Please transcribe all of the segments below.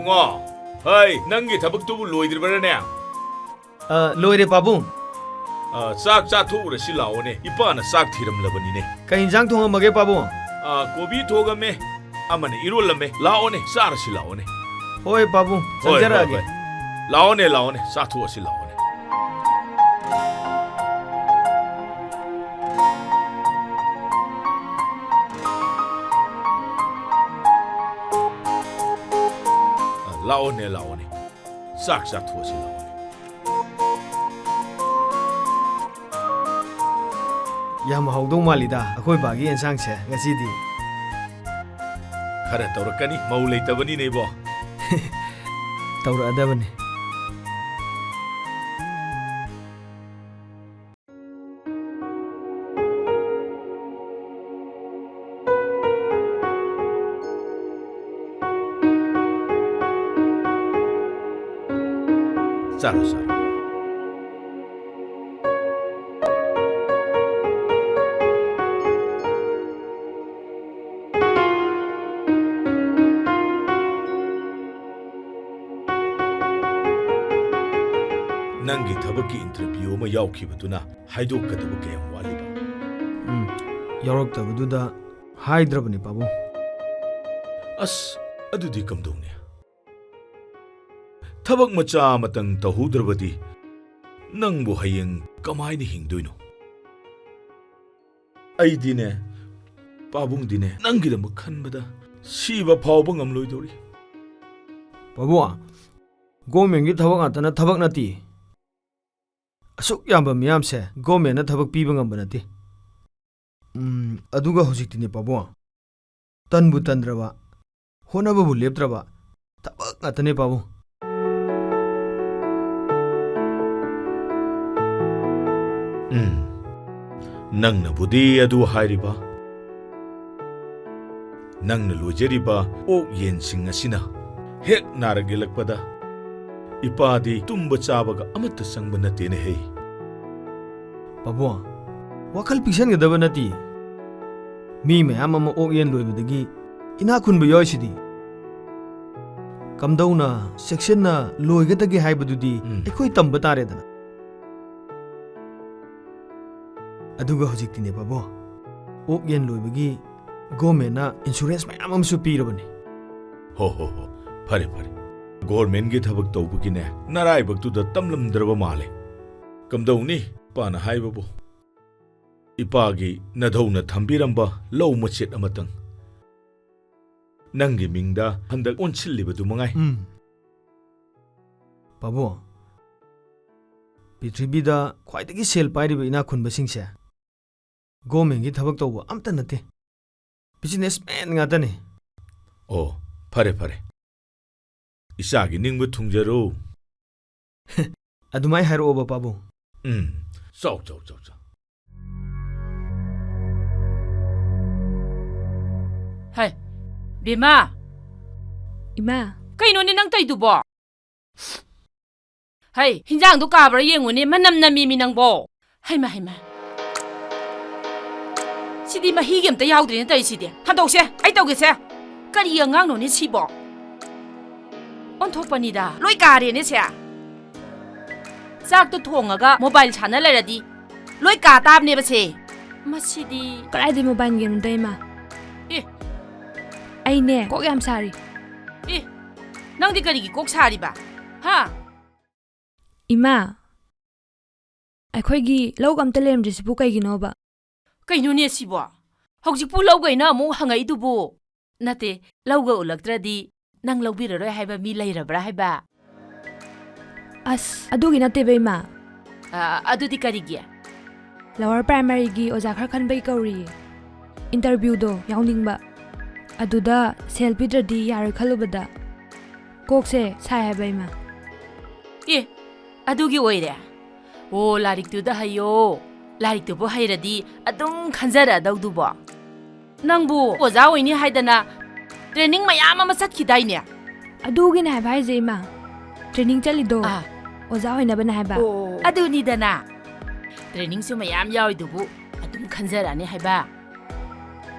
이붕어, 하이, 낭기 다박도부 로이드르바라네. Loire pabung. 싹 짜토우라 실라오네. 이빠나 싹 티름라버니네. Ka hinjang thong mage pabung. 고비 도가메, 아마네 이롤라메. 라오네, 싹 실라오네. Hoi pabung. Sanjarage. 라오네, 싹 투어 실라오네. 라오네. 싹 투어 실라오네. Yam haudong malida. Akhoi bagi ensang se ngasidi. Khara tawrakani mau leitabani nei bo. Taura adabani. Saro. 낭기 타박기 인터뷰 뭐 야우키부두나 하이도카다부 게임 와리바. Yorok tabududa haidrabani pabung. 아스 아두디 감동네. 타박 마차 마땅 타후드르바디 낭부 하잉 까마이니 힝도이노. 아이디네 빠붕디네 낭기다무 칸바다 시바 파오방 암로이도리. Pabung. Gomengi thabak atana thabak nati. Asuk yamba miyam se gomen na thabak piba ngam banati. Aduga hojikti ni pabung. Tanbu tandraba. Honabu bu leptraba. Thabak atane pabung. ꯅꯪꯅ ꯕꯨꯗꯤ ꯑꯗꯨ ꯍꯥꯏꯔꯤꯕ ꯅꯪꯅ ꯂꯣꯏꯖꯔꯤꯕ ꯑꯣꯛ ꯌꯦꯟꯁꯤꯡ ꯑꯁꯤꯅ ꯍꯦꯛ ꯅꯥꯔꯒꯦꯂꯛꯄꯗ ꯏꯄꯥꯗꯤ ꯇꯨꯝꯕ ꯆꯥꯕꯒ ꯑꯃꯠꯇ ꯆꯪꯕ ꯅꯠꯇꯦꯅꯦ ꯍꯦ. Pabung. Wakal piksan gadaba nati. Mi mayam ama ok yen loibadagi ina khunba yoisidi. Kamdauna section na loigadagi haibadudi ekhoi tamba taredana. Aduga hojiktine pabung. Ok yen loibagi government na insurance mayam amsu pirabani. 호 fare gవర్ಮೆಂಟ್ಗೆ ಥಬಕ್ ತೌಬಗಿನೆ ನರಾಯ್ಬಕ್ತುದ ತಮ್ಲಮ್ದ್ರಬ ಮಾಲೆ ಕಮ್ದೌನಿ ಪಾನ ಹಾಯ್ಬಬು ಇಪಾಗಿ ನಧೌನ ಥಂಬಿರಂಬ ಲೌ ಮಚೆಟ್ ಅಮತಂಗ್ ನಂಗೆ ಮಿಂಗ್ದ ಹಂದಕ್ ಒನ್ಸಿಲ್ಲಿಬದು ಮಂಗಾಯ್. Pabung. Pitribida khwaidagi sel pairiba ina khunbasingse government gi thabak tawba amta nate. Businessman ngatane. 오 fare 이사기 닝부 퉁제로 Adumai hairo oba pabung. 쏙 Hai, Bima. Ima, Kainoni nang taydubo? Hai, hinjangdo kabra yenguni manam namimi nangbo. Haima. Sidi mahigam ta yaudri na tayo sidi. Handokse, ay tawgese. Kari ngang no ni sibo. 온톡panida, loi kareने siya. Sakto thongaga mobile channel leradi. Loi ka tabne base. Masidi. karai mobile game da ima. Eh, Ai ne, kok yam sari. nangdi karigi kok sari ba? Ha? Ima. Akhoi lau gam talem risipu kai gino ba. Kaino ne sibo? Hojikpu laugaina mo hangai dubo. Nate, lauga ulaktradi nang laubiraroi haiba mi leirabra haiba. As, adugi nate ba ima. Adudi karigi. Lower primary gi oja khar khan bai kauri. Interview do yaungning ba. Aduda selfie dradi yar khalubada. Kokse sai ba ima. Adugi oire. O larik tuda hayo. Larik tubo hairadi adung khanjara daudubo. Nangbu oja oini haidana training mayam ama satkhidaine. Adugi na ba je ima. Training chali do. Oja hoina ba na ba. Aduni dana. Training su mayam yawi dubu adum khanjara ne haiba.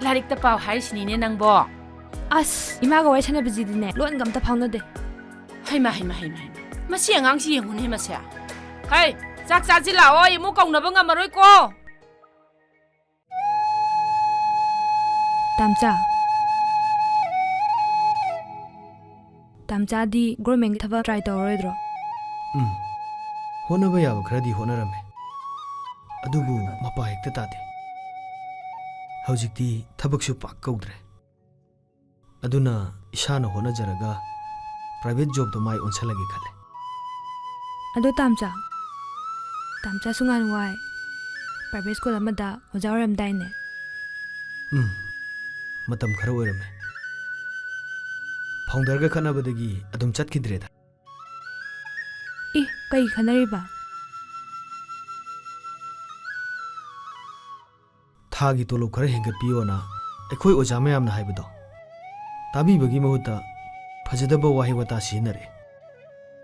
Larik ta pau haisini ne nangbo. As, ima ga wai sana biji dine. Lon gam ta phawna de. ꯍꯩꯃ ꯍꯩꯃ ꯍꯩꯃ ꯍꯩꯃ ꯃꯁꯤ ꯑꯉꯥꯡꯁꯤ ꯌꯦꯡꯉꯨꯅꯦ ꯃꯁꯦ ꯍꯩ ꯆꯥꯛ ꯆꯥꯁꯤꯜꯂꯛꯑꯣ ꯑꯩ ꯑꯃꯨꯛ ꯀꯧꯅꯕ ꯉꯝꯃꯔꯣꯏꯀꯣ ꯇꯥꯝꯆꯥ ꯇꯥꯝꯆꯥꯗꯤ ꯒꯣꯔꯃꯦꯟꯒꯤ ꯊꯕꯛ ꯇ꯭ꯔꯥꯏ ꯇꯧꯔꯔꯣꯏꯗ꯭ꯔꯣ ꯍꯣꯠꯅꯕ ꯌꯥꯕ ꯈꯔꯗꯤ ꯍꯣꯠꯅꯔꯝꯃꯦ ꯑꯗꯨꯕꯨ ꯃꯄꯥ ꯍꯦꯛꯇ ꯇꯥꯗꯦ ꯍꯧꯖꯤꯛꯇꯤ ꯊꯕꯛꯁꯨ ꯄꯥꯛ ꯀꯧꯗ꯭ꯔꯦ ꯑꯗꯨꯅ ꯏꯁꯥꯅ ꯍꯣꯠꯅꯖꯔꯒ ꯄ꯭ꯔꯥꯏꯚꯦꯠ ꯖꯣꯕꯇ ꯃꯥꯏ ꯑꯣꯟꯁꯜꯂꯒꯦ ꯈꯜꯂꯦ ꯑꯗꯣ ꯇꯥꯝꯆꯥꯁꯨ ꯉꯍꯥꯟꯋꯥꯏ ꯄ꯭ꯔꯥꯏꯚꯦꯠ ꯁ꯭ꯀꯨꯜ ꯑꯃꯗ ꯑꯣꯖꯥ ꯑꯣꯏꯔꯝꯗꯥꯏꯅꯦ ꯃꯇꯝ ꯈꯔ ꯑꯣꯏꯔꯝꯃꯦ ꯐꯥꯎꯟꯗꯔꯒ ꯈꯠꯅꯕꯗꯒꯤ ꯑꯗꯨꯝ ꯆꯠꯈꯤꯗ꯭ꯔꯦꯗ ꯀꯩ ꯈꯟꯅꯔꯤꯕ ꯊꯥꯒꯤ ꯇꯣꯂꯣꯞ ꯈꯔ ꯍꯦꯟꯒꯠꯄꯤꯌꯣꯅ ꯑꯩꯈꯣꯏ ꯑꯣꯖꯥ ꯃꯌꯥꯝꯅ ꯍꯥꯏꯕꯗꯣ ꯇꯥꯕꯤꯕꯒꯤ ꯃꯍꯨꯠꯇ ꯐꯖꯗꯕ ꯋꯥꯍꯩ ꯋꯥꯇꯥ ꯁꯤꯖꯤꯟꯅꯔꯦ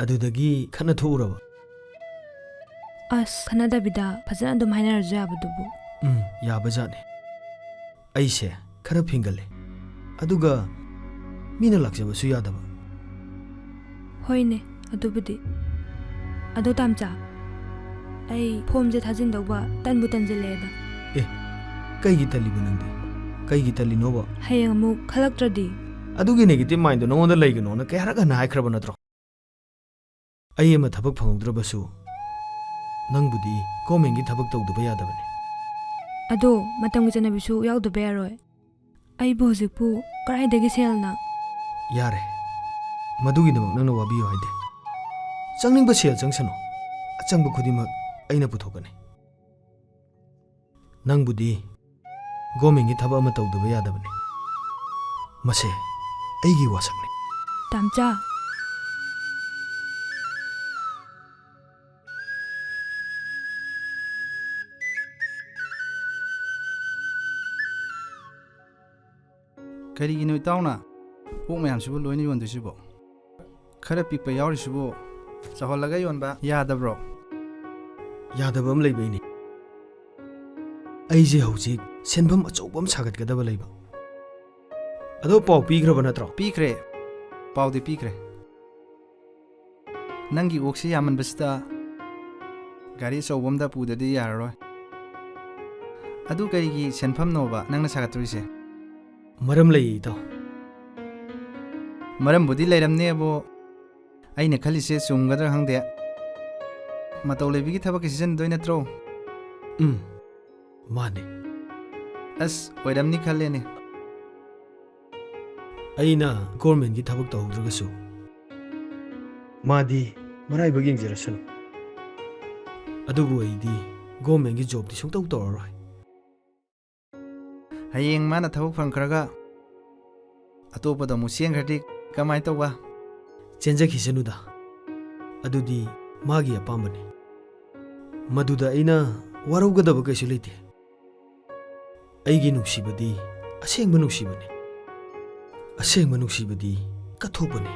ꯑꯗꯨꯗꯒꯤ ꯈꯠꯅ ꯊꯣꯛꯎꯔꯕ ꯑꯁ ꯈꯟꯅꯗꯕꯤꯗ ꯐꯖꯅ ꯑꯗꯨꯝ ꯍꯥꯏꯅꯔꯁꯨ ꯌꯥꯕꯗꯨꯕꯨ ꯌꯥꯕꯖꯥꯠꯅꯤ ꯑꯩꯁꯦ ꯈꯔ ꯐꯤꯡꯒꯜꯂꯦ ꯑꯗꯨꯒ ꯃꯤꯅ ꯂꯥꯛꯆꯕꯁꯨ ꯌꯥꯗꯕ ꯍꯣꯏꯅꯦ ꯑꯗꯨꯕꯨꯗꯤ ꯑꯗꯣ ꯇꯥꯝꯆꯥ ꯑꯩ ꯐꯣꯝꯁꯦ ꯊꯥꯖꯤꯟꯗꯧꯕ ꯇꯟꯕꯨ ꯇꯟꯁꯤꯜꯂꯛꯑꯦꯗ ꯀꯩꯒꯤ ꯇꯜꯂꯤꯕ ꯅꯪꯗꯤ ꯀꯩꯒꯤ ꯇꯜꯂꯤꯅꯣꯕ ꯍꯌꯦꯡ ꯑꯃꯨꯛ ꯈꯜꯂꯛꯇ꯭ꯔꯗꯤ ꯑꯗꯨꯒꯤ ꯅꯦꯒꯦꯇꯤꯚ ꯃꯥꯏꯟꯗꯣ ꯅꯉꯣꯟꯗ ꯂꯩꯒꯅꯣꯅ ꯀꯌꯥꯔꯛ ꯍꯟꯅ ꯍꯥꯏꯈ꯭ꯔꯕ ꯅꯠꯇ꯭ꯔꯣ ꯑꯩ ꯑꯃ ꯊꯕꯛ ꯐꯪꯍꯧꯗ꯭ꯔꯕꯁꯨ ꯅꯪꯕꯨꯗꯤ ꯒꯣꯔꯃꯦꯟꯒꯤ ꯊꯕꯛ ꯇꯧꯗꯕ ꯌꯥꯗꯕꯅꯤ ꯑꯗꯣ ꯃꯇꯝꯒꯤ ꯆꯠꯅꯕꯤꯁꯨ ꯌꯥꯎꯗꯕ ꯌꯥꯔꯣꯏ ꯑꯩꯕꯨ ꯍꯧꯖꯤꯛꯄꯨ ꯀꯗꯥꯏꯗꯒꯤ ꯁꯦꯜꯅ ꯌꯥꯔꯦ ꯃꯗꯨꯒꯤꯗꯃꯛ ꯅꯪꯅ ꯋꯥꯕꯤꯌꯨ ꯍꯥꯏꯗꯦ ꯆꯪꯅꯤꯡꯕ ꯁꯦꯜ ꯆꯪꯁꯅꯨ ꯑꯆꯪꯕ ꯈꯨꯗꯤꯡꯃꯛ ꯑꯩꯅ ꯄꯨꯊꯣꯛꯀꯅꯤ ꯅꯪꯕꯨꯗꯤ ꯒꯣꯔꯃꯦꯟꯒꯤ ꯊꯕꯛ ꯑꯃ ꯇꯧꯗꯕ ꯌꯥꯗꯕꯅꯤ ꯃꯁꯦ ꯑꯩꯒꯤ ꯋꯥꯁꯛꯅꯤ ꯇꯥꯝꯆꯥ ꯀꯔꯤꯒꯤꯅꯣ ꯏꯇꯥꯎꯅ ꯑꯣꯛ ꯃꯌꯥꯝꯁꯤꯕꯨ ꯂꯣꯏꯅ ꯌꯣꯟꯗꯣꯏꯁꯤꯕꯣ ꯈꯔ ꯄꯤꯛꯄ ꯌꯥꯎꯔꯤꯁꯤꯕꯨ ꯆꯥꯎꯍꯜꯂꯒ ꯌꯣꯟꯕ ꯌꯥꯗꯕ꯭ꯔꯣ ꯌꯥꯗꯕ ꯑꯃ ꯂꯩꯕꯩꯅꯤ ꯑꯩꯁꯦ ꯍꯧꯖꯤꯛ ꯁꯦꯟꯐꯝ ꯑꯆꯧꯕ ꯑꯃ ꯁꯥꯒꯠꯀꯗꯕ ꯂꯩꯕ ꯑꯗꯣ ꯄꯥꯎ ꯄꯤꯈ꯭ꯔꯕ ꯅꯠꯇ꯭ꯔꯣ ꯄꯤꯈ꯭ꯔꯦ ꯄꯥꯎꯗꯤ ꯄꯤꯈ꯭ꯔꯦ ꯅꯪꯒꯤ ꯑꯣꯛꯁꯤ ꯌꯥꯝꯃꯟꯕꯁꯤꯗ ꯒꯥꯔꯤ ꯑꯆꯧꯕ ꯑꯃꯗ ꯄꯨꯗ꯭ꯔꯗꯤ ꯌꯥꯔꯔꯣꯏ ꯑꯗꯨ ꯀꯔꯤꯒꯤ ꯁꯦꯟꯐꯝꯅꯣꯕ ꯅꯪꯅ ꯁꯥꯒꯠꯇꯣꯔꯤꯁꯦ ꯃꯔꯝ ꯂꯩꯌꯦ ꯏꯇꯥꯎ ꯃꯔꯝꯕꯨꯗꯤ ꯂꯩꯔꯝꯅꯦꯕꯨ ꯑꯩꯅ ꯈꯜꯂꯤꯁꯦ ꯆꯨꯝꯒꯗ꯭ꯔꯥ ꯈꯪꯗꯦ ꯃꯇꯧ ꯂꯩꯕꯤꯒꯤ ꯊꯕꯛꯀꯤ ꯁꯤꯖꯤꯟꯅꯗꯣꯏ ꯅꯠꯇ꯭ꯔꯣ ꯃꯥꯅꯦ ꯑꯁ ꯑꯣꯏꯔꯝꯅꯤ ꯈꯜꯂꯦꯅꯦ ꯑꯩꯅ ꯒꯣꯔꯃꯦꯟꯒꯤ ꯊꯕꯛ ꯇꯧꯍꯧꯗ꯭ꯔꯒꯁꯨ ꯃꯥꯗꯤ ꯃꯔꯥꯏꯕꯛ ꯌꯦꯡꯖꯔꯁꯅꯨ ꯑꯗꯨꯕꯨ ꯑꯩꯗꯤ ꯒꯣꯔꯃꯦꯟꯒꯤ ꯖꯣꯕꯇꯤ ꯁꯨꯡꯇꯧ ꯇꯧꯔꯔꯣꯏ ꯍꯌꯦꯡ ꯃꯥꯅ ꯊꯕꯛ ꯐꯪꯈ꯭ꯔꯒ ꯑꯇꯣꯞꯄꯗ ꯑꯃꯨꯛ ꯆꯦꯟꯈ꯭ꯔꯗꯤ ꯀꯃꯥꯏꯅ ꯇꯧꯕ ꯆꯦꯟꯖꯈꯤꯁꯅꯨꯗ ꯑꯗꯨꯗꯤ ꯃꯥꯒꯤ ꯑꯄꯥꯝꯕꯅꯤ ꯃꯗꯨꯗ ꯑꯩꯅ ꯋꯥꯔꯧꯒꯗꯕ ꯀꯩꯁꯨ ꯂꯩꯇꯦ ꯑꯩꯒꯤ ꯅꯨꯡꯁꯤꯕꯗꯤ ꯑꯁꯦꯡꯕ ꯅꯨꯡꯁꯤꯕꯅꯤ ꯑꯁꯦꯡꯕ ꯅꯨꯡꯁꯤꯕꯗꯤ ꯀꯠꯊꯣꯛꯄꯅꯤ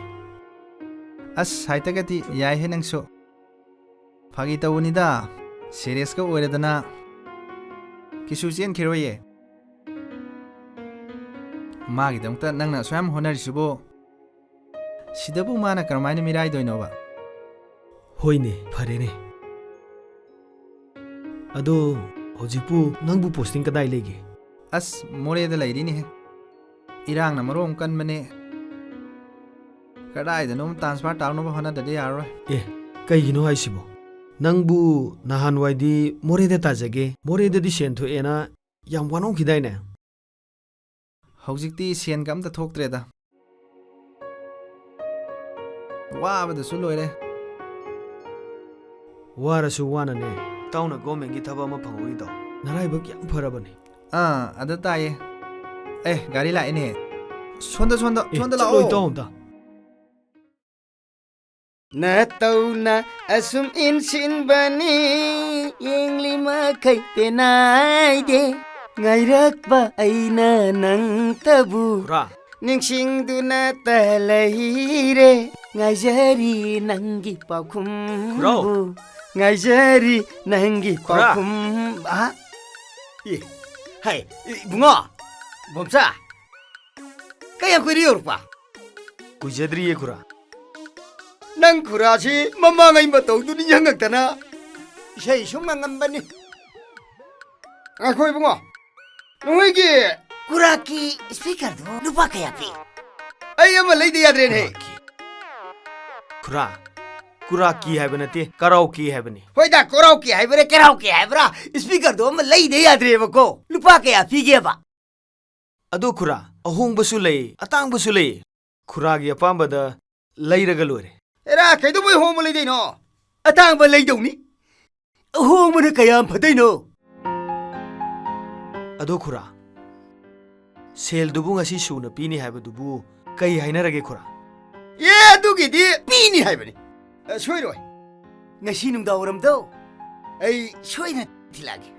ꯑꯁ ꯍꯥꯏꯇꯒꯗꯤ ꯌꯥꯏꯍꯦ ꯅꯪꯁꯨ ꯐꯥꯒꯤ ꯇꯧꯕꯅꯤꯗ ꯁꯦꯔꯤꯌꯁꯀ ꯑꯣꯏꯔꯗꯅ ꯀꯩꯁꯨ ꯆꯦꯟꯈꯤꯔꯣꯏꯌꯦ ꯃꯥꯒꯤꯗꯃꯛꯇ ꯅꯪꯅ ꯑꯁꯨꯛꯌꯥꯝ ꯍꯣꯠꯅꯔꯤꯁꯤꯕꯨ ꯁꯤꯗꯕꯨ ꯃꯥꯅ ꯀꯔꯝꯍꯥꯏꯅ ꯃꯤꯔꯥꯏꯗꯣꯏꯅꯣꯕ ꯍꯣꯏꯅꯦ ꯐꯔꯦꯅꯦ ꯑꯗꯣ ꯍꯧꯖꯤꯛꯄꯨ ꯅꯪꯕꯨ ꯄꯣꯁꯇꯤꯡ ꯀꯗꯥꯏ ꯂꯩꯒꯦ ꯑꯁ ꯃꯣꯔꯦꯗ ꯂꯩꯔꯤꯅꯦꯍꯦ ꯏꯔꯥꯡꯅ ꯃꯔꯣꯝ ꯀꯟꯕꯅꯦ ꯀꯗꯥꯏꯗꯅꯣꯝ ꯇ꯭ꯔꯥꯟꯁꯐꯔ ꯇꯧꯅꯕ ꯍꯣꯠꯅꯗ꯭ꯔꯗꯤ ꯌꯥꯔꯔꯣꯏ ꯀꯩꯒꯤꯅꯣ ꯍꯥꯏꯁꯤꯕꯣ ꯅꯪꯕꯨ ꯅꯍꯥꯟꯋꯥꯏꯗꯤ ꯃꯣꯔꯦꯗ ꯇꯥꯖꯒꯦ ꯃꯣꯔꯦꯗꯗꯤ ꯁꯦꯟ ꯊꯣꯛꯑꯦꯅ ꯌꯥꯝ ꯋꯥꯅꯣꯝꯈꯤꯗꯥꯏꯅꯦ ꯍꯧꯖꯤꯛꯇꯤ ꯁꯦꯟꯒ ꯑꯝꯇ ꯊꯣꯛꯇ꯭ꯔꯦꯗ ꯋꯥꯕꯗꯁꯨ ꯂꯣꯏꯔꯦ ꯋꯥꯔꯁꯨ ꯋꯥꯅꯅꯦ ꯏꯇꯥꯎꯅ ꯒꯣꯔꯃꯦꯟꯒꯤ ꯊꯕꯛ ꯑꯃ ꯐꯪꯍꯧꯔꯤꯗꯣ ꯅꯔꯥꯏꯕꯛ ꯌꯥꯝ ꯐꯔꯕꯅꯤ ꯑꯗ ꯇꯥꯏꯌꯦ ꯒꯥꯔꯤ ꯂꯥꯛꯑꯦꯅꯦ ꯁꯣꯟꯗ ꯆꯠꯂꯣ ꯂꯥꯛꯑꯣ ꯏꯇꯥꯎ ꯑꯝꯇ ꯅꯇꯧꯅ ꯑꯁꯨꯝ ꯏꯟꯁꯤꯟꯕꯅꯤ ꯌꯦꯡꯂꯤ ꯃꯈꯩ ꯄꯦꯅꯥꯏꯗꯦ ꯉꯥꯏꯔꯛꯄ ꯑꯩꯅ ꯅꯪꯇꯕꯨ ꯈꯨꯔꯥ ꯅꯤꯡꯁꯤꯡꯗꯨꯅ ꯂꯩꯔꯦ ꯉꯥꯏꯖꯔꯤ ꯅꯪꯒꯤ ꯄꯥꯎꯈꯨꯝꯕꯨ ꯉꯥꯏꯖꯔꯤ ꯅꯪꯒꯤ ꯄꯥꯎꯈꯨꯝ ꯍꯥꯏ ꯏꯕꯨꯡꯉꯣ ꯕꯣꯝꯆꯥ ꯀꯌꯥꯝ ꯀꯨꯏꯔꯦ ꯌꯧꯔꯛꯄ ꯀꯨꯏꯖꯗ꯭ꯔꯤꯌꯦ ꯈꯨꯔꯥ ꯅꯪ ꯈꯨꯔꯥꯁꯤ ꯃꯃꯥꯡꯉꯩ ꯃꯇꯧꯗꯨꯅꯤ ꯌꯥꯡꯉꯛꯇꯅ ꯏꯁꯩ ꯁꯨꯝ ꯉꯪꯉꯝꯕꯅꯤ. ꯉꯥꯏꯈꯣ ꯏꯕꯨꯡꯉꯣ, ꯅꯣꯏꯒꯤ ꯀꯨꯔꯥꯛꯀꯤ ꯁ꯭ꯄꯤꯀꯔꯗꯣ ꯂꯨꯄꯥ ꯀꯌꯥ ꯄꯤ? ꯑꯩ ꯑꯃ ꯂꯩꯗ ꯌꯥꯗ꯭ꯔꯦꯅꯦ. ꯈꯨꯔꯥ, ꯀꯨꯔꯥꯀꯤ ꯍꯥꯏꯕ ꯅꯠꯇꯦ, ꯀꯥꯔꯥꯎꯀꯤ ꯍꯥꯏꯕꯅꯤ. ꯍꯣꯏꯗ, ꯀꯣꯔꯥꯎꯀꯤ ꯍꯥꯏꯕ꯭ꯔꯥ ꯀꯦꯔꯥꯎꯀꯤ ꯍꯥꯏꯕ꯭ꯔꯥ, ꯁ꯭ꯄꯤꯀꯔꯗꯣ ꯑꯃ ꯂꯩꯗ ꯌꯥꯗ꯭ꯔꯦꯕꯀꯣ. ꯂꯨꯄꯥ ꯀꯌꯥ ꯄꯤꯒꯦꯕ? ꯑꯗꯣ ꯈꯨꯔꯥ, ꯑꯍꯣꯡꯕꯁꯨ ꯂꯩ, ꯑꯇꯥꯡꯕꯁꯨ ꯂꯩ. ꯈꯨꯔꯥꯒꯤ ꯑꯄꯥꯝꯕꯗ ꯂꯩꯔꯒ ꯂꯣꯏꯔꯦ. ꯑꯦꯔꯥ, ꯀꯩꯗꯧꯕꯩ ꯑꯍꯣꯡꯕ ꯂꯩꯗꯣꯏꯅꯣ? ꯑꯇꯥꯡꯕ ꯂꯩꯗꯧꯅꯤ. ꯑꯍꯣꯡꯕꯅ ꯀꯌꯥꯝ ꯐꯗꯣꯏꯅꯣ? ꯑꯗꯣ ꯈꯨꯔꯥ, ꯁꯦꯜꯗꯨꯕꯨ ꯉꯁꯤ ꯁꯨꯅ ꯄꯤꯅꯤ ꯍꯥꯏꯕꯗꯨꯕꯨ ꯀꯩ ꯍꯥꯏꯅꯔꯒꯦ ꯈꯨꯔꯥ? ꯑꯗꯨꯒꯤꯗꯤ ꯄꯤꯅꯤ ꯍꯥꯏꯕꯅꯤ. ꯁꯣꯏꯔꯣꯏ. ꯉꯁꯤ ꯅꯨꯡꯗꯥꯡꯋꯥꯏꯔꯝꯗꯣ ꯑꯩ ꯁꯣꯏꯗꯅ ꯊꯤꯜꯂꯛꯑꯒꯦ.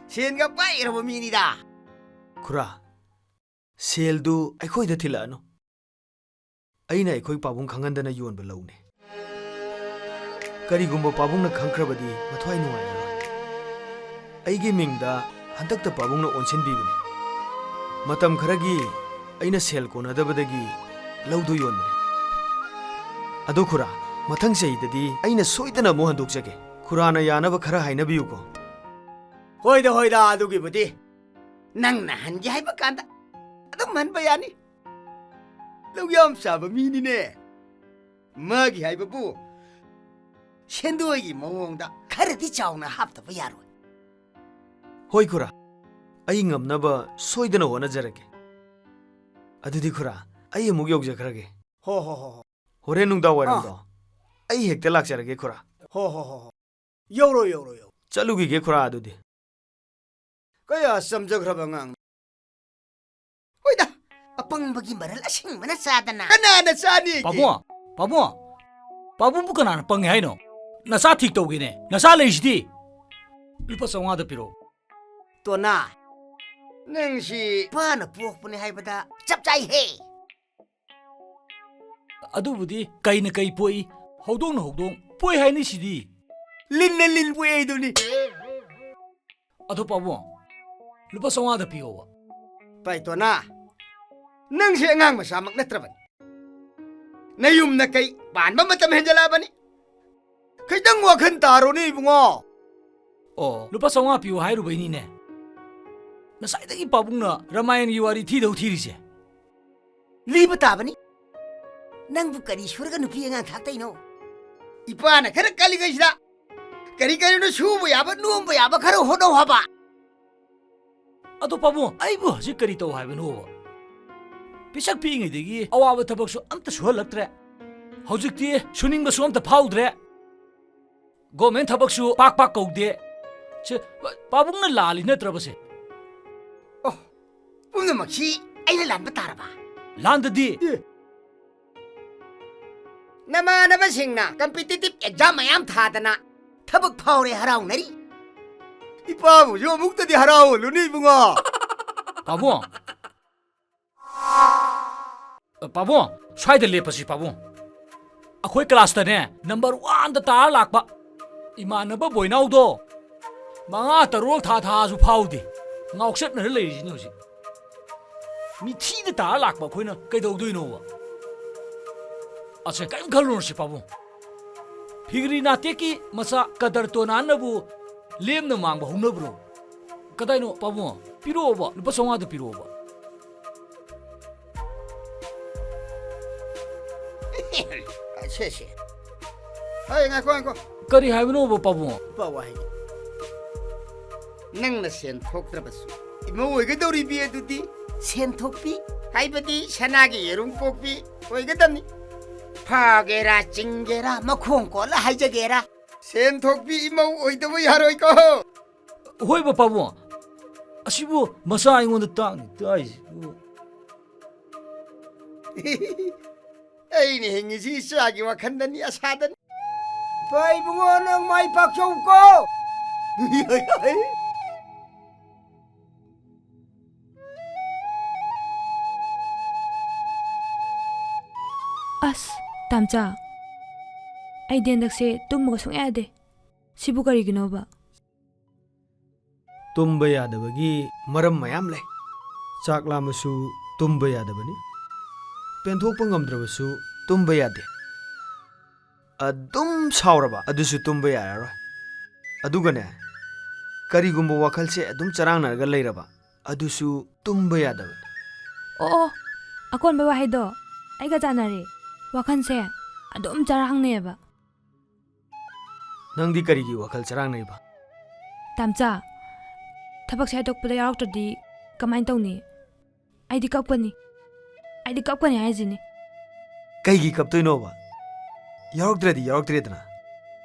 ꯁꯦꯟꯒ ꯄꯥꯏꯔꯕ ꯃꯤꯅꯤꯗ. ꯈꯨꯔꯥ, ꯁꯦꯜꯗꯨ ꯑꯩꯈꯣꯏꯗ ꯊꯤꯜꯂꯛꯑꯅꯨ. ꯑꯩꯅ ꯑꯩꯈꯣꯏ ꯄꯥꯕꯨꯡ ꯈꯪꯍꯟꯗꯅ ꯌꯣꯟꯕ ꯂꯧꯅꯤ. ꯀꯔꯤꯒꯨꯝꯕ ꯄꯥꯕꯨꯡꯅ ꯈꯪꯈ꯭ꯔꯕꯗꯤ ꯃꯊ꯭ꯋꯥꯏ ꯅꯨꯡꯉꯥꯏꯔꯔꯣꯏ. ꯑꯩꯒꯤ ꯃꯤꯡꯗ ꯍꯟꯗꯛꯇ ꯄꯥꯕꯨꯡꯅ ꯑꯣꯟꯁꯤꯟꯕꯤꯕꯅꯤ. ꯃꯇꯝ ꯈꯔꯒꯤ ꯑꯩꯅ ꯁꯦꯜ ꯀꯣꯟꯅꯗꯕꯗꯒꯤ ꯂꯧꯗꯨ ꯌꯣꯟꯕꯅꯤ. ꯑꯗꯣ ꯈꯨꯔꯥ, ꯃꯊꯪ ꯆꯍꯤꯗꯗꯤ ꯑꯩꯅ ꯁꯣꯏꯗꯅ ꯑꯃꯨꯛ ꯍꯟꯗꯣꯛꯆꯒꯦ. ꯈꯨꯔꯥꯅ ꯌꯥꯅꯕ ꯈꯔ ꯍꯥꯏꯅꯕꯤꯌꯨꯀꯣ. ꯍꯣꯏꯗ, ꯑꯗꯨꯒꯤꯕꯨꯗꯤ ꯅꯪꯅ ꯍꯟꯒꯦ ꯍꯥꯏꯕ ꯀꯥꯟꯗ ꯑꯗꯨꯝ ꯍꯟꯕ ꯌꯥꯅꯤ. ꯂꯧ ꯌꯥꯝ ꯆꯥꯕ ꯃꯤꯅꯤꯅꯦ. ꯃꯥꯒꯤ ꯍꯥꯏꯕꯕꯨ ꯁꯦꯟꯗꯣꯏꯒꯤ ꯃꯑꯣꯡꯗ ꯈꯔꯗꯤ ꯆꯥꯎꯅ ꯍꯥꯞꯇꯕ ꯌꯥꯔꯣꯏ. ꯍꯣꯏ ꯈꯨꯔꯥ, ꯑꯩ ꯉꯝꯅꯕ ꯁꯣꯏꯗꯅ ꯍꯣꯠꯅꯖꯔꯒꯦ. ꯑꯗꯨꯗꯤ ꯈꯨꯔꯥ, ꯑꯩ ꯑꯃꯨꯛ ꯌꯧꯖꯈ꯭ꯔꯒꯦ. ꯍꯣ. ꯍꯣꯔꯦꯟ ꯅꯨꯡꯗꯥꯡ ꯋꯥꯏꯔꯝꯗꯣ ꯑꯩ ꯍꯦꯛꯇ ꯂꯥꯛꯆꯔꯒꯦ ꯈꯨꯔꯥ. ꯍꯣ. ꯌꯧꯔꯣ. ꯆꯠꯂꯨꯈꯤꯒꯦ ꯈꯨꯔꯥ ꯑꯗꯨꯗꯤ. ꯀꯌꯥ ꯆꯝꯖꯈ꯭ꯔꯕ ꯑꯉꯥꯡ. ꯍꯣꯏꯗ, ꯑꯄꯪꯕꯒꯤ ꯃꯔꯜ ꯑꯁꯤꯡꯕꯅ ꯆꯥꯗꯅ ꯀꯅꯥꯅ ꯆꯥꯅꯤ? ꯄꯥꯕꯨꯡꯕꯨ ꯀꯅꯥꯅ ꯄꯪꯉꯦ ꯍꯥꯏꯅꯣ? ꯅꯆꯥ ꯊꯤꯛ ꯇꯧꯒꯦꯅꯦ. ꯅꯆꯥ ꯂꯩꯁꯤꯗꯤ. ꯂꯨꯄꯥ 500ꯗ ꯄꯤꯔꯛꯑꯣ. ꯇꯣꯅꯥ, ꯅꯪꯁꯤ ꯄꯥꯅ ꯄꯣꯛꯄꯅꯦ ꯍꯥꯏꯕꯗ ꯆꯞ ꯆꯥꯏꯍꯦ. ꯑꯗꯨꯕꯨꯗꯤ ꯀꯩꯅ ꯀꯩ ꯄꯣꯛꯏ, ꯍꯧꯗꯣꯡꯅ ꯍꯧꯗꯣꯡ ꯄꯣꯛꯏ ꯍꯥꯏꯅꯤ ꯁꯤꯗꯤ. ꯂꯤꯟꯅ ꯂꯤꯟ ꯄꯣꯛꯏ ꯍꯥꯏꯗꯨꯅꯤ. ꯑꯗꯣ ꯄꯥꯕꯨꯡ, ꯂꯨꯄꯥ 500ꯗ ꯄꯤꯌꯣꯕ. ꯇꯣꯅꯥ, ꯅꯪꯁꯦ ꯑꯉꯥꯡ ꯃꯆꯥꯃꯛ ꯅꯠꯇ꯭ꯔꯕꯅꯤ. ꯅꯌꯨꯝꯅ ꯀꯩ ꯄꯥꯟꯕ ꯃꯇꯝ ꯍꯦꯟꯖꯜꯂꯛꯑꯕꯅꯤ. ꯈꯤꯇꯪ ꯋꯥꯈꯜ ꯇꯥꯔꯣꯅꯦ ꯏꯕꯨꯡꯉꯣ. ꯑꯣ, ꯂꯨꯄꯥ 500 ꯄꯤꯌꯣ ꯍꯥꯏꯔꯨꯕꯩꯅꯤꯅꯦ ꯉꯁꯥꯏꯗꯒꯤ ꯄꯥꯕꯨꯡꯅ ꯔꯥꯃꯥꯌꯟꯒꯤ ꯋꯥꯔꯤ ꯊꯤꯔꯤꯁꯦ. ꯂꯤꯕ ꯇꯥꯕꯅꯤ. ꯅꯪꯕꯨ ꯀꯔꯤ ꯁꯨꯔꯒ ꯅꯨꯄꯤ ꯑꯉꯥꯡ ꯊꯥꯛꯇꯩꯅꯣ? ꯏꯄꯥꯅ ꯈꯔ ꯀꯜꯂꯤꯉꯩꯁꯤꯗ ꯀꯔꯤꯅꯣ ꯁꯨꯕ ꯌꯥꯕ ꯅꯣꯝꯕ ꯌꯥꯕ ꯈꯔ ꯍꯣꯠꯅꯧ ꯍꯥꯏꯕ. ꯑꯗꯣ ꯄꯥꯕꯨꯡ, ꯑꯩꯕꯨ ꯍꯧꯖꯤꯛ ꯀꯔꯤ ꯇꯧ ꯍꯥꯏꯕꯅꯣꯕ? ꯄꯤꯁꯛ ꯄꯤꯛꯏꯉꯩꯗꯒꯤ ꯑꯋꯥꯕ ꯊꯕꯛꯁꯨ ꯑꯝꯇ ꯁꯨꯍꯜꯂꯛꯇ꯭ꯔꯦ. ꯍꯧꯖꯤꯛꯇꯤ ꯁꯨꯅꯤꯡꯕꯁꯨ ꯑꯝꯇ ꯐꯥꯎꯗ꯭ꯔꯦ. ꯒꯣꯔꯃꯦꯟ ꯊꯕꯛꯁꯨ ꯄꯥꯛ ꯀꯧꯗꯦ. ꯄꯥꯕꯨꯡꯅ ꯂꯥꯜꯂꯤ ꯅꯠꯇ꯭ꯔꯕꯁꯦ? ꯑꯣ, ꯄꯨꯝꯅꯃꯛꯁꯤ ꯑꯩꯅ ꯂꯥꯟꯕ ꯇꯥꯔꯕ? ꯂꯥꯟꯗꯗꯤ ꯅꯃꯥꯟꯅꯕꯁꯤꯡꯅ ꯀꯝꯄꯤꯇꯤꯇꯤꯚ ꯑꯦꯛꯖꯥꯝ ꯃꯌꯥꯝ ꯊꯥꯗꯅ ꯊꯕꯛ ꯐꯥꯎꯔꯦ ꯍꯔꯥꯎꯅꯔꯤ. ꯏꯄꯥꯕꯨꯁꯨ ꯑꯃꯨꯛꯇꯗꯤ ꯍꯔꯥꯎꯍꯜꯂꯨꯅꯤ ꯏꯕꯨꯡꯉꯣ. ꯄꯥꯕꯨꯡ, ꯁ꯭ꯋꯥꯏꯗ ꯂꯦꯞꯄꯁꯤ ꯄꯥꯕꯨꯡ. ꯑꯩꯈꯣꯏ ꯀ꯭ꯂꯥꯁꯇꯅꯦ ꯅꯝꯕꯔ 1ꯗ ꯇꯥꯔ ꯂꯥꯛꯄ ꯏꯃꯥꯟꯅꯕ ꯕꯣꯏꯅꯥꯎꯗꯣ 5-6 ꯊꯥꯁꯨ ꯐꯥꯎꯗꯦ. ꯉꯥꯎꯆꯠꯅꯔ ꯂꯩꯔꯤꯁꯤꯅꯦ ꯍꯧꯖꯤꯛ. ꯃꯤꯊꯤꯗ ꯇꯥꯔ ꯂꯥꯛꯄ ꯑꯩꯈꯣꯏꯅ ꯀꯩꯗꯧꯗꯣꯏꯅꯣꯕ? ꯑꯁꯦ ꯀꯔꯤꯝ ꯈꯜꯂꯨꯔꯁꯤ ꯄꯥꯕꯨꯡ. ꯐꯤꯒ꯭ꯔꯤ ꯅꯥꯇꯦꯛꯀꯤ ꯃꯆꯥ ꯀꯗꯔ ꯇꯣꯅꯥꯟꯅꯕꯨ ꯂꯦꯝꯅ ꯃꯥꯡꯕ ꯍꯧꯅꯕ꯭ꯔꯣ? ꯀꯗꯥꯏꯅꯣ ꯄꯥꯕꯨꯡ? ꯄꯤꯔꯛꯑꯣꯕ, ꯂꯨꯄꯥ 500ꯗ ꯄꯤꯔꯛꯑꯣꯕ. ꯁꯦ. ꯍꯣꯏ, ꯉꯥꯏꯈꯣ. ꯀꯔꯤ ꯍꯥꯏꯕꯅꯣꯕ ꯄꯥꯕꯨꯡ? ꯏꯄꯥ ꯋꯥꯍꯩ. ꯅꯪꯅ ꯁꯦꯟ ꯊꯣꯛꯇ꯭ꯔꯕꯁꯨ ꯏꯃꯧ ꯑꯣꯏꯒꯗꯧꯔꯤꯕꯤ ꯑꯗꯨꯗꯤ ꯁꯦꯟ ꯊꯣꯛꯄꯤ ꯍꯥꯏꯕꯗꯤ ꯁꯅꯥꯒꯤ ꯌꯦꯔꯨꯝ ꯄꯣꯛꯄꯤ ꯑꯣꯏꯒꯗꯕꯅꯤ. ꯐꯥꯒꯦꯔꯥ ꯆꯤꯡꯒꯦꯔꯥ ꯃꯈꯣꯡ ꯀꯣꯜꯂ ꯍꯥꯏꯖꯒꯦꯔꯥ ꯁꯦꯟ ꯊꯣꯛꯄꯤ ꯏꯃꯧ ꯑꯣꯏꯗꯕ ꯌꯥꯔꯣꯏꯀꯣ. ꯍꯣꯏꯕ ꯄꯥꯕꯨꯡ. ꯑꯁꯤꯕꯨ ꯃꯆꯥ ꯑꯩꯉꯣꯟꯗ ꯇꯥꯛꯏꯁꯤꯕꯨ. ꯑꯩꯅ ꯍꯤꯡꯉꯤꯁꯤ ꯏꯆꯥꯒꯤ ꯋꯥꯈꯟꯗꯅꯤ, ꯑꯁꯥꯗꯅꯤ. ꯐꯩ ꯏꯕꯨꯡꯉꯣ, ꯅꯪ ꯃꯥꯏ ꯄꯥꯛꯆꯧꯀꯣ. ꯑꯁ, ꯇꯥꯝꯆꯥ, ꯑꯩꯗꯤ ꯍꯟꯗꯛꯁꯦ ꯇꯨꯝꯕꯒ ꯁꯨꯡꯌꯥ ꯌꯥꯗꯦ. ꯁꯤꯕꯨ ꯀꯔꯤꯒꯤꯅꯣꯕ? ꯇꯨꯝꯕ ꯌꯥꯗꯕꯒꯤ ꯃꯔꯝ ꯃꯌꯥꯝ ꯂꯩ. ꯆꯥꯛ ꯂꯥꯝꯃꯁꯨ ꯇꯨꯝꯕ ꯌꯥꯗꯕꯅꯤ. ꯄꯦꯟꯊꯣꯛꯄ ꯉꯝꯗ꯭ꯔꯕꯁꯨ ꯇꯨꯝꯕ ꯌꯥꯗꯦ. ꯑꯗꯨꯝ ꯁꯥꯎꯔꯕ ꯑꯗꯨꯁꯨ ꯇꯨꯝꯕ ꯌꯥꯔꯔꯣꯏ ꯑꯗꯨꯒꯅꯦ ꯀꯔꯤꯒꯨꯝꯕ ꯋꯥꯈꯜꯁꯦ ꯑꯗꯨꯝ ꯆꯔꯥꯡꯅꯔꯒ ꯂꯩꯔꯕ ꯑꯗꯨꯁꯨ ꯇꯨꯝꯕ ꯌꯥꯗꯕꯅꯤ ꯑꯣ ꯑꯀꯣꯟꯕ ꯋꯥꯍꯩꯗꯣ ꯑꯩꯒ ꯆꯥꯟꯅꯔꯦ ꯋꯥꯈꯜꯁꯦ ꯑꯗꯨꯝ ꯆꯔꯥꯡꯅꯩꯑꯕ ꯅꯪꯗꯤ ꯀꯔꯤꯒꯤ ꯋꯥꯈꯜ ꯆꯔꯥꯡꯅꯩꯕ ꯇꯥꯝꯆꯥ ꯊꯕꯛꯁꯦ ꯍꯥꯏꯗꯣꯛꯄꯗ ꯌꯥꯎꯔꯛꯇ꯭ꯔꯗꯤ ꯀꯃꯥꯏꯅ ꯇꯧꯅꯤ ꯑꯩꯗꯤ ꯀꯞꯀꯅꯤ ꯍꯥꯏꯁꯤꯅꯤ ꯀꯩꯒꯤ ꯀꯞꯇꯣꯏꯅꯣꯕ ꯌꯥꯎꯔꯛꯇ꯭ꯔꯗꯤ ꯌꯥꯎꯔꯛꯇ꯭ꯔꯦꯗꯅ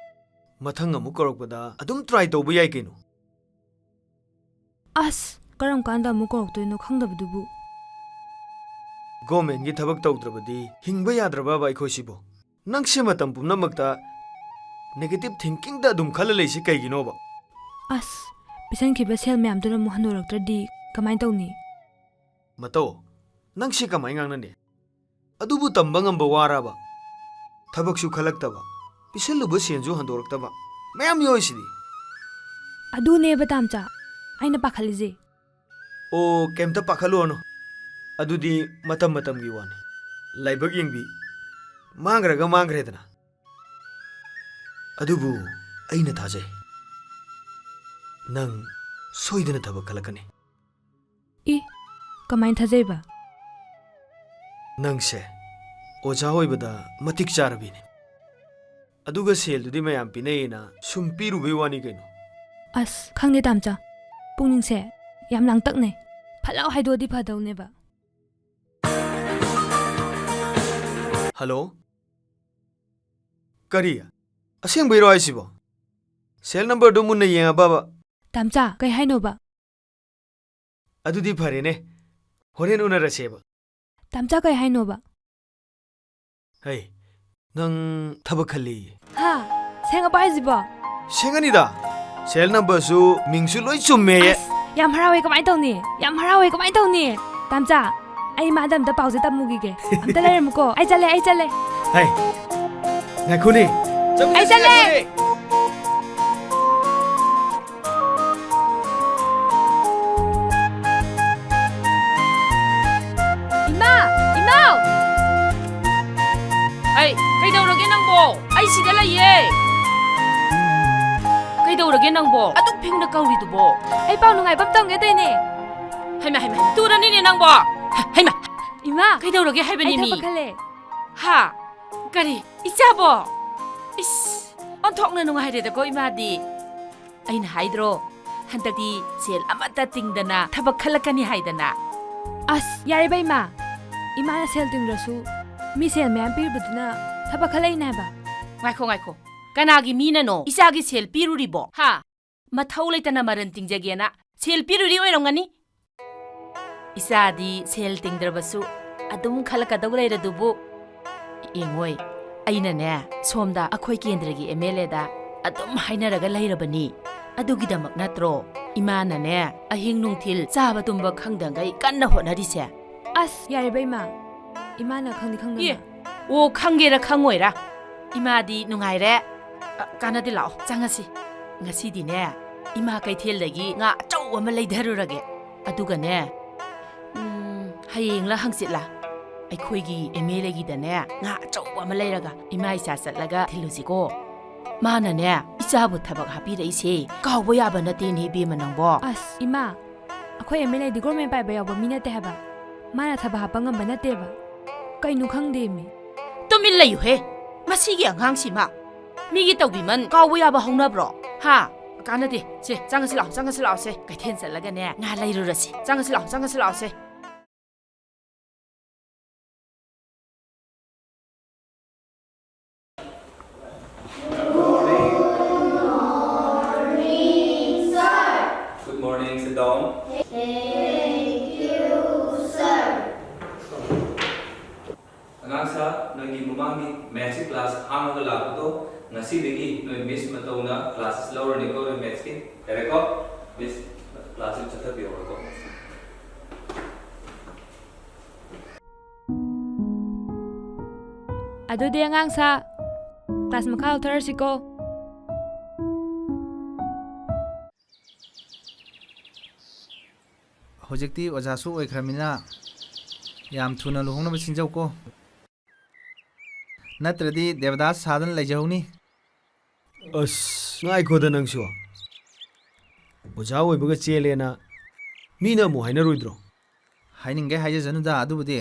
ꯃꯊꯪ ꯑꯃꯨꯛ ꯀꯧꯔꯛꯄꯗ ꯑꯗꯨꯝ ꯇ꯭ꯔꯥꯏ ꯇꯧꯕ ꯌꯥꯏ ꯀꯩꯅꯣ ꯑꯁ ꯀꯔꯝ ꯀꯥꯟꯗ ꯑꯃꯨꯛ ꯀꯧꯔꯛꯇꯣꯏꯅꯣ ꯈꯪꯗꯕꯗꯨꯕꯨ ꯒꯣꯔꯃꯦꯟꯒꯤ ꯊꯕꯛ ꯇꯧꯗ꯭ꯔꯕꯗꯤ ꯍꯤꯡꯕ ꯌꯥꯗ꯭ꯔꯕꯕ ꯑꯩꯈꯣꯏꯁꯤꯕꯨ ꯅꯪꯁꯦ ꯃꯇꯝ ꯄꯨꯝꯅꯃꯛꯇ ꯅꯦꯒꯦꯇꯤꯚ ꯊꯤꯡꯀꯤꯡꯗ ꯑꯗꯨꯝ ꯈꯜꯂ ꯂꯩꯁꯤ ꯀꯩꯒꯤꯅꯣꯕ ꯑꯁ ꯄꯤꯁꯟꯈꯤꯕ ꯁꯦꯜ ꯃꯌꯥꯝꯗꯨꯅ ꯑꯃꯨꯛ ꯍꯟꯗꯣꯔꯛꯇ꯭ꯔꯗꯤ ꯀꯃꯥꯏꯅ ꯇꯧꯅꯤ ꯃꯇꯧ ꯅꯪꯁꯤ ꯀꯃꯥꯏꯅ ꯉꯥꯡꯅꯅꯤ ꯑꯗꯨꯕꯨ ꯇꯝꯕ ꯉꯝꯕ ꯋꯥꯔꯕ ꯊꯕꯛꯁꯨ ꯈꯜꯂꯛꯇꯕ ꯄꯤꯁꯜꯂꯨꯕ ꯁꯦꯟꯁꯨ ꯍꯟꯗꯣꯔꯛꯇꯕ ꯃꯌꯥꯝ ꯌꯥꯎꯔꯤꯁꯤꯗꯤ ꯑꯗꯨꯅꯦꯕ ꯇꯥꯝꯆꯥ ꯑꯩꯅ ꯄꯥꯈꯠꯂꯤꯁꯦ ꯑꯣ ꯀꯩꯝꯇ ꯄꯥꯈꯠꯂꯨꯔꯅꯨ ꯑꯗꯨꯗꯤ ꯃꯇꯝ ꯃꯇꯝꯒꯤ ꯋꯥꯅꯤ ꯂꯥꯏꯕꯛ ꯌꯦꯡꯕꯤ ꯃꯥꯡꯈ꯭ꯔꯒ ꯃꯥꯡꯈ꯭ꯔꯦꯗꯅ ꯑꯗꯨꯕꯨ ꯑꯩꯅ ꯊꯥꯖꯩ ꯅꯪ ꯁꯣꯏꯗꯅ ꯊꯕꯛ ꯈꯜꯂꯛꯀꯅꯤ ꯏ ꯀꯃꯥꯏꯅ ꯊꯥꯖꯩꯕ ꯅꯪꯁꯦ ꯑꯣꯖꯥ ꯑꯣꯏꯕꯗ ꯃꯇꯤꯛ ꯆꯥꯔꯕꯤꯅꯤ ꯑꯗꯨꯒ ꯁꯦꯜꯗꯨꯗꯤ ꯃꯌꯥꯝ ꯄꯤꯅꯩꯌꯦꯅ ꯁꯨꯝ ꯄꯤꯔꯨꯕꯩ ꯋꯥꯅꯤ ꯀꯩꯅꯣ ꯑꯁ ꯈꯪꯗꯦ ꯇꯥꯝꯆꯥ ꯄꯨꯛꯅꯤꯡꯁꯦ ꯌꯥꯝ ꯂꯥꯡꯇꯛꯅꯩ ꯐꯠꯂꯥꯎ ꯍꯥꯏꯗꯣꯛꯑꯗꯤ ꯐꯗꯧꯅꯦꯕ ꯍꯜꯂꯣ ꯀꯔꯤ ꯑꯁꯦꯡꯕꯩꯔꯣ ꯍꯥꯏꯁꯤꯕꯣ ꯁꯦꯜ ꯅꯝꯕꯔꯗꯨ ꯃꯨꯟꯅ ꯌꯦꯡꯉꯕꯕ ꯇꯥꯝꯆꯥ ꯀꯩ ꯍꯥꯏꯅꯣꯕ ꯑꯗꯨꯗꯤ ꯐꯔꯦꯅꯦ ꯍꯣꯔꯦꯟ ꯎꯅꯔꯁꯦꯕ ꯇꯥꯝꯆꯥ ꯀꯩ ꯍꯥꯏꯅꯣꯕ ꯍꯩ ꯅꯪ ꯊꯕꯛ ꯈꯜꯂꯤ ꯍꯥ ꯁꯦꯡꯉꯕ ꯍꯥꯏꯁꯤꯕꯣ ꯁꯦꯡꯉꯅꯤꯗ ꯁꯦꯜ ꯅꯝꯕꯔꯁꯨ ꯃꯤꯡꯁꯨ ꯂꯣꯏ ꯆꯨꯝꯃꯦꯌꯦ ꯑꯁ ꯌꯥꯝ ꯍꯔꯥꯎꯋꯦ ꯀꯃꯥꯏꯅ ꯇꯧꯅꯤ ꯌꯥꯝ ꯍꯔꯥꯎꯋꯦ ꯀꯃꯥꯏꯅ ꯇꯧꯅꯤ ꯇꯥꯝꯆꯥ ꯑꯩ ꯃꯥꯗ ꯑꯝꯇ ꯄꯥꯎꯁꯦ ꯇꯝꯃꯨꯈꯤꯒꯦ ꯑꯝꯇ ꯂꯩꯔꯝꯃꯨꯀꯣ ꯑꯩ ꯆꯠꯂꯦ ꯍꯩ ꯉꯥꯏꯈꯣꯅꯦ ꯑꯩ ꯆꯠꯂꯦ ꯏꯃꯥ ꯏꯃꯥꯎ ꯑꯩ ꯀꯩꯗꯧꯔꯒꯦ ꯅꯪꯕꯣ ꯑꯩ ꯁꯤꯗ ꯂꯩꯌꯦ ꯀꯩꯗꯧꯔꯒꯦ ꯅꯪꯕꯣ ꯑꯗꯨꯛ ꯐꯤꯡꯅ ꯀꯧꯔꯤꯗꯨꯕꯣ ꯑꯩ ꯄꯥꯎ ꯅꯨꯡꯉꯥꯏꯕ ꯑꯃ ꯇꯝꯒꯦ ꯇꯧꯅꯦ ꯍꯩꯃ ꯇꯨꯔꯅꯤꯅꯦ ꯅꯪꯕꯣ ꯍꯩꯃ ꯏꯃꯥ ꯀꯩꯗꯧꯔꯒꯦ ꯑꯩ ꯍꯥꯏꯕꯅꯤ ꯃꯤ ꯊꯕꯛ ꯈꯜꯂꯦ ꯍꯥ ꯀꯔꯤ ꯏꯆꯥꯕꯣ ꯏꯁ ꯑꯣꯟꯊꯣꯛꯅ ꯅꯨꯡꯉꯥꯏꯔꯦꯗꯀꯣ ꯏꯃꯥꯗꯤ ꯑꯩꯅ ꯍꯥꯏꯗ꯭ꯔꯣ ꯍꯟꯗꯛꯇꯤ ꯁꯦꯜ ꯑꯃꯠꯇ ꯇꯤꯡꯗꯅ ꯊꯕꯛ ꯈꯜꯂꯛꯀꯅꯤ ꯍꯥꯏꯗꯅ ꯑꯁ ꯌꯥꯔꯦꯕ ꯏꯃꯥꯅ ꯁꯦꯜ ꯇꯤꯡꯗ꯭ꯔꯁꯨ ꯃꯤ ꯁꯦꯜ ꯃꯌꯥꯝ ꯄꯤꯔꯨꯕꯗꯨꯅ ꯊꯕꯛ ꯈꯜꯂꯛꯏꯅꯦ ꯍꯥꯏꯕ ꯉꯥꯏꯈꯣ ꯀꯅꯥꯒꯤ ꯃꯤꯅꯅꯣ ꯏꯆꯥꯒꯤ ꯁꯦꯜ ꯄꯤꯔꯨꯔꯤꯕꯣ ꯍꯥ ꯃꯊꯧ ꯂꯩꯇꯅ ꯃꯔꯟ ꯇꯤꯡꯖꯒꯦꯅ ꯁꯦꯜ ꯄꯤꯔꯨꯔꯤ ꯑꯣꯏꯔꯝꯒꯅꯤ ꯏꯆꯥꯗꯤ ꯁꯦꯜ ꯇꯤꯡꯗ꯭ꯔꯕꯁꯨ ꯑꯗꯨꯝ ꯈꯜꯂꯛꯀꯗꯧ ꯂꯩꯔꯗꯨꯕꯨ ꯌꯦꯡꯉꯣꯏ ꯑꯩꯅꯅꯦ ꯁꯣꯝꯗ ꯑꯩꯈꯣꯏ ꯀꯦꯟꯗ꯭ꯔꯒꯤ MLAꯗ ꯑꯗꯨꯝ ꯍꯥꯏꯅꯔꯒ ꯂꯩꯔꯕꯅꯤ ꯑꯗꯨꯒꯤꯗꯃꯛ ꯅꯠꯇ꯭ꯔꯣ ꯏꯃꯥꯅꯅꯦ ꯑꯍꯤꯡ ꯅꯨꯡꯊꯤꯜ ꯆꯥꯕ ꯇꯨꯝꯕ ꯈꯪꯗꯉꯩ ꯀꯟꯅ ꯍꯣꯠꯅꯔꯤꯁꯦ ꯑꯁ ꯌꯥꯔꯦꯕ ꯏꯃꯥꯅ ꯈꯪꯗꯤ ꯈꯪꯗꯅ ꯑꯣ ꯈꯪꯒꯦꯔꯥ ꯈꯪꯉꯣꯏꯔꯥ ꯏꯃꯥꯗꯤ ꯅꯨꯡꯉꯥꯏꯔꯦ ꯀꯥꯟꯅꯗꯤ ꯂꯥꯛꯑꯣ ꯆꯪꯉꯁꯤ ꯉꯁꯤꯗꯤꯅꯦ ꯏꯃꯥ ꯀꯩꯊꯦꯜꯗꯒꯤ ꯉꯥ ꯑꯆꯧꯕ ꯑꯃ ꯂꯩꯙꯔꯨꯔꯒꯦ ꯑꯗꯨꯒꯅꯦ ꯍꯌꯦꯡꯂ ꯍꯪꯆꯤꯠꯂ ꯑꯩꯈꯣꯏꯒꯤ MLAꯒꯤꯗꯅꯦ ꯉꯥ ꯑꯆꯧꯕ ꯑꯃ ꯂꯩꯔꯒ ꯏꯃꯥ ꯏꯆꯥ ꯆꯠꯂꯒ ꯊꯤꯜꯂꯨꯁꯤꯀꯣ ꯃꯥꯅꯅꯦ ꯏꯆꯥꯕꯨ ꯊꯕꯛ ꯍꯥꯞꯄꯤꯔꯛꯏꯁꯦ ꯀꯥꯎꯕ ꯌꯥꯕ ꯅꯠꯇꯦꯅꯦ ꯏꯕꯦꯝꯃ ꯅꯪꯕꯣ ꯑꯁ ꯏꯃꯥ ꯑꯩꯈꯣꯏ MLAꯗꯤ ꯒꯣꯔꯃꯦꯟ ꯄꯥꯏꯕ ꯌꯥꯎꯕ ꯃꯤ ꯅꯠꯇꯦ ꯍꯥꯏꯕ ꯃꯥꯅ ꯊꯕꯛ ꯍꯥꯞꯄ ꯉꯝꯕ ꯅꯠꯇꯦꯕ ꯀꯩꯅꯣ ꯈꯪꯗꯦ ꯃꯤ ꯇꯨꯃꯤꯟ ꯂꯩꯌꯨꯍꯦ ꯃꯁꯤꯒꯤ ꯑꯉꯥꯡꯁꯤꯃ ꯃꯤꯒꯤ ꯇꯧꯕꯤꯃꯟ ꯀꯥꯎꯕ ꯌꯥꯕ ꯍꯧꯅꯕ꯭ꯔꯣ ꯍꯥ ꯀꯥꯟꯅꯗꯦ ꯁꯦ ꯆꯪꯉꯁꯤ ꯂꯥꯛꯑꯣ ꯁꯦ ꯀꯩꯊꯦꯜ ꯆꯠꯂꯒꯅꯦ ꯉꯥ ꯂꯩꯔꯨꯔꯁꯤ ꯆꯪꯉꯁꯤ ꯂꯥꯛꯑꯣ ꯁꯦ Good morning, sit down. Anangsa, nangi mumangi maths class hamaga laputo ngasidagi noi miss matona classes lower ni ko maths ki ereko miss classes chatha bi ko ꯑꯗꯨꯗꯤ ꯑꯉꯥꯡꯁꯥ ꯀ꯭ꯂꯥꯁ ꯃꯈꯥ ꯂꯧꯊꯔꯁꯤꯀꯣ ꯍꯧꯖꯤꯛꯇꯤ ꯑꯣꯖꯥꯁꯨ ꯑꯣꯏꯈ꯭ꯔꯃꯤꯅ ꯌꯥꯝ ꯊꯨꯅ ꯂꯨꯍꯣꯡꯅꯕ ꯁꯤꯟꯖꯧꯀꯣ ꯅꯠꯇ꯭ꯔꯗꯤ ꯗꯦꯕꯗꯥꯁ ꯁꯥꯗꯅ ꯂꯩꯖꯍꯧꯅꯤ. ꯑꯁ ꯉꯥꯏꯈꯣꯗ ꯅꯪꯁꯨ. ꯑꯣꯖꯥ ꯑꯣꯏꯕꯒ ꯆꯦꯜꯂꯦꯅ ꯃꯤꯅ ꯑꯃꯨꯛ ꯍꯥꯏꯅꯔꯣꯏꯗ꯭ꯔꯣ? ꯍꯥꯏꯅꯤꯡꯒꯦ ꯍꯥꯏꯖꯁꯅꯨꯗ ꯑꯗꯨꯕꯨꯗꯤ.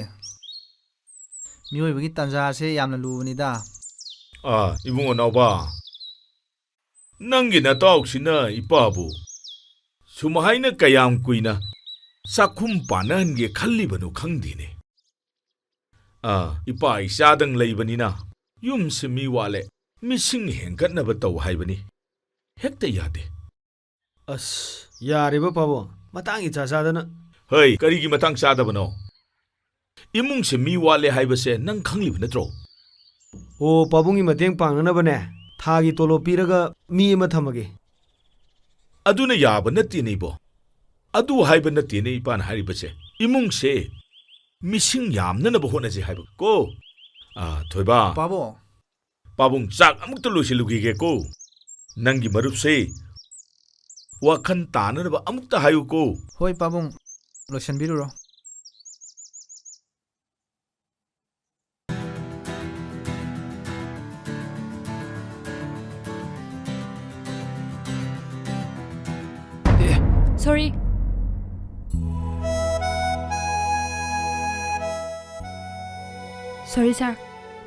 ꯃꯤꯑꯣꯏꯕꯒꯤ ꯇꯥꯟꯖꯥꯁꯦ ꯌꯥꯝꯅ ꯂꯨꯕꯅꯤꯗ. ꯏꯕꯨꯡ ꯑꯅꯥꯎꯕ, ꯅꯪꯒꯤ ꯅꯇꯥꯎꯁꯤꯅ ꯏꯄꯥꯕꯨ ꯁꯨꯃꯥꯏꯅ ꯀꯌꯥꯝ ꯀꯨꯏꯅ ꯆꯥꯛꯈꯨꯝ ꯄꯥꯟꯅꯍꯟꯒꯦ ꯈꯜꯂꯤꯕꯅꯣ ꯈꯪꯗꯦꯅꯦ. ꯏꯄꯥ ꯏꯆꯥꯗꯪ ꯂꯩꯕꯅꯤꯅ ꯌꯨꯝꯁꯤ ꯃꯤ ꯋꯥꯠꯂꯦ, ꯃꯤꯁꯤꯡ ꯍꯦꯟꯒꯠꯅꯕ ꯇꯧ ꯍꯥꯏꯕꯅꯤ. ꯍꯦꯛꯇ ꯌꯥꯗꯦ. ꯑꯁ ꯌꯥꯔꯦꯕ ꯄꯥꯕꯨꯡ, ꯃꯇꯥꯡ ꯏꯆꯥ ꯆꯥꯗꯅ. ꯍꯩ, ꯀꯔꯤꯒꯤ ꯃꯇꯥꯡ ꯆꯥꯗꯕꯅꯣ? ꯏꯃꯨꯡꯁꯦ ꯃꯤ ꯋꯥꯠꯂꯦ ꯍꯥꯏꯕꯁꯦ ꯅꯪ ꯈꯪꯂꯤꯕ ꯅꯠꯇ꯭ꯔꯣ? ꯑꯣ, ꯄꯥꯕꯨꯡꯒꯤ ꯃꯇꯦꯡ ꯄꯥꯡꯅꯅꯕꯅꯦ ꯊꯥꯒꯤ ꯇꯣꯂꯣꯞ ꯄꯤꯔꯒ ꯃꯤ ꯑꯃ ꯊꯝꯃꯒꯦ. ꯑꯗꯨꯅ ꯌꯥꯕ ꯅꯠꯇꯦꯅꯦ ꯏꯕꯣ. ꯑꯗꯨ ꯍꯥꯏꯕ ꯅꯠꯇꯦꯅꯦ ꯏꯄꯥꯅ ꯍꯥꯏꯔꯤꯕꯁꯦ. ꯏꯃꯨꯡꯁꯦ ꯃꯤꯁꯤꯡ ꯌꯥꯝꯅꯅꯕ ꯍꯣꯠꯅꯁꯦ ꯍꯥꯏꯕ ꯀꯣ. ꯊꯣꯏꯕ, ꯄꯥꯕꯨꯡ. ꯄꯥꯕꯨꯡ ꯆꯥꯛ ꯑꯃꯨꯛꯇ ꯂꯣꯏꯁꯤꯜꯂꯨꯈꯤꯒꯦꯀꯣ. ꯅꯪꯒꯤ ꯃꯔꯨꯞꯁꯦ ꯋꯥꯈꯟ ꯇꯥꯅꯅꯕ ꯑꯃꯨꯛꯇ ꯍꯥꯏꯌꯨꯀꯣ. ꯍꯣꯏ ꯄꯥꯕꯨꯡ, ꯂꯣꯏꯁꯟꯕꯤꯔꯨꯔꯣ. Sorry. Sorry sir.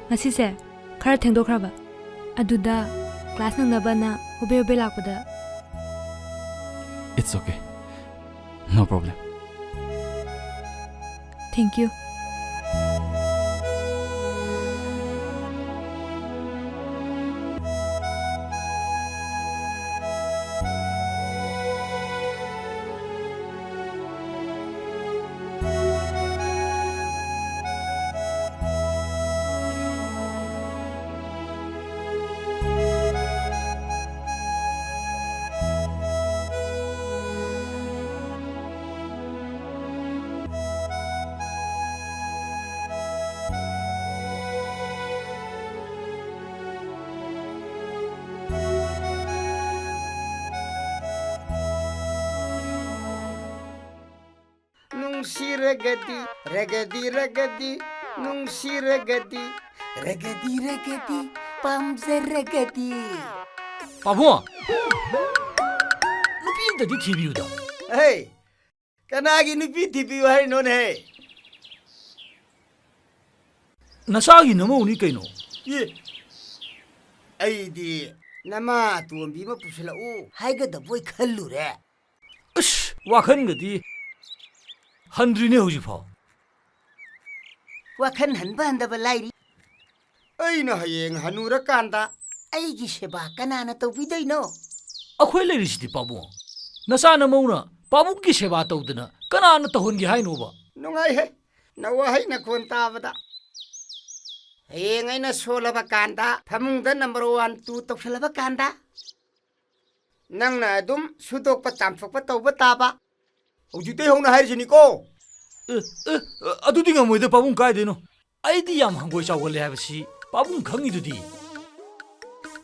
Ngasise khara thengdokhraba. Aduda class nangnabana hobe lakpada. It's okay. No problem. Thank you. Nungsiragadi, ragadi ragadi, nungsiragadi, ragadi ragadi, pamzaragadi. Pabung, nupi amtadi thibiyuda. Hey, kanagi nupi thibiyu harinone hey. Nasagi namawni kaino. Ye, aidi nama tuambi ma pusalau haigadaboi khallure. Ash, wakhangadi handrine hojifau. Wakhan hanba handaba lairi. Aina hayeng hanurakanda aigi seba kanana tawbidaino. Akhoi leirisidi pabung. Nasa namawna pabungki seba tawdana kanana tahongi hainoba. Nungai he, nawa hai na kon tabada. Hayeng aina solaba kanda, phamungda number 1 2 tawsalaba kanda. Nangna adum sudokpa chamthokpa tawba taba. Hojite hongna hairisini ko. Adudi ngamoida pabung kaideno. Aidi yam hangoi chawgale habasi pabung khangidudi.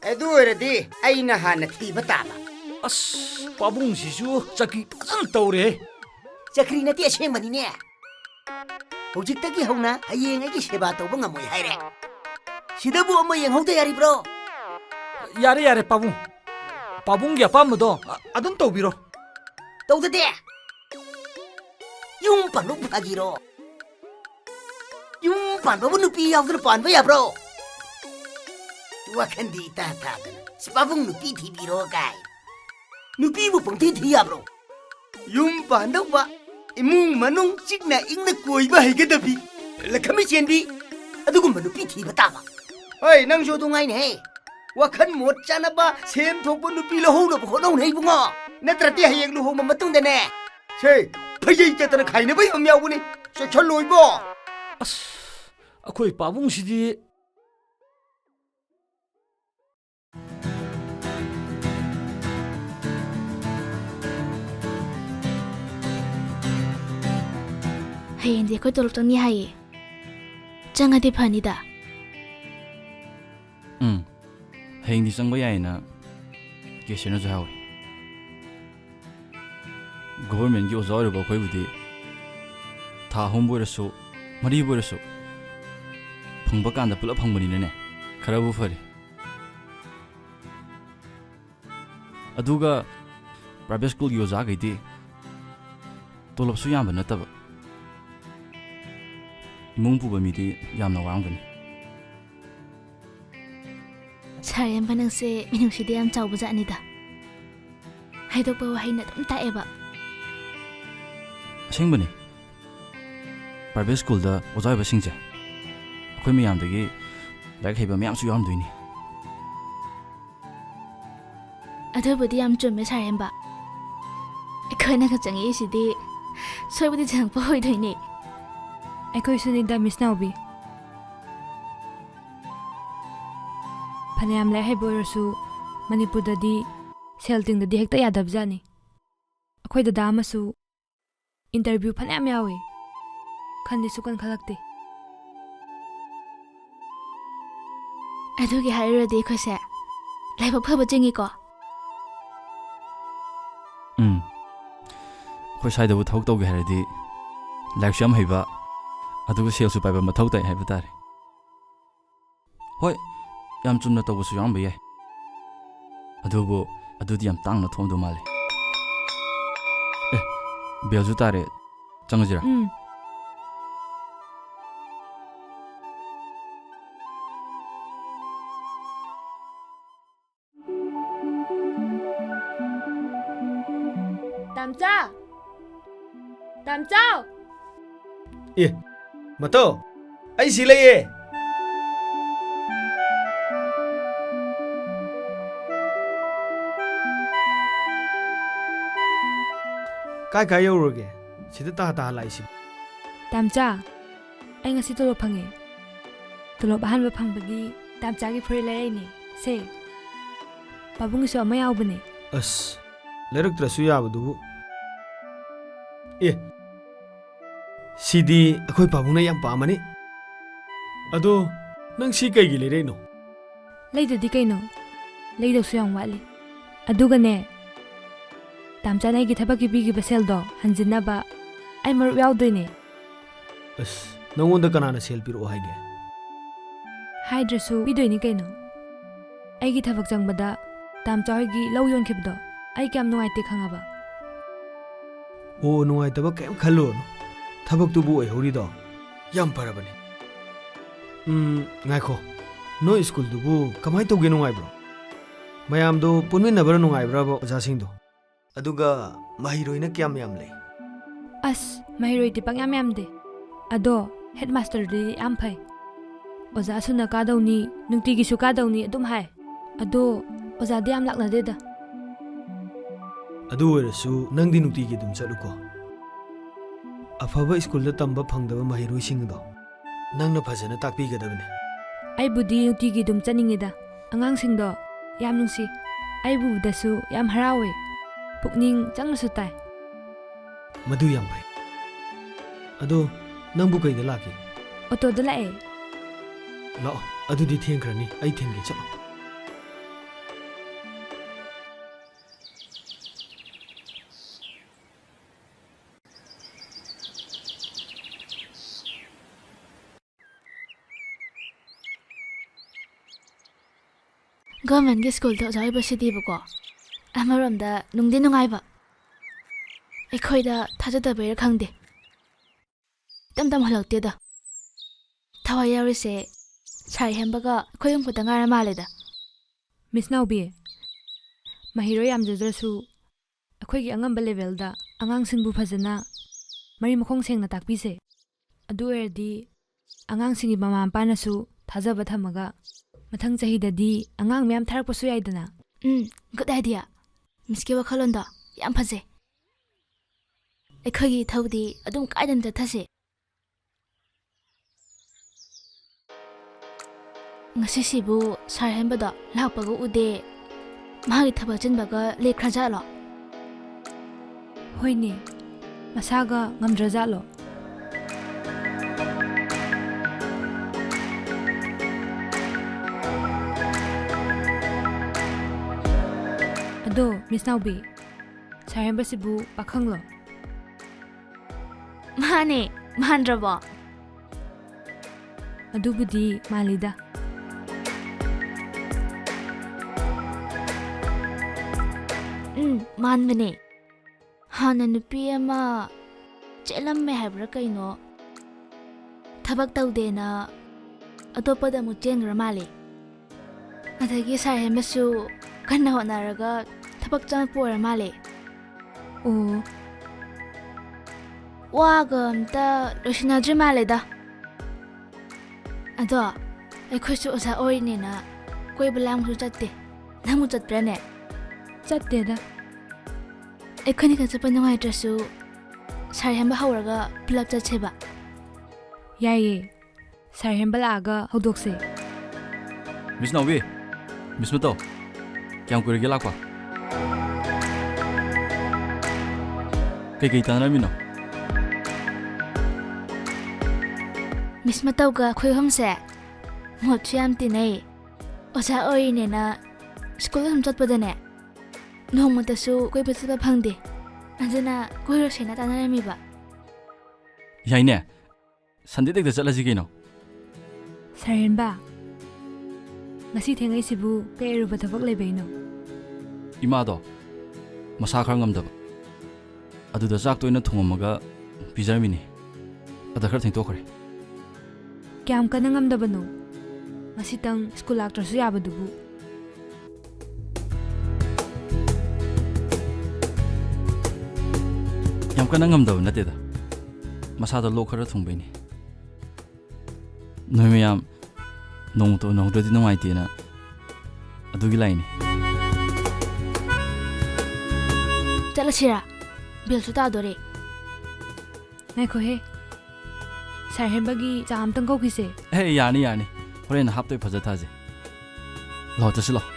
Edu eredi aina hana thiba taba. As pabung sisu chaki san tawre. Chakri nati asengmani ne. Hojiktagi hongna hayeng agi seba tawba ngamoi haire. Sidabu ama yenghauda yaribro. Yare yare pabung. Pabung ya pamdo adun tawbiro. Tawdade. Yung panu phagiro. Yung panbabu nupi yawdra panba yabro. Wakhandi ta dana. Spabung nupi thibiro kai. Nupi bu pangthi thi yabro. Yung pandaba imung manung chikna ingna koiba haigadabi. Lakhami chenbi adugumba nupi thiba taba. Hey, nang jo dungai ne. Wakhan mot chanaba sem thokba nupi lohona bhono nei bunga. Natrati hayeng luhoma matungda ne. Sei, phayai chatana khaina bai am yawuni. Se chaloi bo. As akhoi pabung sidi Hayeng de ko tolok tang ni haye. Changade phanida. Hayeng di changba yaina kesena jahawi. Government gi ozar ba khoi budi tha hom boirasu mari boirasu phangba kanda pula phangbani ne. ꯈꯔꯕꯨ ꯐꯔꯤ ꯑꯗꯨꯒ private ꯁ꯭ꯀꯨꯜꯒꯤ ꯑꯣꯖꯥꯈꯩꯗꯤ ꯇꯣꯂꯣꯞꯁꯨ ꯌꯥꯝꯕ ꯅꯠꯇꯕ ꯏꯃꯨꯡ ꯄꯨꯕ ꯃꯤꯗꯤ ꯌꯥꯝꯅ ꯋꯥꯔꯝꯒꯅꯤ ꯁꯥꯔ ꯌꯥꯝꯕ ꯅꯪꯁꯦ ꯃꯤꯅꯨꯡꯁꯤꯗꯤ ꯌꯥꯝ ꯆꯥꯎꯕ ꯖꯥꯠꯅꯤꯗ ꯍꯥꯏꯗꯣꯛꯄ ꯋꯥꯍꯩꯅ ꯑꯗꯨꯝ ꯇꯥꯛꯑꯦꯕ ꯑꯁꯦꯡꯕꯅꯤ ꯄ꯭ꯔꯥꯏꯚꯦꯠ ꯁ꯭ꯀꯨꯜꯗ ꯑꯣꯖꯥ ꯑꯣꯏꯕꯁꯤꯡꯁꯦ ꯑꯩꯈꯣꯏ ꯃꯌꯥꯝꯗꯒꯤ ꯂꯥꯏꯔꯤꯛ ꯍꯩꯕ ꯃꯌꯥꯝꯁꯨ ꯌꯥꯎꯔꯝꯗꯣꯏꯅꯤ ꯑꯗꯨꯕꯨꯗꯤ ꯌꯥꯝ ꯆꯨꯝꯃꯦ ꯁꯥꯔ ꯌꯥꯝꯕ ꯑꯩꯈꯣꯏꯅꯒ ꯆꯪꯉꯛꯏꯁꯤꯗꯤ ꯁꯣꯏꯕꯨꯗꯤ ꯆꯪꯉꯛꯄ ꯑꯣꯏꯗꯣꯏꯅꯦ ꯑꯩꯈꯣꯏꯁꯨꯅꯤꯗ ꯃꯤꯁ ꯅꯥꯎꯕꯤ ꯐꯅꯌꯥꯝ ꯂꯥꯏꯔꯤꯛ ꯍꯩꯕ ꯑꯣꯏꯔꯁꯨ ꯃꯅꯤꯄꯨꯔꯗꯗꯤ ꯁꯦꯜ ꯇꯤꯡꯗꯗꯤ ꯍꯦꯛꯇ ꯌꯥꯗꯕꯖꯥꯠꯅꯤ ꯑꯩꯈꯣꯏ ꯗꯗꯥ ꯑꯃꯁꯨ ꯏꯟꯇꯔꯚ꯭ꯌꯨ ꯐꯅꯌꯥꯝ ꯌꯥꯎꯏ ꯈꯟꯗꯤ ꯁꯨꯀꯟ ꯈꯜꯂꯛꯇꯦ ꯑꯗꯨꯒꯤ ꯍꯥꯏꯔꯨꯔꯗꯤ ꯑꯩꯈꯣꯏꯁꯦ ꯂꯥꯏꯕꯛ ꯐꯕ ꯆꯤꯡꯉꯤꯀꯣ ꯑꯩꯈꯣꯏ ꯁ꯭ꯋꯥꯏꯗꯕꯨ ꯊꯕꯛ ꯇꯧꯒꯦ ꯍꯥꯏꯔꯗꯤ ꯂꯥꯏꯔꯤꯛꯁꯨ ꯌꯥꯝ ꯍꯩꯕ ꯑꯗꯨꯒ ꯁꯦꯜꯁꯨ ꯄꯥꯏꯕ ꯃꯊꯧ ꯇꯥꯏ ꯍꯥꯏꯕ ꯇꯥꯔꯦ ꯍꯣꯏ ꯌꯥꯝ ꯆꯨꯝꯅ ꯇꯧꯕꯁꯨ ꯌꯥꯎꯔꯝꯕ ꯌꯥꯏ ꯑꯗꯨꯕꯨ ꯑꯗꯨꯗꯤ ꯌꯥꯝ ꯇꯥꯡꯅ ꯊꯣꯛꯑꯝꯗꯧ ꯃꯥꯜꯂꯦ ꯕꯦꯜꯁꯨ ꯇꯥꯔꯦ ꯆꯪꯉꯁꯤꯔꯥ ꯇꯥꯝꯆꯥ ꯇꯥꯝꯆꯥꯎ ꯑꯦ ꯃꯇꯧ ꯑꯩ ꯁꯤ ꯂꯩꯌꯦ ꯀꯥꯏ ꯌꯧꯔꯨꯔꯒꯦ ꯁꯤꯗ ꯇꯥ ꯂꯥꯛꯏꯁꯤ ꯇꯥꯝꯆꯥ ꯑꯩ ꯉꯁꯤ ꯇꯣꯂꯣꯞ ꯐꯪꯉꯦ ꯇꯣꯂꯣꯞ ꯑꯍꯥꯟꯕ ꯐꯪꯕꯒꯤ ꯇꯥꯝꯆꯥꯒꯤ ꯐꯨꯔꯤꯠ ꯂꯩꯔꯛꯏꯅꯦ ꯁꯦ ꯄꯥꯕꯨꯡꯒꯤꯁꯨ ꯑꯃ ꯌꯥꯎꯕꯅꯦ ꯑꯁ ꯂꯩꯔꯛꯇ꯭ꯔꯁꯨ ꯌꯥꯕꯗꯨꯕꯨ ꯑꯦ ꯁꯤꯗꯤ ꯑꯩꯈꯣꯏ ꯄꯥꯕꯨꯡꯅ ꯌꯥꯝ ꯄꯥꯝꯃꯅꯤ ꯑꯗꯣ ꯅꯪ ꯁꯤ ꯀꯩꯒꯤ ꯂꯩꯔꯛꯏꯅꯣ ꯂꯩꯗ꯭ꯔꯗꯤ ꯀꯩꯅꯣ ꯂꯩꯗꯧꯁꯨ ꯌꯥꯝ ꯋꯥꯠꯂꯤ ꯑꯗꯨꯒꯅꯦ ꯇꯥꯝꯆꯥꯅ ꯑꯩꯒꯤ ꯊꯕꯛꯀꯤ ꯄꯤꯈꯤꯕ ꯁꯦꯜꯗꯣ ꯍꯟꯖꯤꯟꯅꯕ ꯑꯩ ꯃꯔꯨꯞ ꯌꯥꯎꯗꯣꯏꯅꯦ ꯑꯁ ꯅꯪꯉꯣꯟꯗ ꯀꯅꯥꯅ ꯁꯦꯜ ꯄꯤꯔꯛꯑꯣ ꯍꯥꯏꯒꯦ ꯍꯥꯏꯗ꯭ꯔꯁꯨ ꯄꯤꯗꯣꯏꯅꯤ ꯀꯩꯅꯣ ꯑꯩꯒꯤ ꯊꯕꯛ ꯆꯪꯕꯗ ꯇꯥꯝꯆꯥ ꯍꯣꯏꯒꯤ ꯂꯧ ꯌꯣꯟꯈꯤꯕꯗꯣ ꯑꯩ ꯀꯌꯥꯝ ꯅꯨꯡꯉꯥꯏꯇꯦ ꯈꯪꯉꯕ ꯑꯣ ꯅꯨꯡꯉꯥꯏꯇꯕ ꯀꯩꯝ ꯈꯜꯂꯨꯔꯅꯨ ꯊꯕꯛꯇꯨꯕꯨ ꯑꯣꯏꯍꯧꯔꯤꯗꯣ ꯌꯥꯝ ꯐꯔꯕꯅꯤ ꯉꯥꯏꯈꯣ ꯅꯣꯏ ꯁ꯭ꯀꯨꯜꯗꯨꯕꯨ ꯀꯃꯥꯏꯅ ꯇꯧꯒꯦ ꯅꯨꯡꯉꯥꯏꯕ꯭ꯔꯣ ꯃꯌꯥꯝꯗꯣ ꯄꯨꯟꯃꯤꯟꯅꯕ꯭ꯔꯥ ꯅꯨꯡꯉꯥꯏꯕ꯭ꯔꯥꯕ ꯑꯣꯖꯥꯁꯤꯡꯗꯣ ꯑꯗꯨꯒ ꯃꯍꯩꯔꯣꯏꯅ ꯀꯌꯥꯝ ꯂꯩ ꯑꯁ ꯃꯍꯩꯔꯣꯏꯗꯤ ꯄꯪꯌꯥꯝ ꯌꯥꯝꯗꯦ ꯑꯗꯣ ꯍꯦꯗ ꯃꯥꯁꯇꯔꯗꯤ ꯌꯥꯝ ꯐꯩ ꯑꯣꯖꯥ ꯁꯨꯅ ꯀꯥꯗꯧꯅꯤ ꯅꯨꯡꯇꯤꯒꯤꯁꯨ ꯀꯥꯗꯧꯅꯤ ꯑꯗꯨꯝ ꯍꯥꯏ ꯑꯗꯣ ꯑꯣꯖꯥꯗꯤ ꯌꯥꯝ ꯂꯥꯛꯅꯗꯦꯗ ꯑꯗꯨ ꯑꯣꯏꯔꯁꯨ ꯅꯪꯗꯤ ꯅꯨꯡꯇꯤꯒꯤ ꯑꯗꯨꯝ ꯆꯠꯂꯨꯀꯣ ꯑꯐꯕ ꯁ꯭ꯀꯨꯜꯗ ꯇꯝꯕ ꯐꯪꯗꯕ ꯃꯍꯩꯔꯣꯏꯁꯤꯡꯗꯣ ꯅꯪꯅ ꯐꯖꯅ ꯇꯥꯛꯄꯤꯒꯗꯕꯅꯤ ꯑꯩꯕꯨꯗꯤ ꯅꯨꯡꯇꯤꯒꯤ ꯑꯗꯨꯝ ꯆꯠꯅꯤꯡꯉꯤꯗ ꯑꯉꯥꯡꯁꯤꯡꯗꯣ ꯌꯥꯝ ꯅꯨꯡꯁꯤ ꯑꯩꯕꯨ ꯎꯕꯗꯁꯨ ꯌꯥꯝ ꯍꯔꯥꯎꯋꯦ ꯄꯨꯛꯅꯤꯡ ꯆꯪꯅꯁꯨ ꯇꯥꯏ ꯃꯗꯨ ꯌꯥꯝ ꯐꯩ ꯑꯗꯣ ꯅꯪꯕꯨ ꯀꯩꯗ ꯂꯥꯛꯀꯦ ꯑꯣꯇꯣꯗ ꯂꯥꯛꯑꯦ ꯂꯥꯛꯑꯣ ꯑꯗꯨꯗꯤ ꯊꯦꯡꯈ꯭ꯔꯅꯤ ꯑꯩ ꯊꯤꯟꯒꯦ ꯆꯠꯂꯣ ꯒꯚꯔꯟꯃꯦꯟꯠꯒꯤ ꯁ꯭ꯀꯨꯜꯗ ꯑꯣꯖꯥ ꯑꯣꯏꯕꯁꯤꯗꯤꯕꯀꯣ ꯑꯃꯔꯣꯝꯗ ꯅꯨꯡꯗꯤ ꯅꯨꯡꯉꯥꯏꯕ ꯑꯩꯈꯣꯏꯗ ꯊꯥꯖꯗꯕꯩꯔ ꯈꯪꯗꯦ ꯏꯇꯝ ꯇꯝꯍꯜꯂꯛꯇꯦꯗ ꯊꯋꯥꯏ ꯌꯥꯎꯔꯤꯁꯦ ꯁꯥꯔ ꯍꯦꯝꯕꯒ ꯑꯩꯈꯣꯏ ꯑꯃꯈꯛꯇ ꯉꯥꯏꯔ ꯃꯥꯜꯂꯦꯗ ꯃꯤꯁ ꯅꯥꯎꯕꯤ ꯃꯍꯩꯔꯣꯏ ꯌꯥꯝꯖꯗ꯭ꯔꯁꯨ ꯑꯩꯈꯣꯏꯒꯤ ꯑꯉꯝꯕ ꯂꯦꯚꯦꯜꯗ ꯑꯉꯥꯡꯁꯤꯡꯕꯨ ꯐꯖꯅ ꯃꯔꯤ ꯃꯈꯣꯡ ꯁꯦꯡꯅ ꯇꯥꯛꯄꯤꯁꯦ ꯑꯗꯨ ꯑꯣꯏꯔꯗꯤ ꯑꯉꯥꯡꯁꯤꯡꯒꯤ ꯃꯃꯥ ꯃꯄꯥꯅꯁꯨ ꯊꯥꯖꯕ ꯊꯝꯃꯒ ꯃꯊꯪ ꯆꯍꯤꯗꯗꯤ ꯑꯉꯥꯡ ꯃꯌꯥꯝ ꯊꯥꯔꯛꯄꯁꯨ ꯌꯥꯏꯗꯅ ꯒꯨꯗ ꯑꯥꯏꯗꯤꯌꯥ ꯃꯤꯁꯀꯤ ꯋꯥꯈꯜꯂꯣꯟꯗꯣ ꯌꯥꯝ ꯐꯖꯩ ꯑꯩꯈꯣꯏꯒꯤ ꯏꯊꯧꯗꯤ ꯑꯗꯨꯝ ꯀꯥꯏꯗꯅ ꯆꯠꯊꯁꯦ ꯉꯁꯤꯁꯤꯕꯨ ꯁꯥꯔ ꯍꯦꯝꯕꯗꯣ ꯂꯥꯛꯄꯒ ꯎꯗꯦ ꯃꯥꯒꯤ ꯊꯕꯛ ꯆꯤꯟꯕꯒ ꯂꯦꯛꯈ꯭ꯔꯖꯥꯠꯂꯣ ꯍꯣꯏꯅꯦ ꯃꯁꯥꯒ ꯉꯝꯗ꯭ꯔꯖꯥꯠꯂꯣ ꯑꯗꯣ ꯃꯤꯁ ꯅꯥꯎꯕꯤ ꯁꯥꯔ ꯍꯦꯝꯕꯁꯤꯕꯨ ꯄꯥꯈꯪꯂꯣ ꯃꯥꯟꯗ꯭ꯔꯕꯣ ꯑꯗꯨꯕꯨꯗꯤ ꯃꯥꯜꯂꯤꯗ ꯃꯥꯟꯕꯅꯦ ꯍꯥꯟꯅ ꯅꯨꯄꯤ ꯑꯃ ꯆꯦꯜꯂꯝꯃꯦ ꯍꯥꯏꯕ꯭ꯔꯥ ꯀꯩꯅꯣ ꯊꯕꯛ ꯇꯧꯗꯦꯅ ꯑꯇꯣꯞꯄꯗ ꯑꯃꯨꯛ ꯆꯦꯟꯈ꯭ꯔ ꯃꯥꯜꯂꯦ ꯑꯗꯒꯤ ꯁꯥꯔ ꯍꯦꯟꯕꯁꯨ ꯀꯟꯅ ꯍꯣꯠꯅꯔꯒ ꯊꯕꯛ ꯆꯪꯉꯛꯄ ꯑꯣꯏꯔ ꯃꯥꯜꯂꯦ ꯑꯣ ꯋꯥꯒ ꯑꯝꯇ ꯂꯣꯏꯁꯤꯟꯅꯗ꯭ꯔꯤ ꯃꯥꯜꯂꯦꯗ ꯑꯗꯣ ꯑꯩꯈꯣꯏꯁꯨ ꯑꯣꯖꯥ ꯑꯣꯏꯔꯤꯅꯦꯅ ꯀꯣꯏꯕ ꯂꯥꯡꯕꯁꯨ ꯆꯠꯇꯦ ꯅꯪꯕꯨ ꯆꯠꯄ꯭ꯔꯥꯅꯦ ꯆꯠꯇꯦꯗ ꯑꯩꯈꯣꯏꯅꯤꯒ ꯆꯠꯄ ꯅꯨꯡꯉꯥꯏꯇ꯭ꯔꯁꯨ ꯁꯥꯔ ꯍꯦꯟꯕ ꯍꯧꯔꯒ ꯄꯨꯂꯞ ꯆꯠꯁꯦꯕ ꯌꯥꯏꯌꯦ ꯁꯥꯔ ꯍꯦꯟꯕ ꯂꯥꯛꯑꯒ ꯍꯧꯗꯣꯛꯁꯦ ꯃꯤꯁ ꯅꯥꯎꯕꯤ ꯃꯤꯁ ꯃꯇꯧ ꯀꯌꯥꯝ ꯀꯨꯏꯔꯒꯦ ꯂꯥꯛꯄ ꯀꯩꯀꯩ ꯇꯥꯟꯅꯔꯝꯃꯤꯅꯣ ꯃꯤꯁ ꯃꯇꯧꯒ ꯑꯩꯈꯣꯏ ꯑꯍꯨꯝꯁꯦ ꯃꯣꯠꯁꯨ ꯌꯥꯝ ꯇꯤꯟꯅꯩ ꯑꯣꯖꯥ ꯑꯣꯏꯔꯤꯅꯦꯅ ꯁ꯭ꯀꯨꯜ ꯑꯗꯨꯝ ꯆꯠꯄꯗꯅꯦ ꯅꯣꯡꯃꯇꯁꯨ ꯀꯣꯏꯕ ꯆꯠꯄ ꯐꯪꯗꯦ ꯑꯗꯨꯅ ꯀꯣꯏꯔꯨꯁꯦꯅ ꯇꯥꯟꯅꯔꯝꯃꯤꯕ ꯌꯥꯏꯅꯦ ꯁꯟꯗꯦꯗ ꯆꯠꯂꯁꯤ ꯀꯩꯅꯣ ꯁꯥꯔ ꯍꯦꯟꯕ ꯉꯁꯤ ꯊꯦꯡꯉꯩꯁꯤꯕꯨ ꯀꯩ ꯑꯔꯨꯕ ꯊꯕꯛ ꯂꯩꯕꯩꯅꯣ ꯏꯃꯥꯗꯣ ꯃꯁꯥ ꯈꯔ ꯉꯝꯗꯕ ꯑꯗꯨꯗ ꯆꯥꯛ ꯇꯣꯏꯅ ꯊꯣꯡꯉꯝꯃꯒ ꯄꯤꯖꯔꯝꯃꯤꯅꯤ ꯑꯗ ꯈꯔ ꯊꯦꯡꯇꯣꯛꯈ꯭ꯔꯦ ꯀꯌꯥꯝ ꯀꯟꯅ ꯉꯝꯗꯕꯅꯣ ꯉꯁꯤꯇꯪ ꯁ꯭ꯀꯨꯜ ꯂꯥꯛꯇ꯭ꯔꯁꯨ ꯌꯥꯕꯗꯨꯕꯨ ꯌꯥꯝ ꯀꯟꯅ ꯉꯝꯗꯕ ꯅꯠꯇꯦꯗ ꯃꯁꯥꯗ ꯂꯣꯛ ꯈꯔ ꯊꯨꯡꯕꯩꯅꯤ ꯅꯣꯏ ꯃꯌꯥꯝ ꯅꯣꯡꯃꯇ ꯎꯅꯍꯧꯗ꯭ꯔꯗꯤ ꯅꯨꯡꯉꯥꯏꯇꯦꯅ ꯑꯗꯨꯒꯤ ꯂꯥꯛꯏꯅꯤ ꯆꯠꯂꯁꯤꯔꯥ ꯕꯦꯜꯁꯨ ꯇꯥꯗꯣꯔꯦ ꯉꯥꯏꯈꯣꯍꯦ ꯁꯥꯔ ꯍꯦꯟꯕꯒꯤ ꯆꯥ ꯑꯝꯇꯪ ꯀꯧꯈꯤꯁꯦ ꯑꯦ ꯌꯥꯔꯅꯤ ꯌꯥꯔꯅꯤ ꯍꯣꯔꯦꯟ ꯍꯥꯞꯇꯣꯏ ꯐꯖ ꯊꯥꯖꯦ ꯂꯥꯛꯑꯣ ꯆꯠꯁꯤ ꯂꯥꯛꯑꯣ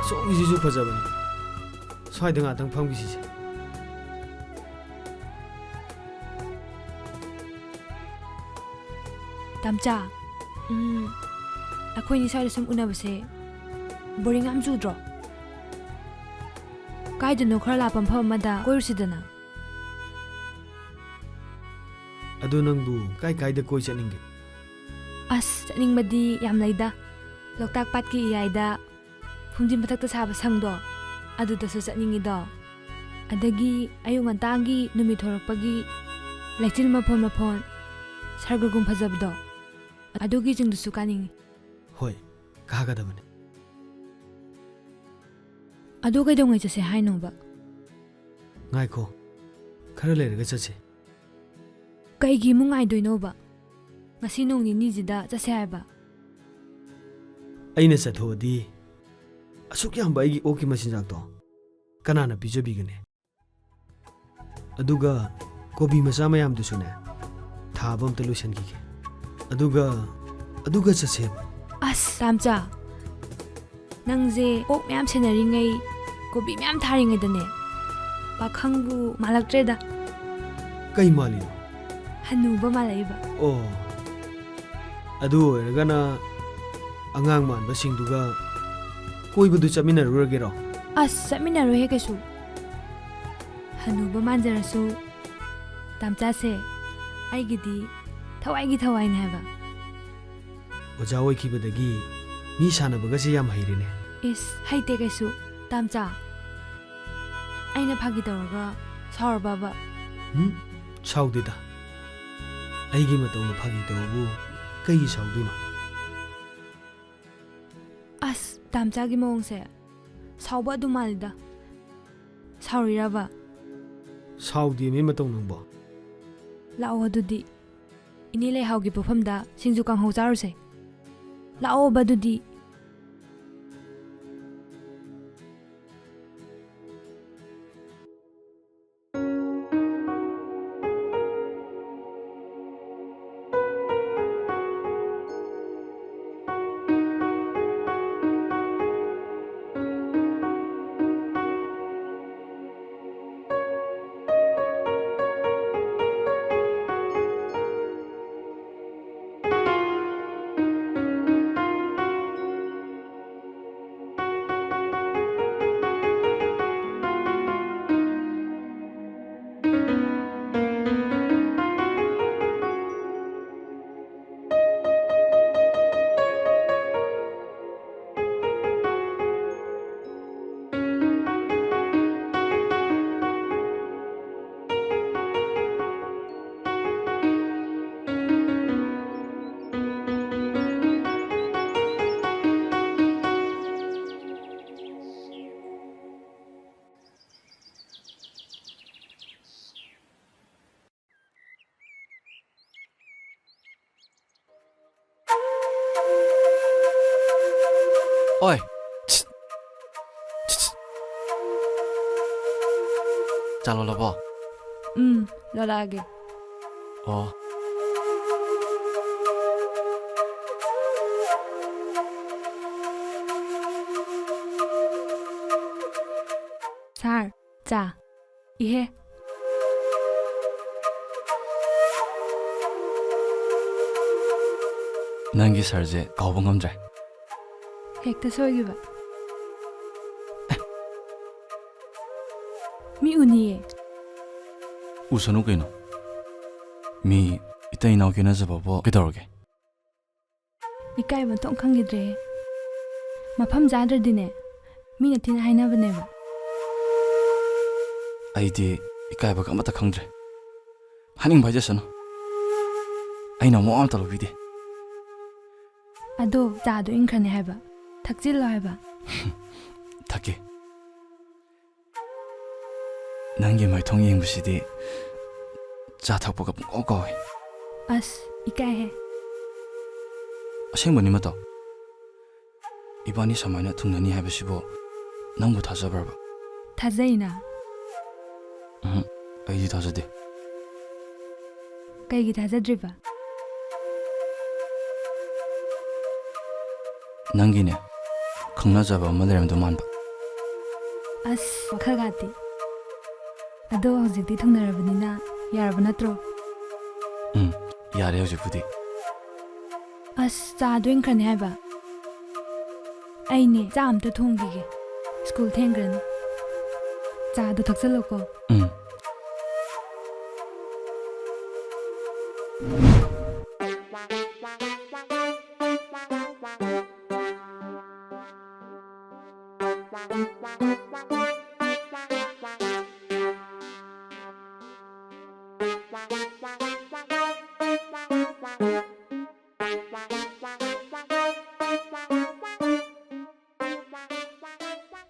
ꯑꯁꯣꯝꯒꯤꯁꯤꯁꯨ ꯐꯖꯕꯅꯤ ꯁ꯭ꯋꯥꯏꯗ ꯉꯥꯛꯇꯪ ꯐꯝꯈꯤꯁꯤꯁꯦ ꯇꯝꯆꯥ ꯑꯩꯈꯣꯏꯅꯤ ꯁ꯭ꯋꯥꯏꯗ ꯁꯨꯝ ꯎꯅꯕꯁꯦ ꯕꯣꯔꯤꯡ ꯌꯥꯝ ꯆꯨꯗ꯭ꯔꯣ ꯀꯥꯏꯗꯅꯣ ꯈꯔ ꯂꯥꯞꯄ ꯃꯐꯝ ꯑꯃꯗ ꯀꯣꯏꯔꯨꯁꯤꯗꯅ ꯑꯗꯨ ꯅꯪꯕꯨ ꯀꯥꯏꯗ ꯀꯣꯏ ꯆꯠꯅꯤꯡꯒꯦ ꯑꯁ ꯆꯠꯅꯤꯡꯕꯗꯤ ꯌꯥꯝ ꯂꯩꯗ ꯂꯣꯛꯇꯥꯛ ꯄꯥꯠꯀꯤ ꯏꯌꯥꯏꯗ ꯐꯨꯝꯗꯤ ꯃꯊꯛꯇ ꯁꯥꯕ ꯁꯪꯗꯣ ꯑꯗꯨꯗꯁꯨ ꯆꯠꯅꯤꯡꯉꯤꯗꯣ ꯑꯗꯒꯤ ꯑꯌꯨꯛ ꯉꯟꯇꯥꯒꯤ ꯅꯨꯃꯤꯠ ꯊꯣꯔꯛꯄꯒꯤ ꯂꯩꯆꯤꯜ ꯃꯐꯣꯟ ꯁꯔꯒꯒꯨꯝ ꯐꯖꯕꯗꯣ ꯑꯗꯨꯒꯤ ꯆꯤꯡꯗꯨꯁꯨ ꯀꯥꯅꯤꯡꯉꯤ ꯍꯣꯏ ꯀꯥꯒꯗꯕꯅꯤ ꯑꯗꯨ ꯀꯩꯗꯧꯉꯩ ꯆꯠꯁꯦ ꯍꯥꯏꯅꯣꯕ ꯉꯥꯏꯈꯣ ꯈꯔ ꯂꯩꯔꯒ ꯆꯠꯁꯦ ꯀꯩꯒꯤ ꯑꯃꯨꯛ ꯉꯥꯏꯗꯣꯏꯅꯣꯕ ꯉꯁꯤ ꯅꯣꯡ ꯅꯤꯅꯤꯁꯤꯗ ꯆꯠꯁꯦ ꯍꯥꯏꯕ ꯑꯩꯅ ꯆꯠꯊꯣꯛꯑꯗꯤ ꯑꯁꯨꯛ ꯌꯥꯝꯕ ꯑꯩꯒꯤ ꯑꯣꯛꯀꯤ ꯃꯆꯤꯟꯖꯥꯛꯇꯣ ꯀꯅꯥꯅ ꯄꯤꯖꯕꯤꯒꯅꯤ ꯑꯗꯨꯒ ꯀꯣꯕꯤ ꯃꯆꯥ ꯃꯌꯥꯝꯗꯨꯁꯨꯅꯦ ꯊꯥꯕ ꯑꯝꯇ ꯂꯣꯏꯁꯤꯟꯈꯤꯒꯦ ꯑꯗꯨꯒ ꯆꯠꯁꯦꯕ ꯑꯁ ꯇꯥꯝꯆꯥ ꯅꯪꯁꯦ ꯑꯣꯛ ꯃꯌꯥꯝ ꯁꯦꯟꯅꯔꯤꯉꯩ ꯀꯣꯕꯤ ꯃꯌꯥꯝ ꯊꯥꯔꯤꯉꯩꯗꯅꯦ ꯄꯥꯈꯪꯕꯨ ꯃꯥꯜꯂꯛꯇ꯭ꯔꯦꯗ ꯀꯩ ꯃꯥꯜꯂꯤꯅꯣ ꯍꯅꯨꯕ ꯃꯥꯜꯂꯛꯏꯕ ꯑꯣ ꯑꯗꯨ ꯑꯣꯏꯔꯒꯅ ꯑꯉꯥꯡ ꯃꯥꯟꯕꯁꯤꯡꯗꯨꯒ ꯀꯣꯏꯕꯗꯨ ꯆꯠꯃꯤꯟꯅꯔꯨꯔꯒꯦꯔꯣ ꯑꯁ ꯆꯠꯃꯤꯟꯅꯔꯣꯏꯍꯦ ꯀꯩꯁꯨ ꯍꯅꯨꯕ ꯃꯥꯟꯖꯔꯁꯨ ꯇꯥꯝꯆꯥꯁꯦ ꯑꯩꯒꯤꯗꯤ ꯊꯋꯥꯏꯒꯤ ꯊꯋꯥꯏꯅꯦ ꯍꯥꯏꯕ ꯑꯣꯖꯥ ꯑꯣꯏꯈꯤꯕꯗꯒꯤ ꯃꯤ ꯁꯥꯟꯅꯕꯒꯁꯦ ꯌꯥꯝ ꯍꯩꯔꯦꯅꯦ ꯏꯁ ꯍꯩꯇꯦ ꯀꯩꯁꯨ ꯇꯥꯝꯆꯥ ꯑꯩꯅ ꯐꯥꯒꯤ ꯇꯧꯔꯒ ꯁꯥꯎꯔꯕꯕ ꯁꯥꯎꯗꯦꯗ ꯑꯩꯒꯤ ꯃꯇꯧꯅ ꯐꯥꯒꯤ ꯇꯧꯕꯕꯨ ꯀꯩꯒꯤ ꯁꯥꯎꯗꯣꯏꯅꯣ ꯑꯁ ꯇꯥꯝꯆꯥꯒꯤ ꯃꯑꯣꯡꯁꯦ ꯁꯥꯎꯕ ꯑꯗꯨꯝ ꯃꯥꯜꯂꯤꯗ ꯁꯥꯎꯔꯤꯔꯕ ꯁꯥꯎꯗꯦ ꯃꯤ ꯃꯇꯧ ꯅꯪꯕꯣ ꯂꯥꯛꯑꯣ ꯑꯗꯨꯗꯤ ꯏꯅꯦ ꯂꯩꯍꯥꯎꯒꯤ ꯄꯣꯠꯐꯝꯗ ꯁꯤꯡꯖꯨ ꯀꯥꯡꯍꯧ ꯆꯥꯔꯨꯁꯦ ꯂꯥꯛꯑꯣꯕ ꯑꯗꯨꯗꯤ ꯑꯣꯏ ꯆꯥ ꯂꯣꯜꯂꯕꯣ? ꯂꯣꯜꯂꯛꯑꯒꯦ. ꯑꯣ. ꯁꯥꯔ, ꯆꯥ. ꯏꯍꯦ. ꯅꯪꯒꯤ ꯁꯔꯁꯦ ꯀꯥꯎꯕ ꯉꯝꯗ꯭ꯔꯦ. ꯍꯦꯛꯇ ꯁꯣꯏꯈꯤꯕ. ꯃꯤ ꯎꯅꯤꯌꯦ. ꯎꯁꯅꯨ ꯀꯩꯅꯣ. ꯃꯤ 이따 이나오 견해져봐봐. 그더러게. 이까이번 통 ꯈꯪꯈꯤꯗ꯭ꯔꯦ. ꯃꯐꯝ ꯆꯥꯗ꯭ꯔꯗꯤꯅꯦ ꯃꯤꯅ ꯊꯤꯅ ꯍꯥꯏꯅꯕꯅꯦꯕ. ꯑꯩꯗꯤ 이까이ꯕꯒ ꯑꯃꯠꯇ ꯈꯪꯗ꯭ꯔꯦ. 하닝 봐줬잖아. ꯑꯩꯅ ꯃꯋꯥ ꯑꯃꯇ ꯂꯧꯕꯤꯗꯦ. ꯑꯗꯣ ꯆꯥꯗꯣ ꯏꯪꯈ꯭ꯔꯅꯤ ꯍꯥꯏꯕ. ꯊꯛꯆꯤꯜꯂꯣ ꯍꯥꯏꯕ. ꯊꯛꯀꯦ. ꯅꯪꯒꯤ ꯃꯥꯏꯊꯣꯡ ꯌꯦꯡꯕꯁꯤꯗꯤ ꯆꯥ ꯊꯛꯄꯒ ꯄꯨꯡꯀꯥꯎ ꯀꯥꯎꯋꯦ. ꯑꯁ 이까이해. ꯑꯁꯦꯡꯕꯅꯤ ꯃꯇꯧ. 이반이 ꯁꯨꯃꯥꯏꯅ ꯊꯨꯡꯅꯅꯤ ꯍꯥꯏꯕꯁꯤꯕꯨ ꯅꯪꯕꯨ ꯊꯥꯖꯕ꯭ꯔꯕ? ꯊꯥꯖꯩꯅ. ꯑꯩꯗꯤ ꯊꯥꯖꯗꯦ. ꯀꯩꯒꯤ ꯊꯥꯖꯗ꯭ꯔꯤꯕ? ꯅꯪꯒꯤꯅꯦ ꯈꯪꯅꯖꯕ ꯑꯃ ꯂꯩꯔꯝꯗꯧ ꯃꯥꯟꯕ. ꯑꯁ ꯋꯥꯈꯜ ꯒꯥꯇꯤ. ꯑꯗꯣ ꯍꯧꯖꯤꯛꯇꯤ ꯊꯨꯡꯅꯔꯕꯅꯤꯅ ꯌꯥꯔꯕ ꯅꯠꯇ꯭ꯔꯣ? ꯌꯥꯔꯦ ꯍꯧꯖꯤꯛꯄꯨꯗꯤ. ꯑꯁ ꯆꯥꯗꯣ ꯏꯪꯈ꯭ꯔꯅꯤ ꯍꯥꯏꯕ. ꯑꯩꯅꯦ ꯆꯥ ꯑꯝꯇ ꯊꯣꯡꯈꯤꯒꯦ. ꯁ꯭ꯀꯨꯜ ꯊꯦꯡꯈ꯭ꯔꯅꯤ. ꯆꯥꯗꯣ ꯊꯛꯆꯜꯂꯣꯀꯣ.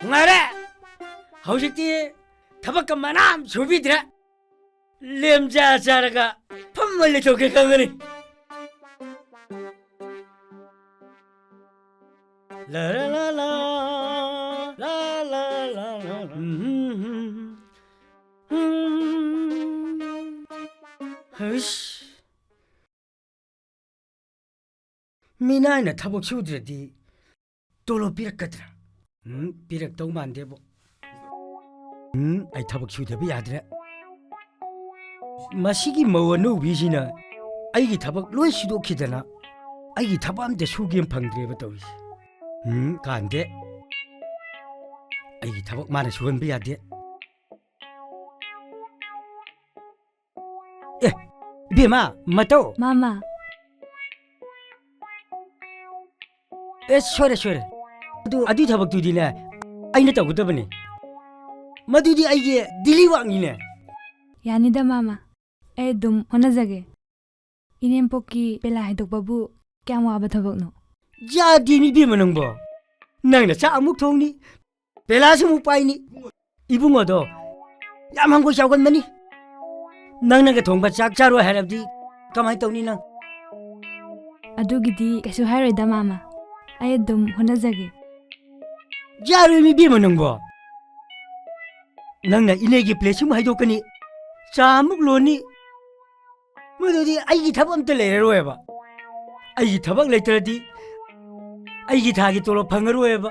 ꯉꯥꯏꯔꯦ ꯍꯧꯖꯤꯛꯇꯤ ꯊꯕꯛꯀ ꯃꯅꯥꯝ ꯁꯨꯕꯤꯗ꯭ꯔꯦ ꯂꯦꯝꯖꯥ ꯆꯥꯔꯒ ꯐꯝꯃ ꯂꯩꯊꯣꯛꯀꯦ ꯈꯪꯒꯅꯤ لا لا لا لا لا لا لا لا هش ميناينا ꯊꯕꯛ ꯁꯨꯗ꯭ꯔꯗꯤ ꯇꯣꯂꯣꯞ ꯄꯤꯔꯛꯀꯗ꯭ꯔꯥ ꯄꯤꯔꯛꯇꯧ ꯃꯥꯟꯗꯦꯕꯣ ꯑꯩ ꯊꯕꯛ ꯁꯨꯗꯕ ꯌꯥꯗ꯭ꯔꯦ ꯃꯁꯤꯒꯤ ꯃꯧ ꯑꯅꯧꯕꯤꯁꯤꯅ ꯑꯩꯒꯤ ꯊꯕꯛ ꯂꯣꯏ ꯁꯤꯗꯣꯛꯈꯤꯗꯅ ꯑꯩꯒꯤ ꯊꯕꯛ ꯑꯝꯇ ꯁꯨꯒꯦꯅ ꯐꯪꯗ꯭ꯔꯦꯕ ꯇꯧꯔꯤꯁꯦ ꯀꯥꯟꯗꯦ ꯑꯩꯒꯤ ꯊꯕꯛ ꯃꯥꯅ ꯁꯨꯍꯟꯕ ꯌꯥꯗꯦ ꯑꯦ ꯏꯕꯦꯝꯃ ꯃꯇꯧ ꯃꯥꯃꯥ ꯑꯦ ꯁꯣꯏꯔꯦ ꯑꯗꯨꯒꯤ ꯊꯕꯛꯇꯨꯗꯤꯅꯦ ꯑꯩꯅ ꯇꯧꯒꯗꯕꯅꯤ ꯃꯗꯨꯗꯤ ꯑꯩꯒꯤ ꯗꯤꯂꯤ ꯋꯥꯛꯅꯤꯅꯦ ꯌꯥꯅꯤꯗ ꯃꯥꯃꯥ ꯑꯩ ꯑꯗꯨꯝ ꯍꯣꯠꯅꯖꯒꯦ ꯏꯅꯦꯝꯄꯣꯛꯀꯤ ꯄꯦꯂꯥ ꯍꯩꯗꯣꯛꯄꯕꯨ ꯀꯌꯥꯝ ꯋꯥꯕ ꯊꯕꯛꯅꯣ ꯌꯥꯗꯦꯅꯤ ꯏꯕꯦꯝꯃ ꯅꯪꯕꯣ ꯅꯪꯅ ꯆꯥꯛ ꯑꯃꯨꯛ ꯊꯣꯡꯅꯤ ꯄꯦꯂꯥꯁꯨ ꯑꯃꯨꯛ ꯄꯥꯏꯅꯤ 이붕어도 야만고 샤곤마니 ꯅꯪꯅꯒ ꯊꯣꯡꯕ ꯆꯥꯛ ꯆꯥꯔꯣꯏ ꯍꯥꯏꯔꯕꯗꯤ ꯀꯃꯥꯏ ꯇꯧꯅꯤ ꯅꯪ ꯑꯗꯨꯒꯤꯗꯤ ꯀꯩꯁꯨ ꯍꯥꯏꯔꯣꯏꯗ ꯃꯥꯃꯥ ꯑꯩ ꯑꯗꯨꯝ ꯍꯣꯠꯅꯖꯒꯦ ꯌꯥꯔꯣꯏ ꯏꯕꯦꯝꯃ ꯅꯪꯕꯣ ꯅꯪꯅ ꯏꯅꯦꯒꯤ ꯄ꯭ꯂꯦꯠꯁꯨ ꯍꯩꯗꯣꯛꯀꯅꯤ ꯆꯥ ꯑꯃꯨꯛ ꯂꯣꯟꯅꯤ ꯃꯗꯨꯗꯤ ꯑꯩꯒꯤ ꯊꯕꯛ ꯑꯝꯇ ꯂꯩꯔꯔꯣꯏꯕ ꯑꯩꯒꯤ ꯊꯕꯛ ꯂꯩꯇ꯭ꯔꯗꯤ ꯑꯩꯒꯤ ꯊꯥꯒꯤ ꯇꯣꯂꯣꯞ ꯐꯪꯉꯔꯣꯏꯕ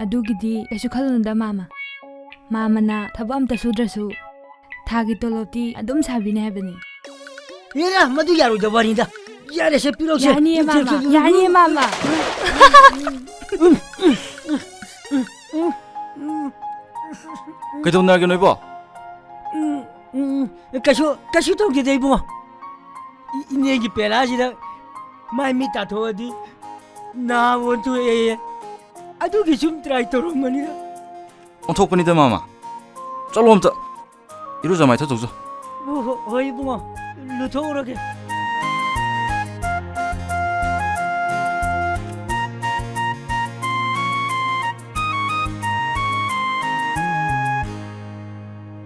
ꯑꯗꯨꯒꯤꯗꯤ ꯀꯩꯁꯨ ꯈꯜꯂꯨꯅꯨꯗ ꯃꯥꯃꯥ ꯃꯥꯃꯥꯅ ꯊꯕꯛ ꯑꯝꯇ ꯁꯨꯗ꯭ꯔꯁꯨ ꯊꯥꯒꯤ ꯇꯣꯂꯣꯞꯇꯤ ꯑꯗꯨꯝ ꯁꯥꯕꯤꯅꯤ ꯍꯥꯏꯕꯅꯤ 얘라 మధు 야로다 와니다 야래서 필요없이 야니에 마마 그동나게 너이보 까슈 통게 되이보 이내기 빼라지다 마이미 따토어디 나 원투에 아두기 좀 트라이 토롱만이다 온톡분이다 마마 쩔로 엄다 이러자 마이 터져줘 어이 붕어 루토오라게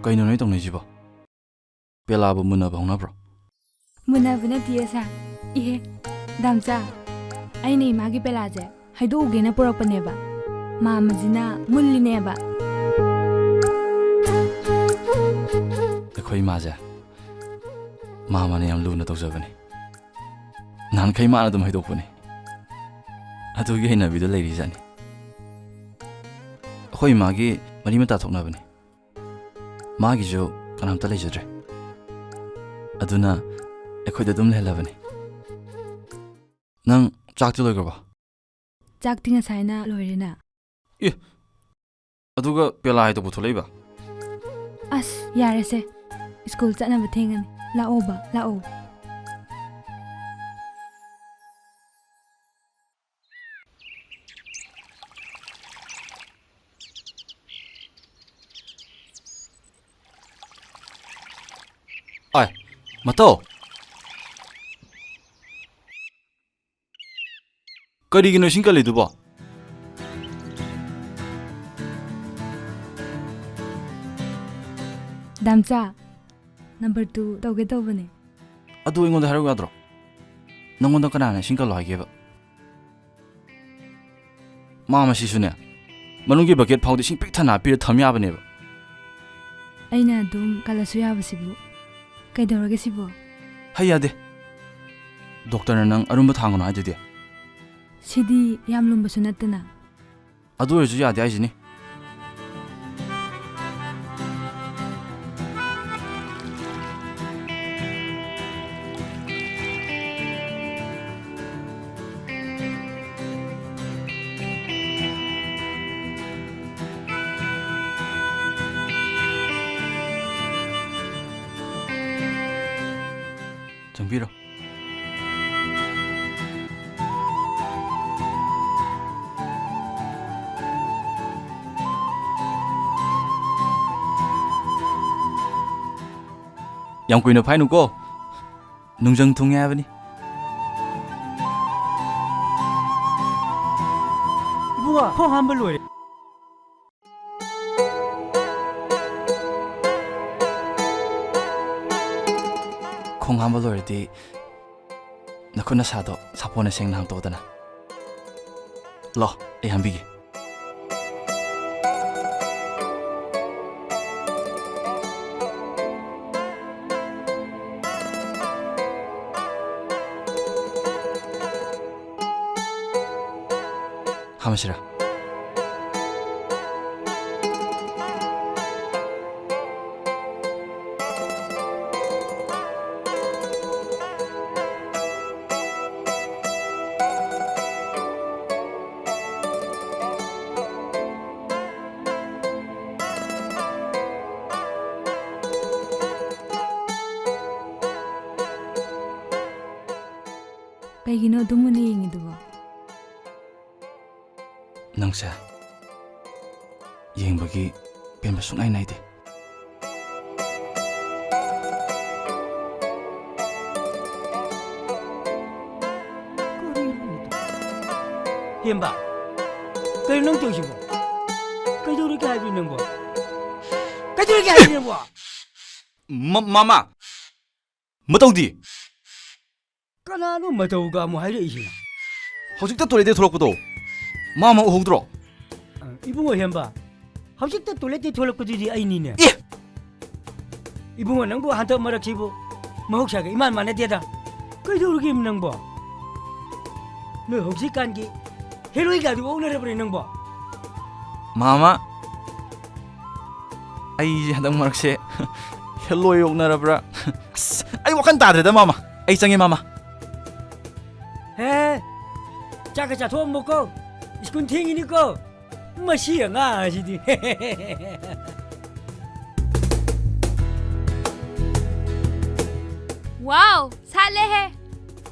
कहीं नहीं तो नहीं जीवा पेला अब मुन्ना भावना ब्रो मुन्ना बने दिया सा ये दामचा आई नहीं मागी पेला जे ꯍꯥꯏꯗꯣꯛꯎꯒꯦꯅ ꯄꯨꯔꯛꯄꯅꯦꯕ ꯃꯥꯝꯃꯁꯤꯅ ꯃꯨꯜꯂꯤꯅꯦꯕ ꯑꯩꯈꯣꯏ ꯏꯃꯥꯁꯦ ꯃꯥꯃꯅ ꯌꯥꯝ ꯂꯨꯅ ꯇꯧꯖꯕꯅꯤ ꯅꯍꯥꯟꯈꯩ ꯃꯥꯅ ꯑꯗꯨꯝ ꯍꯩꯗꯣꯛꯄꯅꯤ ꯑꯗꯨꯒꯤ ꯍꯩꯅꯕꯤꯗꯣ ꯂꯩꯔꯤꯖꯥꯠꯅꯤ ꯑꯩꯈꯣꯏ ꯏꯃꯥꯒꯤ ꯃꯔꯤ ꯃꯇꯥ ꯊꯣꯛꯅꯕꯅꯤ ꯃꯥꯒꯤꯁꯨ ꯀꯅꯥꯝꯇ ꯂꯩꯖꯗ꯭ꯔꯦ ꯑꯗꯨꯅ ꯑꯩꯈꯣꯏꯗ ꯑꯗꯨꯝ ꯂꯩꯍꯜꯂꯕꯅꯤ ꯅꯪ ꯆꯥꯛꯇꯤ ꯂꯣꯏꯈ꯭ꯔꯕꯣ ꯆꯥꯛꯇꯤ ꯉꯁꯥꯏꯅ ꯂꯣꯏꯔꯦꯅ ꯑꯦ ꯑꯗꯨꯒ ꯄꯦꯂꯥ ꯍꯥꯏꯗꯣ ꯄꯨꯊꯣꯛꯂꯛꯏꯕ ꯑꯁ ꯌꯥꯔꯦꯁꯦ ꯁ꯭ꯀꯨꯜ ꯆꯠꯅꯕ ꯊꯦꯡꯉꯅꯤ ꯂꯥꯛꯑꯣꯕ ꯂꯥꯛꯑꯣ ꯑꯥꯏ ꯃꯇꯧ ꯀꯔꯤꯒꯤꯅꯣ ꯏꯁꯤꯡ ꯀꯜꯂꯤꯗꯨꯕꯣ ꯗꯥꯝꯆꯥ ꯅꯝꯕꯔ 2 ꯇꯧꯒꯦ ꯇꯧꯕꯅꯦ ꯑꯗꯨ ꯑꯩꯉꯣꯟꯗ ꯍꯥꯏꯔꯛꯎ ꯌꯥꯗ꯭ꯔꯣ ꯅꯪꯉꯣꯟꯗ ꯀꯅꯥꯅ ꯏꯁꯤꯡ ꯀꯜꯂꯣ ꯍꯥꯏꯒꯦꯕ ꯃꯥ ꯃꯁꯤꯁꯨꯅꯦ ꯃꯅꯨꯡꯒꯤ ꯕꯀꯦꯠ ꯐꯥꯎꯗ ꯏꯁꯤꯡ ꯄꯤꯛ ꯊꯟꯅ ꯍꯥꯞꯄꯤꯔ ꯊꯝ ꯌꯥꯕꯅꯦꯕ ꯑꯩꯅ ꯑꯗꯨꯝ ꯀꯜꯂꯁꯨ ꯌꯥꯕꯁꯤꯕꯨ ꯀꯩꯗꯧꯔꯒꯦ ꯁꯤꯕꯣ ꯍꯩ ꯌꯥꯗꯦ ꯗꯣꯛꯇꯔꯅ ꯅꯪ ꯑꯔꯨꯝꯕ ꯊꯥꯡꯒꯅꯨ ꯍꯥꯏꯗꯨꯗꯤ ꯁꯤꯗꯤ ꯌꯥꯝ ꯂꯨꯝꯕꯁꯨ ꯅꯠꯇꯅ ꯑꯗꯨ ꯑꯣꯏꯔꯁꯨ ꯌꯥꯗꯦ ꯍꯥꯏꯁꯤꯅꯤ ꯆꯪꯕꯤꯔꯣ ꯌꯥꯝ ꯀꯨꯏꯅ ꯐꯥꯏꯅꯨꯀꯣ ꯅꯨꯡꯖꯪ ꯊꯨꯡꯉꯦ ꯍꯥꯏꯕꯅꯤ 이봉아 콩 한 번 로이래 ꯈꯣꯡ ꯍꯥꯝꯕ ꯂꯣꯏꯔꯗꯤ ꯅꯈꯨꯠ ꯅꯁꯥꯗꯣ ꯁꯥꯄꯣꯟꯅ ꯁꯦꯡꯅ ꯍꯥꯝꯇꯣꯛꯑꯣꯗꯅ ꯂꯣ ꯑꯩ ꯍꯥꯝꯕꯤꯒꯦ 하마시라 ꯀꯩꯒꯤꯅꯣ ꯑꯗꯨꯝ ꯃꯨꯟꯅ ꯌꯦꯡꯉꯤꯗꯨꯕꯣ ꯅꯪꯁꯦ ꯌꯦꯡꯕꯒꯤ ꯄꯦꯟꯕ ꯁꯨꯡꯅꯥꯏ ꯅꯥꯏꯗꯦ ꯍꯦꯝꯕ ꯀꯩꯅꯣ ꯅꯪ ꯇꯧꯏꯁꯤꯕꯣ ꯀꯩꯗꯧꯔꯤꯒꯦ ꯍꯥꯏꯕꯅꯣ ꯅꯪꯕꯣ ꯀꯩꯗꯧꯔꯤꯒꯦ ꯍꯥꯏꯕꯅꯣ ꯅꯪꯕꯣ ꯃꯥꯃꯥ ꯃꯇꯧꯗꯤ ꯀꯅꯥꯅꯣ ꯃꯇꯧꯒ ꯑꯃꯨꯛ ꯍꯥꯏꯔꯛꯏꯁꯤꯅ ꯍꯧꯖꯤꯛꯇ ꯇꯣꯏꯂꯦꯠꯇꯩ ꯊꯣꯛꯂꯛꯄꯗꯣ ꯃꯥꯃꯥ ꯎꯍꯧꯗ꯭ꯔꯣ 이봉호 햄바 ꯍꯧꯖꯤꯛꯇ ꯇꯣꯏꯂꯦꯠꯇꯩ ꯊꯣꯛꯂꯛꯄꯗꯨꯗꯤ ꯑꯩꯅꯤꯅꯦ ꯑꯦ 이봉호 ꯅꯪꯕꯨ ꯍꯟꯗꯛ ꯃꯔꯛꯁꯤꯕꯨ ꯃꯍꯧꯁꯥꯒ ꯏꯃꯥꯟ ꯃꯥꯟꯅꯗꯦꯗ ꯀꯩꯗꯧꯔꯒꯦ ꯅꯪꯕꯣ ꯅꯣꯏ ꯍꯧꯖꯤꯛꯀꯥꯟꯒꯤ ꯍꯦꯔꯣꯏꯒꯥꯗꯨ ꯑꯣꯛꯅꯔꯕ꯭ꯔꯦ ꯅꯪꯕꯣ ꯃꯥꯃꯥ ꯑꯩꯁꯦ ꯍꯟꯗꯛ ꯃꯔꯛꯁꯦ ꯍꯦꯜꯂꯣꯏ ꯌꯣꯛꯅꯔꯕ꯭ꯔꯥ ꯑꯁ ꯑꯩ ꯋꯥꯈꯜ ꯇꯥꯗ꯭ꯔꯦꯗ ꯃꯥꯃꯥ ꯑꯩ ꯆꯪꯉꯦ ꯃꯥꯃꯥ ꯍꯦ ꯆꯥꯛꯀ ꯆꯥꯊꯣꯛꯑꯝꯃꯣꯀꯣ 스쿨 ꯊꯦꯡꯉꯤ니ꯀꯣ ꯃꯁꯤ ꯑꯉꯥꯡꯁꯤꯗꯤ ꯋꯥꯎ ꯁꯥꯠꯂꯦꯍꯦ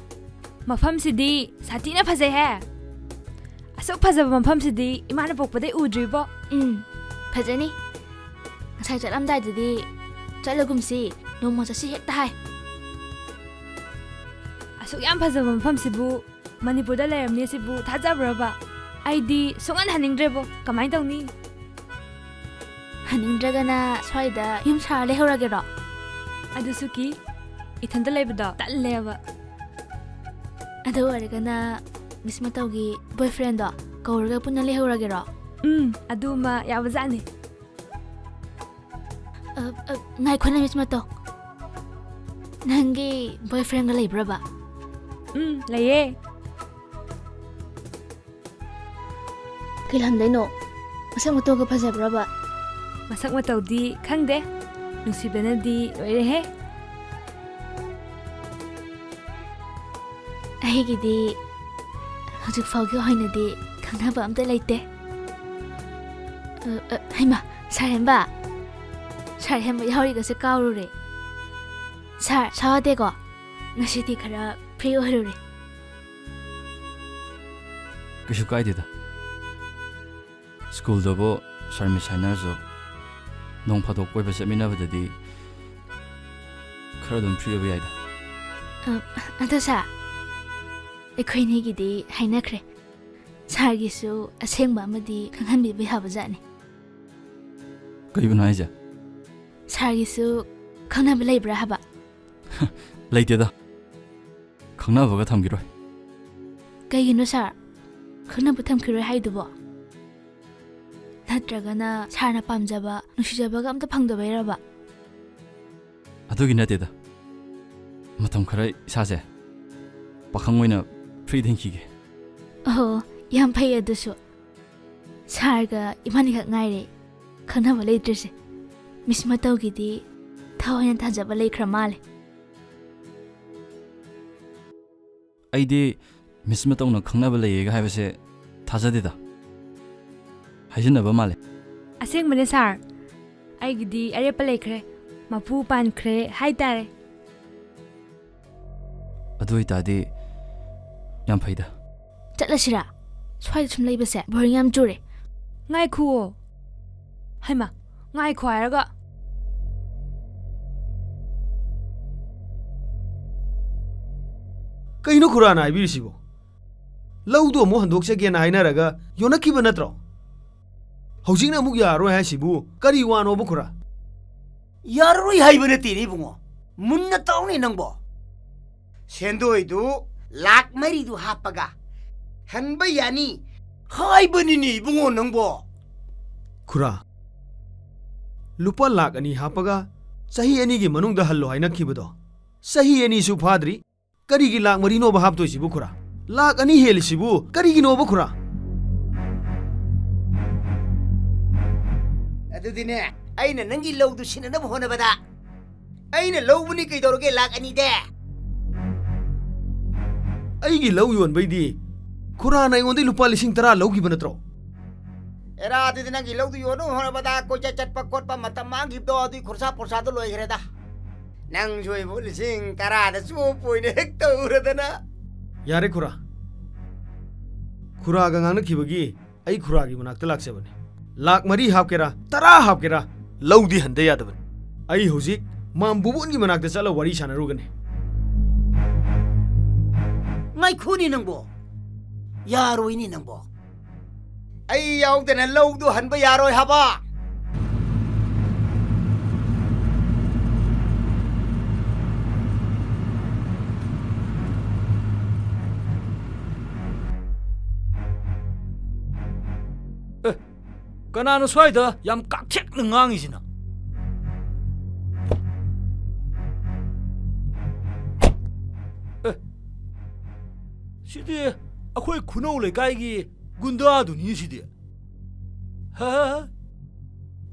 ꯃꯐꯝꯁꯤꯗꯤ ꯁꯥꯊꯤꯅ ꯐꯖꯩꯍꯦ ꯑꯁꯨꯛ ꯐꯖꯕ ꯃꯐꯝꯁꯤꯗꯤ ꯏꯃꯥꯅ ꯄꯣꯛꯄꯗꯩ ꯎꯗ꯭ꯔꯤꯕꯣ ꯐꯖꯅꯤ ꯉꯁꯥꯏ ꯆꯠꯂꯝꯗꯥꯏꯗꯗꯤ ꯆꯠꯂꯒꯨꯝꯁꯤ ꯅꯣꯡꯃ ꯆꯠꯁꯤ ꯍꯦꯛꯇ ꯍꯥꯏ ꯑꯁꯨꯛ ꯌꯥꯝ ꯐꯖꯕ ꯃꯐꯝꯁꯤꯕꯨ ꯃꯅꯤꯄꯨꯔꯗ ꯂꯩꯔꯝꯅꯤ ꯁꯤꯕꯨ ꯊꯥꯖꯕ꯭ꯔꯕ ꯑꯩꯗꯤ ꯁꯨꯡꯍꯟ ꯍꯟꯅꯤꯡꯗ꯭ꯔꯦꯕꯣ ꯀꯃꯥꯏꯅ ꯇꯧꯅꯤ ꯍꯟꯅꯤꯡꯗ꯭ꯔꯒꯅ ꯁ꯭ꯋꯥꯏꯗ ꯌꯨꯝ ꯁꯥꯔ ꯂꯩꯍꯧꯔꯒꯦꯔꯣ ꯑꯗꯨꯁꯨ ꯀꯤ ꯏꯊꯟꯇ ꯂꯩꯕꯗꯣ ꯇꯜꯂꯦꯕ ꯑꯗꯨ ꯑꯣꯏꯔꯒꯅ ꯃꯤꯁ ꯃꯇꯧꯒꯤ ꯕꯣꯏꯐ꯭ꯔꯦꯟꯗꯣ ꯀꯧꯔꯒ ꯄꯨꯟꯅ ꯂꯩꯍꯧꯔꯒꯦꯔꯣ? ꯑꯗꯨꯃ ꯌꯥꯕꯖꯥꯠꯅꯤ. ꯉꯥꯏꯈꯣꯅꯦ ꯃꯤꯁ ꯃꯇꯧ. ꯅꯪꯒꯤ ꯕꯣꯏꯐ꯭ꯔꯦꯟꯒ ꯂꯩꯕ꯭ꯔꯕ? ꯂꯩꯌꯦ. ꯀꯩ ꯂꯝꯗꯩꯅꯣ? ꯃꯁꯛ ꯃꯇꯧꯒ ꯐꯖꯕ꯭ꯔꯕ? ꯃꯁꯛ ꯃꯇꯧꯗꯤ ꯈꯪꯗꯦ. ꯅꯨꯡꯁꯤꯕꯅꯗꯤ ꯂꯣꯏꯔꯦꯍꯦ. ꯑꯩꯒꯤꯗꯤ ꯍꯧꯖꯤꯛ ꯐꯥꯎꯒꯤ ꯑꯣꯏꯅꯗꯤ ꯈꯪꯅꯕ ꯑꯝꯇ ꯂꯩꯇꯦ. ꯍꯩꯃꯥ, ꯁꯥꯔ ꯍꯦꯝꯕ ꯌꯥꯎꯔꯤꯒꯁꯦ ꯀꯥꯎꯔꯨꯔꯦ. ꯁꯥꯔ ꯁꯥꯎꯗꯦꯀꯣ? ꯉꯁꯤꯗꯤ ꯈꯔ ꯐ꯭ꯔꯤ ꯑꯣꯏꯔꯨꯔꯦ. 그슈 까이디다. 스쿨더보 샤르미 사이나르조 농파도 꼬이바 셋미나보다디 크라돈 프리어브 야이다. ꯑꯗꯣ ꯁꯥꯔ, ꯑꯩꯈꯣꯏꯅꯤꯒꯤꯗꯤ ꯍꯥꯏꯅꯈ꯭ꯔꯦ. ꯁꯥꯔꯒꯤꯁꯨ ꯑꯁꯦꯡꯕ ꯑꯃꯗꯤ ꯈꯪꯍꯟꯕꯤꯕ ꯌꯥꯕꯖꯥꯠꯅꯤ. 그이분 하이자. ꯁꯥꯔꯒꯤꯁꯨ ꯈꯪꯅꯕ ꯂꯩꯕ꯭ꯔꯥ 하바? 레이테다. 강나버가 탐기로이. ꯀꯩꯒꯤꯅꯣ ꯁꯥꯔ? ꯈꯪꯅꯕ ꯊꯝꯈꯤꯔꯣꯏ ꯍꯥꯏꯗꯨꯕꯣ? ꯅꯠꯇ꯭ꯔꯒꯅ ꯁꯥꯔꯅ ꯄꯥꯝꯖꯕ, ꯅꯨꯡꯁꯤꯖꯕꯒ ꯑꯝꯇ ꯐꯪꯗꯕꯩꯔꯕ? ꯑꯗꯨꯒꯤ ꯅꯠꯇꯦꯗ. ꯃꯇꯝ ꯈꯔ ꯏꯁꯥꯁꯦ ꯄꯥꯈꯪ ꯑꯣꯏꯅ ꯐ꯭ꯔꯤꯗ ꯍꯤꯡꯈꯤꯒꯦ. ꯑꯣ, ꯌꯥꯝ ꯐꯩ ꯑꯗꯨꯁꯨ. ꯁꯥꯔꯒ 이만희ꯈꯛ ꯉꯥꯏꯔꯦ ꯈꯪꯅꯕ ꯂꯩꯇ꯭ꯔꯤꯁꯦ. ꯃꯤꯁ ꯃꯇꯧꯒꯤꯗꯤ ꯊꯋꯥꯏꯅ ꯊꯥꯖꯕ ꯂꯩꯈ꯭ꯔ ꯃꯥꯜꯂꯦ. ꯑꯩꯗꯤ ꯃꯤꯁ ꯃꯇꯧꯅ ꯈꯪꯅꯕ ꯂꯩꯌꯦꯒ ꯍꯥꯏꯕꯁꯦ ꯊꯥꯖꯗꯦꯗ. ꯍꯥꯏꯖꯤꯟꯅꯕ ꯃꯥꯜꯂꯦ. ꯑꯁꯦꯡꯕꯅꯦ ꯁꯥꯔ. ꯑꯩꯒꯤꯗꯤ ꯑꯔꯦꯞꯄ ꯂꯩꯈ꯭ꯔꯦ. ꯃꯄꯨ ꯄꯥꯟꯈ꯭ꯔꯦ ꯍꯥꯏꯇꯥꯔꯦ. ꯑꯗꯨ ꯑꯣꯏꯇꯥꯔꯗꯤ ꯌꯥꯝ ꯐꯩꯗ. ꯆꯠꯂꯁꯤꯔꯥ? ꯁ꯭ꯋꯥꯏꯗ ꯁꯨꯝ ꯂꯩꯕꯁꯦ ꯕꯣꯔꯤꯡ ꯌꯥꯝ ꯆꯨꯔꯦ. ꯉꯥꯏꯈꯨꯑꯣ. ꯍꯩꯃꯥ, ꯉꯥꯏꯈꯣ ꯍꯥꯏꯔꯒ. ꯀꯩꯅꯣ ꯈꯨꯔꯥꯅ ꯍꯥꯏꯕꯤꯔꯤꯁꯤꯕꯣ? ꯂꯧꯗꯣ ꯑꯃꯨꯛ ꯍꯟꯗꯣꯛꯆꯒꯦꯅ ꯍꯥꯏꯅꯔꯒ ꯌꯣꯟꯅꯈꯤꯕ ꯅꯠꯇ꯭ꯔꯣ? ꯍꯧꯖꯤꯛꯅ ꯑꯃꯨꯛ ꯌꯥꯔꯣꯏ ꯍꯥꯏꯁꯤꯕꯨ ꯀꯔꯤ ꯋꯥꯅꯣꯕ ꯈꯨꯔꯥ? ꯌꯥꯔꯣꯏ ꯍꯥꯏꯕ ꯅꯠꯇꯦꯅꯦ ꯏꯕꯨꯡꯉꯣ. ꯃꯨꯟꯅ ꯇꯧꯅꯦ ꯅꯪꯕꯣ. ꯁꯦꯟꯗꯣꯏꯗꯨ ꯂꯥꯛ 4ꯗꯨ ꯍꯥꯞꯄꯒ ꯍꯟꯕ ꯌꯥꯅꯤ ꯍꯥꯏꯕꯅꯤꯅꯦ 이붕어 ꯅꯪꯕꯣ. ꯈꯨꯔꯥ, ꯂꯨꯄꯥ ꯂꯥꯛ 2 ꯍꯥꯞꯄꯒ ꯆꯍꯤ 2ꯒꯤ ꯃꯅꯨꯡꯗ ꯍꯜꯂꯣ ꯍꯥꯏꯅꯈꯤꯕꯗꯣ ꯆꯍꯤ 2ꯁꯨ4ꯗ꯭ꯔꯤ. ꯀꯔꯤꯒꯤ ꯂꯥꯛ 4ꯅꯣꯕ ꯍꯥꯞꯇꯣꯏꯁꯤꯕꯨ ꯈꯨꯔꯥ? ꯂꯥꯛ 2 ꯍꯦꯜꯂꯤꯁꯤꯕꯨ ꯀꯔꯤꯒꯤꯅꯣꯕ ꯈꯨꯔꯥ? ꯑꯗꯨꯗꯤꯅꯦ, ꯑꯩꯅ ꯅꯪꯒꯤ ꯂꯧꯗꯨ ꯁꯤꯟꯅꯅꯕ ꯍꯣꯠꯅꯕꯗ ꯑꯩꯅ ꯂꯧꯕꯅꯤ ꯀꯩꯗꯧꯔꯒꯦ ꯂꯥꯛ 2ꯗꯦ? ꯑꯩꯒꯤ ꯂꯧ ꯌꯣꯟꯕꯩꯗꯤ ꯈꯨꯔꯥꯅ ꯑꯩꯉꯣꯟꯗꯩ ꯂꯨꯄꯥ 10,000 ꯂꯧꯈꯤꯕ ꯅꯠꯇ꯭ꯔꯣ? 에라 ꯑꯗꯨꯗꯤ ꯅꯪꯒꯤ ꯂꯧꯗꯨ ꯌꯣꯟꯅꯕ ꯍꯣꯠꯅꯕꯗ ꯀꯣꯏꯆꯠ ꯆꯠꯄ ꯈꯣꯠꯄ ꯃꯇꯝ ꯃꯥꯡꯈꯤꯕꯗꯣ ꯑꯗꯨꯒꯤ ꯈꯣꯔꯁꯥ ꯄꯣꯔꯁꯥꯗꯣ ꯂꯣꯏꯈ꯭ꯔꯦꯗ. ꯅꯪꯁꯨ ꯑꯩꯕꯨ 10,000ꯗ ꯆꯣꯞꯄ ꯑꯣꯏꯅ ꯍꯦꯛ ꯇꯧꯔꯗꯅ. ꯌꯥꯔꯦ ꯈꯨꯔꯥ. ꯈꯨꯔꯥꯒ ꯉꯥꯡꯅꯈꯤꯕꯒꯤ ꯑꯩ ꯈꯨꯔꯥꯒꯤ ꯃꯅꯥꯛꯇ ꯂꯥꯛꯆꯕꯅꯤ. ꯂꯥꯛ 4 ꯍꯥꯞꯀꯦꯔꯥ 10 ꯍꯥꯞꯀꯦꯔꯥ ꯂꯧꯗꯤ ꯍꯟꯗ ꯌꯥꯗꯕꯅꯤ. ꯑꯩ ꯍꯧꯖꯤꯛ ꯃꯥꯝꯕꯨꯕꯣꯟꯒꯤ ꯃꯅꯥꯛꯇ ꯆꯠꯂ ꯋꯥꯔꯤ ꯁꯥꯟꯅꯔꯨꯒꯅꯤ. ꯉꯥꯏꯈꯣꯅꯤ ꯅꯪꯕꯣ. ꯌꯥꯔꯣꯏꯅꯤ ꯅꯪꯕꯣ. ꯑꯩ ꯌꯥꯎꯗꯅ ꯂꯧꯗꯨ ꯍꯟꯕ ꯌꯥꯔꯣꯏ ꯍꯥꯏꯕ. ꯀꯅꯥꯅꯣ ꯁ꯭ꯋꯥꯏꯗ ꯌꯥꯝ ꯀꯥꯛꯊꯦꯛꯅ ꯉꯥꯡꯉꯤꯁꯤꯅ? ꯁꯤꯗꯤ ꯑꯩꯈꯣꯏ ꯈꯨꯅꯧ ꯂꯩꯀꯥꯏꯒꯤ ꯒꯨꯟꯗꯥꯗꯨꯅꯤ ꯁꯤꯗꯤ.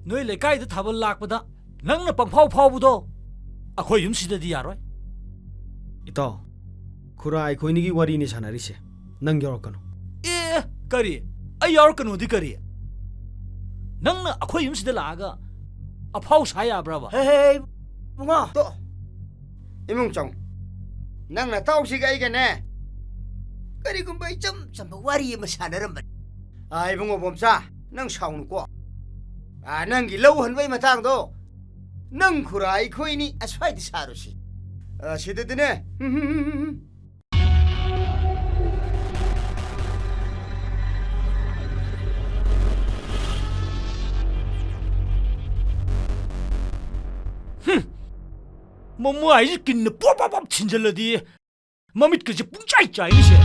ꯅꯣꯏ ꯂꯩꯀꯥꯏꯗ ꯊꯥꯕꯜ ꯂꯥꯛꯄꯗ ꯅꯪꯅ ꯄꯪꯐꯥꯎ ꯐꯥꯎꯕꯗꯣ ꯑꯩꯈꯣꯏ ꯌꯨꯝꯁꯤꯗꯗꯤ ꯌꯥꯔꯣꯏ. ꯏꯇꯥꯎ, ꯈꯨꯔꯥ ꯑꯩꯈꯣꯏꯅꯤꯒꯤ ꯋꯥꯔꯤꯅꯤ ꯁꯥꯟꯅꯔꯤꯁꯦ. ꯅꯪ ꯌꯥꯎꯔꯛꯀꯅꯨ. ꯀꯔꯤ? ꯑꯩ ꯌꯥꯎꯔꯛꯀꯅꯨꯗꯤ ꯀꯔꯤ? ꯅꯪꯅ ꯑꯩꯈꯣꯏ ꯌꯨꯝꯁꯤꯗ ꯂꯥꯛꯑꯒ ꯑꯐꯥꯎ ꯁꯥ ꯌꯥꯕ꯭ꯔꯕ? ꯍꯦ ꯏꯕꯨꯡꯉꯣ, ꯇꯣ 이몽 ꯆꯪ. ꯅꯪꯅ ꯇꯥꯎꯁꯤꯒ ꯑꯩꯒꯅꯦ ꯀꯔꯤꯒꯨꯝꯕ ꯏꯆꯝ ꯆꯝꯕ ꯋꯥꯔꯤ ꯑꯃ ꯁꯥꯟꯅꯔꯝꯕꯅꯤ. 이봉어 봄사, ꯅꯪ ꯁꯥꯎꯅꯨꯀꯣ. ꯅꯪꯒꯤ ꯂꯧ ꯍꯟꯕꯩ ꯃꯇꯥꯡꯗꯣ ꯅꯪ ꯈꯨꯔꯥ ꯑꯩꯈꯣꯏꯅꯤ ꯑꯁ꯭ꯋꯥꯏꯗ ꯁꯥꯔꯨꯁꯤ. ꯁꯤꯗꯗꯤꯅꯦ ꯃꯃꯥꯏꯁꯤ ꯀꯤꯟꯅ ꯄꯣꯞ ꯄꯣꯞ ꯄꯣꯞ ꯊꯤꯟꯖꯜꯂꯗꯤ ꯃꯃꯤꯠꯀꯁꯦ ꯄꯨꯡꯆꯥꯏ ꯆꯥꯏꯅꯤꯁꯦ.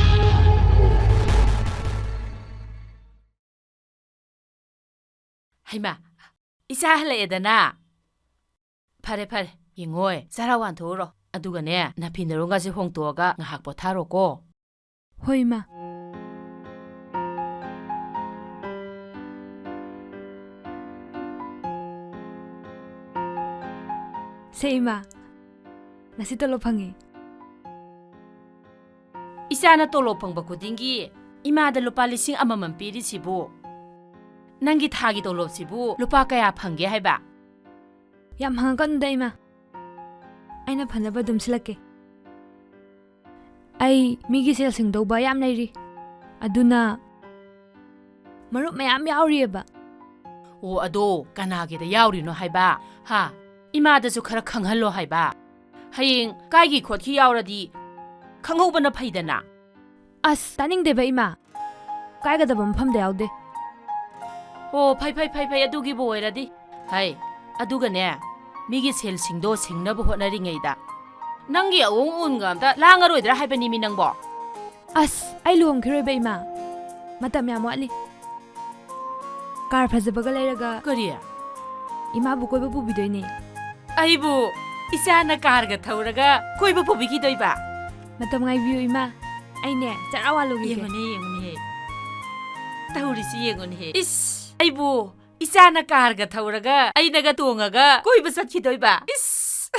ꯍꯩꯃꯥ ꯏꯆꯥ ꯍꯜꯂꯛꯑꯦꯗꯅ ꯐꯔꯦ ꯐꯔꯦ ꯌꯦꯡꯉꯣꯏ ꯆꯔꯥ ꯋꯥꯟꯊꯣꯛꯎꯔꯣ ꯑꯗꯨꯒꯅꯦ ꯅꯥꯐꯤ ꯅꯔꯣꯡꯒꯁꯦ ꯍꯣꯡꯇꯣꯛꯑꯒ ꯉꯥꯏꯍꯥꯛ ꯄꯣꯊꯥꯔꯣꯀꯣ ꯍꯣꯏ ꯏꯃꯥ ꯁꯦ ꯏꯃꯥ ꯉꯁꯤ ꯇꯣꯂꯣꯞ ꯐꯪꯉꯤ 이자나 똘로 펑버 고딩기 이마들 루파 리싱 아마만 삐리시부 난기 타기 돌롭시부 루파 까야 펑게 해봐 ꯌꯥꯝ ꯍꯪꯉꯛꯀꯅꯨꯗ ꯏꯃꯥ ꯑꯩꯅ ꯐꯅꯕ ꯑꯗꯨꯝ ꯁꯤꯜꯂꯛꯀꯦ ꯑꯩ ꯃꯤꯒꯤ ꯁꯦꯜ ꯁꯤꯡꯗꯧꯕ ꯌꯥꯝ ꯂꯩꯔꯤ ꯑꯗꯨꯅ ꯃꯔꯨꯞ ꯃꯌꯥꯝ ꯌꯥꯎꯔꯤꯑꯕ 오 아도 까나게다 야우리노 하이바 하 이마다주 카라 캉할로 하이바 하잉 까기 콧기 야우라디 캉호바나 파이다나 ꯑꯁ ꯇꯥꯅꯤꯡꯗꯦꯕ ꯏꯃꯥ ꯀꯥꯏꯒꯗꯕ ꯃꯐꯝꯗ ꯌꯥꯎꯗꯦ 오 파이파이 아두기보 오이라디 하이 아두가네 미기 셀싱도 생나보 호나링에이다 낭기 아옹온가 암다 랑아로이드라 하이바니미 낭보 ꯑꯁ ꯑꯩ ꯂꯨꯍꯣꯡꯈꯤꯔꯣꯏꯕ ꯏꯃꯥ ꯃꯇꯝ ꯌꯥꯝ ꯋꯥꯠꯂꯤ ꯀꯥꯔ ꯐꯖꯕꯒ ꯂꯩꯔꯒ ꯀꯔꯤ 이마부 ꯀꯣꯏꯕ ꯄꯨꯕꯤꯗꯣꯏꯅꯦ 아이부 이사나 까르가 타오라가 코이바 포비기도이바 ꯃꯇꯝ ꯉꯥꯏꯕꯤꯌꯨ ꯏꯃꯥ ꯑꯩꯅꯦ ꯆꯔꯥ ꯋꯥꯜꯂꯨꯈꯤꯒꯦ 예문해 타우리시 예문해 이씨 아이부 이사나 까르가 타오라가 아이나가 동아가 코이바 삿기도이바 이씨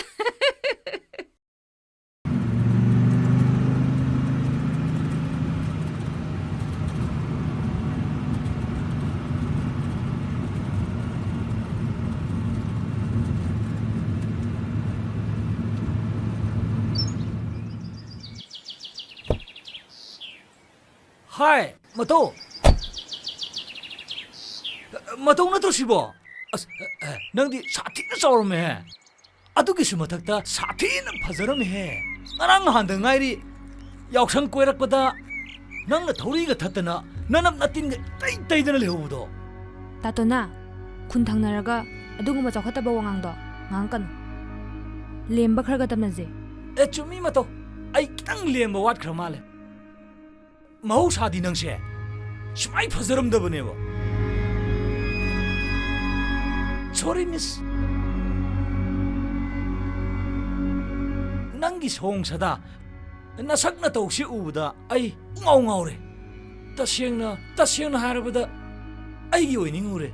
하이 마토 마토 나도 시보 낭디 사티는 싸우르메 아두기스 마탁다 사티는 파저르메 나랑 한등 아이리 역상 꼬이락보다 낭나 도리가 탔다나 나남 나띵 따이따이드나 레오부도 따또나 군 탕나라가 ꯑꯗꯨꯒꯨꯝꯕ ꯆꯥꯎꯈꯠꯇꯕ ꯋꯥꯉꯥꯡꯗꯣ ꯉꯥꯡꯉꯛꯀꯅꯨ ꯂꯦꯝꯕ ꯈꯔꯒ ꯇꯝꯅꯁꯦ ꯆꯨꯝꯃꯤ ꯃꯇꯧ ꯑꯩ ꯈꯤꯇꯪ ꯂꯦꯝꯕ ꯋꯥꯠꯈ꯭ꯔ ꯃꯥꯜꯂꯦ ꯃꯍꯧꯁꯥꯗꯤ ꯅꯪꯁꯦ ꯁꯨꯃꯥꯏ ꯐꯖꯔꯝꯗꯕꯅꯦꯕ ꯁꯣꯔꯤ ꯃꯤꯁ ꯅꯪꯒꯤ ꯁꯣꯡꯁꯥꯗ ꯅꯁꯛ ꯅꯇꯧꯁꯤ ꯎꯕꯗ ꯑꯩ ꯉꯥꯎꯔꯦ ꯇꯁꯦꯡꯅ ꯍꯥꯏꯔꯕꯗ ꯑꯩꯒꯤ ꯑꯣꯏꯅꯤꯡꯉꯨꯔꯦ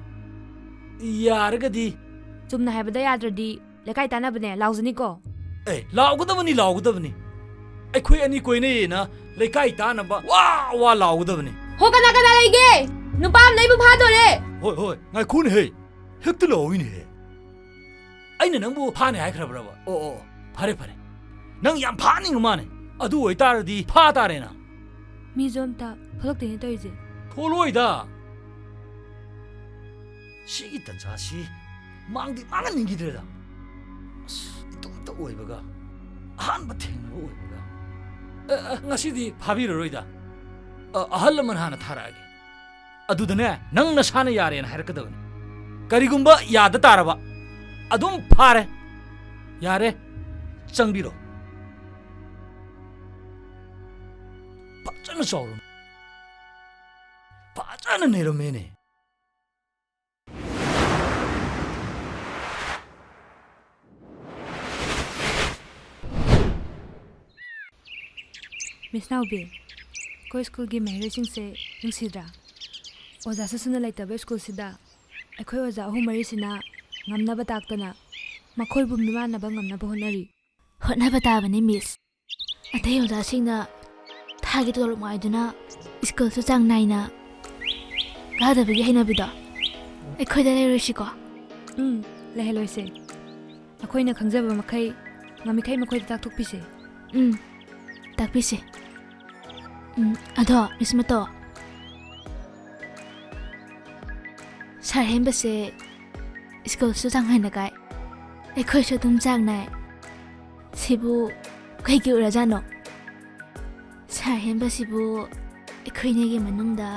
ꯌꯥꯔꯒꯗꯤ ꯆꯨꯝꯅ ꯍꯥꯏꯕꯗ ꯌꯥꯗ꯭ꯔꯗꯤ ꯂꯩꯀꯥꯏ ꯇꯥꯟꯅꯕꯅꯦ ꯂꯥꯎꯖꯅꯤꯀꯣ ꯂꯥꯎꯒꯗꯕꯅꯤ ꯑꯩꯈꯣꯏ ꯑꯅꯤ ꯀꯣꯏꯅꯩꯌꯦꯅ ꯂꯩꯀꯥꯏ ꯇꯥꯅꯕ ꯋꯥ ꯂꯥꯎꯒꯗꯕꯅꯤ ꯍꯣ ꯀꯅꯥ ꯂꯩꯒꯦ ꯅꯨꯄꯥ ꯑꯃ ꯂꯩꯕ ꯐꯥꯗꯣꯔꯦ ꯍꯣꯏ ꯉꯥꯏꯈꯣꯅꯦꯍꯦ ꯍꯦꯛꯇ ꯂꯥꯎꯏꯅꯦꯍꯦ ꯑꯩꯅ ꯅꯪꯕꯨ ꯐꯥꯅꯤ ꯍꯥꯏꯈ꯭ꯔꯕ꯭ꯔꯕ ꯑꯣ ꯐꯔꯦ ꯅꯪ ꯌꯥꯝ ꯐꯥꯅꯤꯡꯉ ꯃꯥꯅꯦ ꯑꯗꯨ ꯑꯣꯏꯇꯥꯔꯗꯤ ꯐꯥ ꯇꯥꯔꯦꯅ ꯃꯤꯁꯨ ꯑꯝꯇ ꯊꯣꯛꯂꯛꯇꯦꯅꯦ ꯇꯧꯔꯤꯁꯦ ꯊꯣꯛꯂꯣꯏꯗ 시기 딴자시 망한닝기들다 또 오이버가 한바 탱로 오이버가 ngasidi 파비로로이다 아할라만 하나 타라게 아두드네 낭나 사나 야레나 하르거든 가리군바 야다 따라봐 아둠 파레 야레 짱비로 빠짜는 싸우름 빠짜는 내려매네 ꯃꯤꯁ ꯅꯥꯎꯕꯤ ꯑꯩꯈꯣꯏ ꯁ꯭ꯀꯨꯜꯒꯤ ꯃꯍꯩꯔꯣꯏꯁꯤꯡꯁꯦ ꯅꯨꯡꯁꯤꯗ꯭ꯔꯥ ꯑꯣꯖꯥꯁꯨ ꯁꯨꯅ ꯂꯩꯇꯕ ꯁ꯭ꯀꯨꯜꯁꯤꯗ ꯑꯩꯈꯣꯏ ꯑꯣꯖꯥ 3-4ꯁꯤꯅ ꯉꯝꯅꯕ ꯇꯥꯛꯇꯅ ꯃꯈꯣꯏꯕꯨ ꯃꯤꯃꯥꯟꯅꯕ ꯉꯝꯅꯕ ꯍꯣꯠꯅꯔꯤ ꯍꯣꯠꯅꯕ ꯇꯥꯕꯅꯤ ꯃꯤꯁ ꯑꯇꯩ ꯑꯣꯖꯥꯁꯤꯡꯅ ꯊꯥꯒꯤ ꯇꯣꯂꯣꯞ ꯉꯥꯏꯗꯨꯅ ꯁ꯭ꯀꯨꯜꯁꯨ ꯆꯥꯡ ꯅꯥꯏꯅ ꯀꯥꯗꯕꯒꯤ ꯍꯩꯅꯕꯤꯗꯣ ꯑꯩꯈꯣꯏꯗ ꯂꯩꯔꯣꯏꯁꯤꯀꯣ ꯂꯩꯍꯜꯂꯣꯏꯁꯦ ꯑꯩꯈꯣꯏꯅ ꯈꯪꯖꯕ ꯃꯈꯩ ꯉꯝꯃꯤꯈꯩ ꯃꯈꯣꯏꯗ ꯇꯥꯛꯊꯣꯛꯄꯤꯁꯦ ꯇꯥꯛꯄꯤꯁꯦ ꯑꯗꯣ ꯃꯤꯁ ꯃꯇꯣ ꯁꯥꯔ ꯍꯦꯟꯕꯁꯦ ꯁ꯭ꯀꯨꯜꯁꯨ ꯆꯥꯡ ꯅꯥꯏꯅ ꯀꯥꯏ ꯑꯩꯈꯣꯏꯁꯨ ꯑꯗꯨꯝ ꯆꯥꯡ ꯅꯥꯏ ꯁꯤꯕꯨ ꯀꯩꯒꯤ ꯑꯣꯏꯔꯖꯥꯠꯅꯣ ꯁꯥꯔ ꯍꯦꯟꯕꯁꯤꯕꯨ ꯑꯩꯈꯣꯏꯅꯤꯒꯤ ꯃꯅꯨꯡꯗ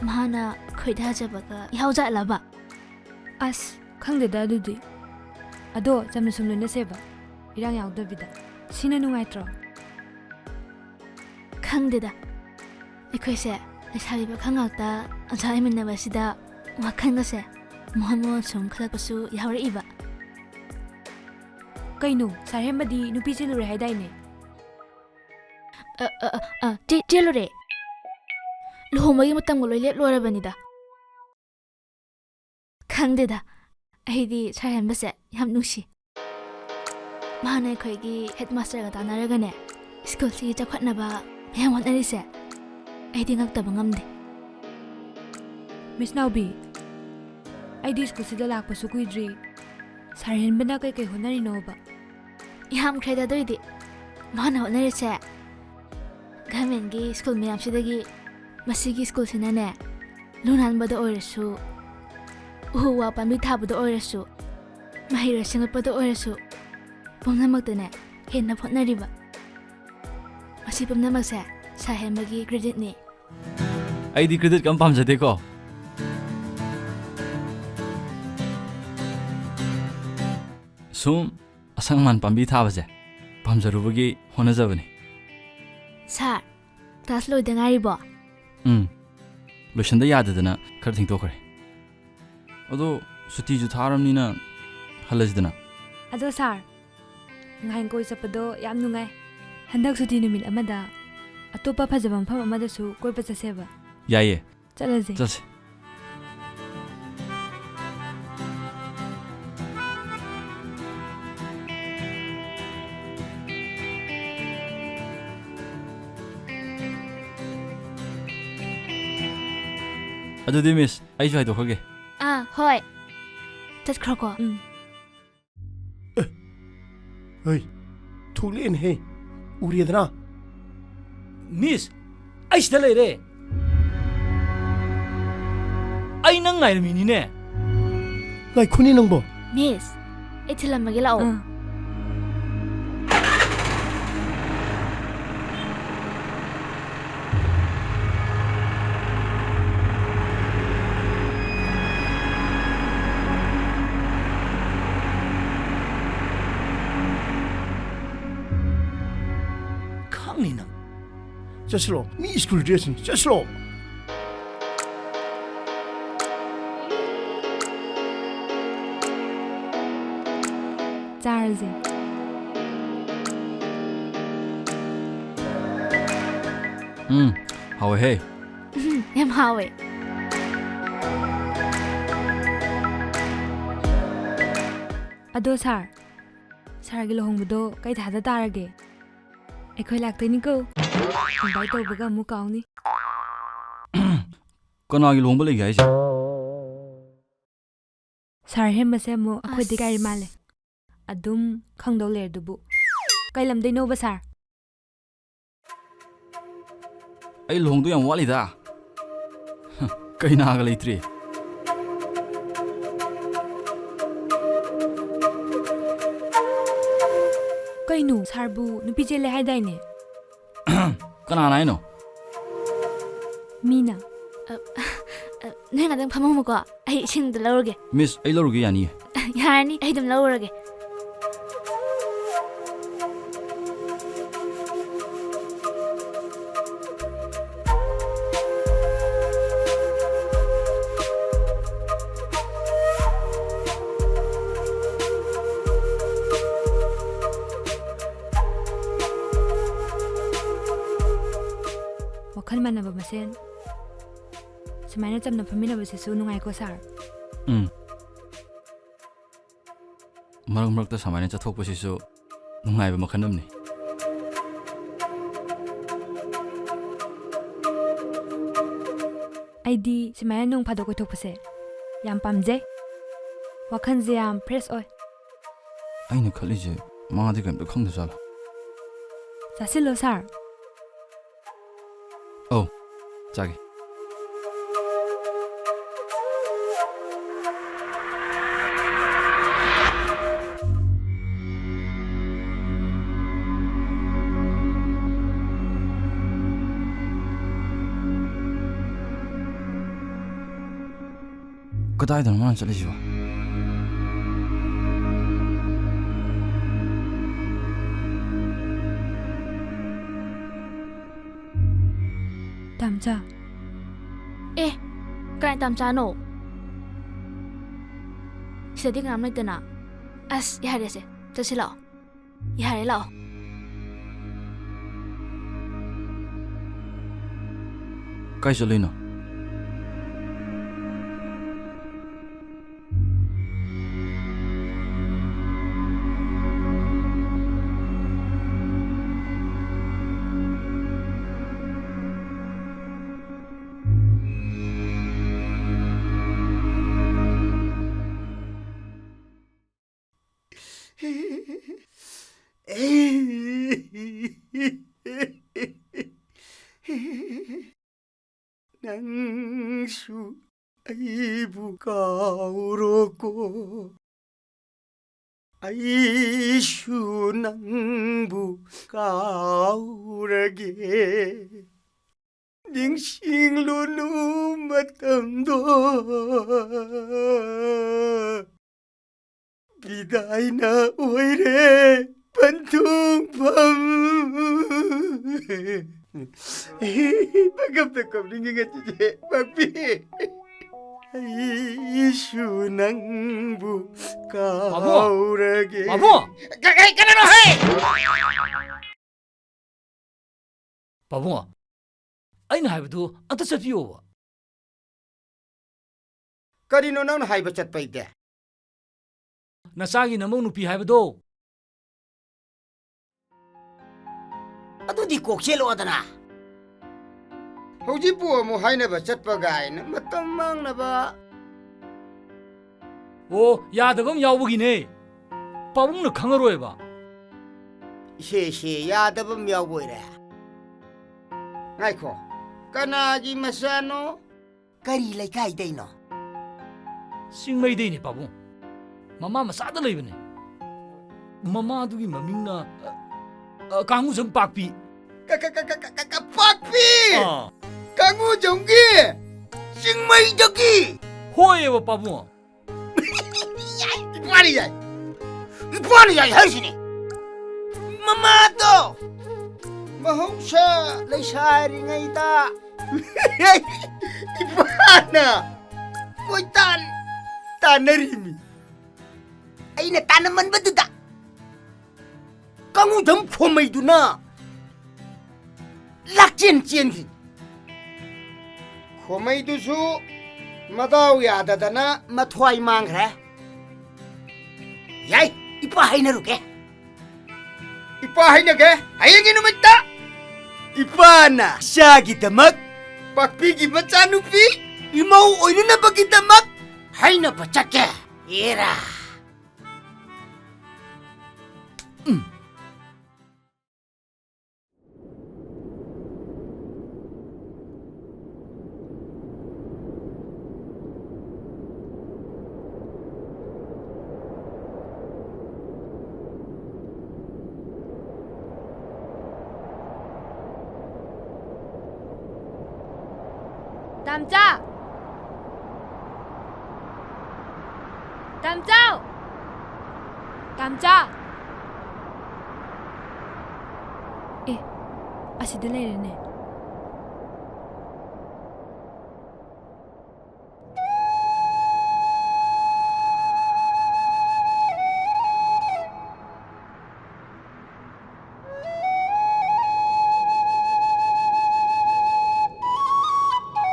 ꯃꯍꯥꯛꯅ ꯈꯣꯏꯗꯥꯖꯕꯒ ꯌꯥꯎꯖꯥꯠꯂꯕ ꯑꯁ ꯈꯪꯗꯦꯗ ꯑꯗꯨꯗꯤ ꯑꯗꯣ ꯆꯝꯅ ꯁꯨꯝ ꯂꯣꯏꯅꯁꯦꯕ ꯏꯔꯥꯡ ꯌꯥꯎꯗꯕꯤꯗ ꯁꯤꯅ ꯅꯨꯡꯉꯥꯏꯇ꯭ꯔꯣ ꯈꯪꯗꯦꯗ ꯑꯩꯈꯣꯏꯁꯦ ꯂꯩꯁꯥꯕꯤ ꯄꯥꯈꯪ ꯉꯥꯛꯇ ꯑꯣꯖꯥ ꯂꯩꯃꯤꯟꯅꯕꯁꯤꯗ ꯋꯥꯈꯜꯒꯁꯦ ꯃꯣꯍꯟ ꯁꯨꯝ ꯈꯜꯂꯛꯄꯁꯨ ꯌꯥꯎꯔꯛꯏꯕ. ꯀꯩꯅꯣ ꯁꯥꯔ ꯍꯦꯝꯕꯗꯤ ꯅꯨꯄꯤ ꯆꯦꯜꯂꯨꯔꯦ ꯍꯥꯏꯗꯥꯏꯅꯦ? ꯆꯦꯜꯂꯨꯔꯦ. ꯂꯨꯍꯣꯡꯕꯒꯤ ꯃꯇꯝꯒ ꯂꯣꯏ ꯂꯣꯏꯔꯕꯅꯤꯗ. ꯈꯪꯗꯦꯗ, ꯑꯩꯗꯤ ꯁꯥꯔ ꯍꯦꯝꯕꯁꯦ ꯌꯥꯝ ꯅꯨꯡꯁꯤ. ꯃꯥꯅ ꯑꯩꯈꯣꯏꯒꯤ ꯍꯦꯗ ꯃꯥꯁꯇꯔꯒ ꯇꯥꯟꯅꯔꯒꯅꯦ ꯁ꯭ꯀꯨꯜꯁꯤ ꯆꯥꯎꯈꯠꯅꯕ ꯃꯌꯥꯝ ꯍꯣꯠꯅꯔꯤꯁꯦ ꯑꯩꯗꯤ ꯉꯛꯇꯕ ꯉꯝꯗꯦ. ꯃꯤꯁ ꯅꯥꯎꯕꯤ, ꯑꯩꯗꯤ ꯁ꯭ꯀꯨꯜꯁꯤꯗ ꯂꯥꯛꯄꯁꯨ ꯀꯨꯏꯗ꯭ꯔꯤ. ꯁꯥꯔ ꯍꯦꯟꯕꯅ ꯀꯩꯀꯩ ꯍꯣꯠꯅꯔꯤꯅꯣꯕ? ꯌꯥꯝꯈ꯭ꯔꯦꯗ ꯑꯗꯨꯏꯗꯤ. ꯃꯥꯅ ꯍꯣꯠꯅꯔꯤꯁꯦ ꯒꯚꯔꯟꯃꯦꯟꯠꯒꯤ ꯁ꯭ꯀꯨꯜ ꯃꯌꯥꯝꯁꯤꯗꯒꯤ ꯃꯁꯤꯒꯤ ꯁ꯭ꯀꯨꯜꯁꯤꯅꯅꯦ ꯂꯨ ꯅꯥꯟꯕꯗ ꯑꯣꯏꯔꯁꯨ, ꯎ ꯋꯥ ꯄꯥꯝꯕꯤ ꯊꯥꯕꯗ ꯑꯣꯏꯔꯁꯨ, ꯃꯍꯩꯔꯣꯏ ꯁꯦꯝꯒꯠꯄꯗ ꯑꯣꯏꯔꯁꯨ ꯄꯨꯝꯅꯃꯛꯇꯅꯦ ꯍꯦꯟꯅ ꯍꯣꯠꯅꯔꯤꯕ. ꯃꯁꯤ ꯄꯨꯝꯅꯃꯛꯁꯦ ꯁꯥꯔ ꯍꯦꯟꯕꯒꯤ ꯀ꯭ꯔꯦꯗꯤꯠꯅꯤ. ꯑꯩꯗꯤ ꯀ꯭ꯔꯦꯗꯤꯠ ꯀꯝ ꯄꯥꯝꯖꯗꯦꯀꯣ. ꯁꯨꯝ ꯑꯁꯪ ꯑꯃꯥꯟ ꯄꯥꯝꯕꯤ ꯊꯥꯕꯁꯦ ꯄꯥꯝꯖꯔꯨꯕꯒꯤ ꯍꯣꯠꯅꯖꯕꯅꯤ. ꯁꯥꯔ, ꯀ꯭ꯂꯥꯁ ꯂꯣꯏꯗ ꯉꯥꯏꯔꯤꯕꯣ? ꯂꯣꯏꯁꯟꯗ ꯌꯥꯗꯗꯅ ꯈꯔ ꯊꯦꯡꯗꯣꯛꯈ꯭ꯔꯦ. ꯑꯗꯣ ꯁꯨꯇꯤꯁꯨ ꯊꯥꯔꯕꯅꯤꯅ ꯍꯜꯂꯁꯤꯗꯅ. ꯑꯗꯣ ꯁꯥꯔ, ꯉꯍꯥꯟ ꯀꯣꯏ ꯆꯠꯄꯗꯣ ꯌꯥꯝ ꯅꯨꯡꯉꯥꯏ. ꯍꯟꯗꯛ ꯁꯨꯇꯤ ꯅꯨꯃꯤꯠ ꯑꯃꯗ ꯑꯇꯣꯞꯄ ꯐꯖꯕ ꯃꯐꯝ ꯑꯃꯗꯁꯨ ꯀꯣꯏꯕ ꯆꯠꯁꯦꯕ. ꯌꯥꯏꯌꯦ. ꯆꯠꯂꯁꯦ. ꯆꯠꯁꯦ. ꯑꯗꯨꯗꯤ ꯃꯤꯁ, ꯑꯩꯁꯨ ꯍꯥꯏꯗꯣꯛꯈ꯭ꯔꯒꯦ. ꯍꯣꯏ. ꯆꯠꯈ꯭ꯔꯣꯀꯣ. ꯍꯣꯏ, ꯊꯣꯛꯂꯛꯑꯦꯅꯦꯍꯦ. ꯎꯔꯦꯗꯅ? ꯃꯤꯁ, ꯑꯩ ꯁꯤꯗ ꯂꯩꯔꯦ. ꯑꯩ ꯅꯪ ꯉꯥꯏꯔꯝꯃꯤꯅꯤꯅꯦ. ꯉꯥꯏꯈꯣꯅꯦ ꯅꯪꯕꯣ. ꯃꯤꯁ, ꯑꯩ ꯊꯤꯜꯂꯝꯃꯒꯦ ꯂꯥꯛꯑꯣ. ꯈꯪꯅꯤ ꯅꯪ. ꯆꯠꯁꯤꯔꯣ? ꯃꯤ ꯁ꯭ꯀꯨꯜ ꯗ꯭ꯔꯦꯁꯅꯤ. ꯆꯠꯁꯤꯔꯣ? ꯆꯥꯔꯁꯦ. ꯍꯥꯎꯋꯦꯍꯦ. ꯌꯥꯝ ꯍꯥꯎꯋꯦ. ꯑꯗꯣ ꯁꯥꯔꯒꯤ ꯂꯨꯍꯣꯡꯕꯗꯣ ꯀꯩ ꯊꯥꯗ ꯇꯥꯔꯒꯦ? ꯑꯩꯈꯣꯏ ꯂꯥꯛꯇꯣꯏꯅꯤꯀꯣ. ꯏꯟꯚꯥꯏꯠ ꯇꯧꯕꯒ ꯑꯃꯨꯛ ꯀꯥꯎꯅꯤ. ꯀꯅꯥꯒꯤ ꯂꯨꯍꯣꯡꯕ ꯂꯩꯒꯦ ꯍꯥꯏꯁꯦ? ꯁꯥꯔ ꯍꯦꯝꯕꯁꯦ ꯑꯃꯨꯛ ꯑꯩꯈꯣꯏꯗꯤ ꯀꯥꯏꯔꯤ ꯃꯥꯜꯂꯦ. ꯑꯗꯨꯝ ꯈꯪꯗꯧ ꯂꯩꯔꯗꯨꯕꯨ. ꯀꯩ ꯂꯝꯗꯩꯅꯣꯕ ꯁꯥꯔ? ꯑꯩ ꯂꯨꯍꯣꯡꯗꯣ ꯌꯥꯝ ꯋꯥꯠꯂꯤꯗ. ꯀꯩꯅꯥꯒ ꯂꯩꯇ꯭ꯔꯤ. ꯀꯩꯅꯣ ꯁꯥꯔꯕꯨ ꯅꯨꯄꯤ ꯆꯦꯜꯂꯦ ꯍꯥꯏꯗꯥꯏꯅꯦ? ꯀꯅꯥꯅ ꯍꯥꯏꯅꯣ? ꯃꯤꯅ. ꯅꯣꯏ ꯉꯥꯛꯇꯪ ꯐꯝꯃꯝꯃꯨꯀꯣ. ꯑꯩ ꯏꯁꯤꯡꯗ ꯂꯧꯔꯒꯦ. ꯃꯤꯁ, ꯑꯩ ꯂꯧꯔꯨꯒꯦ ꯌꯥꯅꯤꯌꯦ. ꯌꯥꯔꯅꯤ, ꯑꯩ ꯑꯗꯨꯝ ꯂꯧꯔꯒꯦ. ꯋꯥꯈꯜ ꯃꯥꯟꯅꯕ ꯃꯁꯦꯟ ꯁꯨꯃꯥꯏꯅ ꯆꯝꯅ ꯐꯝꯃꯤꯟꯅꯕꯁꯤꯁꯨ ꯅꯨꯡꯉꯥꯏꯀꯣ ꯁꯥꯔ. ꯃꯔꯛ ꯃꯔꯛꯇ ꯁꯨꯃꯥꯏꯅ ꯆꯠꯊꯣꯛꯄꯁꯤꯁꯨ ꯅꯨꯡꯉꯥꯏꯕ ꯃꯈꯜ ꯑꯃꯅꯤ. ꯑꯩꯗꯤ ꯁꯨꯃꯥꯏꯅ ꯅꯣꯡ ꯐꯥꯗꯣꯛ ꯀꯣꯏꯊꯣꯛꯄꯁꯦ ꯌꯥꯝ ꯄꯥꯝꯖꯩ. ꯋꯥꯈꯜꯁꯦ ꯌꯥꯝ ꯐ꯭ꯔꯦꯁ ꯑꯣꯏ. ꯑꯩꯅ ꯈꯜꯂꯤꯁꯦ ꯃꯥꯗꯤ ꯀꯩꯝꯇ ꯈꯪꯗꯖꯥꯠꯂꯣ. ꯆꯥꯁꯤꯜꯂꯣ ꯁꯥꯔ. ꯆꯥꯒꯦ. ꯀꯗꯥꯏꯗꯅꯣ ꯃꯥꯅ ꯆꯠꯂꯤꯁꯤꯕꯣ? ꯇꯥꯝꯆꯥ. ꯀꯅꯥ ꯇꯥꯝꯆꯥꯅꯣ? ꯁꯤꯗꯗꯤ ꯀꯅꯥꯝ ꯂꯩꯇꯅ ꯑꯁ ꯌꯥꯔꯦꯁꯦ ꯆꯠꯁꯤ ꯂꯥꯛꯑꯣ ꯌꯥꯔꯦ ꯂꯥꯛꯑꯣ ꯀꯥꯏ ꯆꯠꯂꯨꯏꯅꯣ? ꯅꯪꯁꯨ ꯑꯩꯕꯨ ꯀꯥꯎꯔꯣꯀꯣ ꯑꯩꯁꯨ ꯅꯪꯕꯨ ꯀꯥꯎꯔꯒꯦ ꯅꯤꯡꯁꯤꯡꯂꯨꯅꯨ ꯃꯇꯝꯗꯣ 비다이나 오이레 반통밤 반갑다 겁링이가 찌제 막비 이슈낭부 가오라게 바보! 까나노 해! 바보아, ꯑꯩꯅ ꯍꯥꯏꯕꯗꯨ ꯑꯝꯇ ꯆꯠꯄꯤꯌꯣꯕ. ꯀꯔꯤꯅꯣ ꯅꯪꯅ ꯍꯥꯏꯕ ꯆꯠꯄ ꯏꯗꯦ? ꯅꯆꯥꯒꯤ ꯅꯃꯧ ꯅꯨꯄꯤ ꯍꯥꯏꯕꯗꯣ. ꯑꯗꯨꯗꯤ ꯀꯣꯛ ꯆꯦꯜꯂꯣꯗꯅ. ꯍꯧꯖꯤꯛꯄꯨ ꯑꯃꯨꯛ ꯍꯥꯏꯅꯕ ꯆꯠꯄ ꯒꯥꯏꯅ ꯃꯇꯝ ꯃꯥꯡꯅꯕ. ꯑꯣ, ꯌꯥꯗꯕ ꯑꯃ ꯌꯥꯎꯕꯒꯤꯅꯦ. ꯄꯥꯕꯨꯡꯅ ꯈꯪꯉꯔꯣꯏꯕ. ꯏꯁꯦ ꯌꯥꯗꯕ ꯑꯃ ꯌꯥꯎꯕ ꯑꯣꯏꯔꯦ. ꯉꯥꯏꯈꯣ, ꯀꯅꯥꯒꯤ ꯃꯆꯥꯅꯣ? ꯀꯔꯤ ꯂꯩꯀꯥꯏꯗꯩꯅꯣ? ꯆꯤꯡꯃꯩꯗꯩꯅꯦ ꯄꯥꯕꯨꯡ. ꯃꯃꯥ ꯃꯆꯥꯗ ꯂꯩꯕꯅꯦ. ꯃꯃꯥꯗꯨꯒꯤ ꯃꯃꯤꯡꯅ ꯀꯥꯡꯉꯨꯖꯝ ꯄꯥꯛꯄꯤ. ꯄꯥꯛꯄꯤ! ꯀꯥꯡꯉꯨꯖꯝꯒꯤ ꯆꯤꯡꯃꯩꯗꯒꯤ! ꯍꯣꯏꯌꯦꯕ ꯄꯥꯕꯨꯡ. ꯏꯄꯥꯅ ꯌꯥꯏ. ꯏꯄꯥꯅ ꯌꯥꯏ ꯍꯥꯏꯁꯤꯅꯤ. ꯃꯃꯥꯗꯣ ꯃꯍꯧꯁꯥ ꯂꯩꯁꯥꯔꯤꯉꯩꯗ ꯏꯄꯥꯅ ꯃꯣꯏꯇꯥꯟ ꯇꯥꯟꯅꯔꯤꯃꯤ. ꯑꯩꯅ ꯇꯥꯟꯅꯃꯟꯕꯗꯨꯗ ꯀꯥꯡꯉꯨꯖꯝ ꯈꯣꯃꯩꯗꯨꯅ ꯂꯥꯛꯆꯦꯟ ꯆꯦꯟꯈꯤ. ꯈꯣꯃꯩꯗꯨꯁꯨ ꯃꯗꯥꯎ ꯌꯥꯗꯗꯅ ꯃꯊ꯭ꯋꯥꯏ ꯃꯥꯡꯈ꯭ꯔꯦ. ꯌꯥꯏ, ꯏꯄꯥ ꯍꯥꯏꯅꯔꯨꯒꯦ. ꯏꯄꯥ ꯍꯥꯏꯅꯒꯦ ꯍꯌꯦꯡꯒꯤ ꯅꯨꯃꯤꯠꯇ. ꯏꯄꯥꯅ ꯏꯆꯥꯒꯤꯗꯃꯛ ꯄꯥꯛꯄꯤꯒꯤ ꯃꯆꯥꯅꯨꯄꯤ ꯏꯃꯧ ꯑꯣꯏꯅꯅꯕꯒꯤꯗꯃꯛ ꯍꯥꯏꯅꯕ ꯆꯠꯀꯦ. ꯑꯦꯔꯥ. ꯇꯥꯝꯆꯥ! ꯇꯥꯝꯆꯥꯎ! ꯇꯥꯝꯆꯥ! ꯑꯦ, ꯑꯁꯤꯗ ꯂꯩꯔꯦꯅꯦ.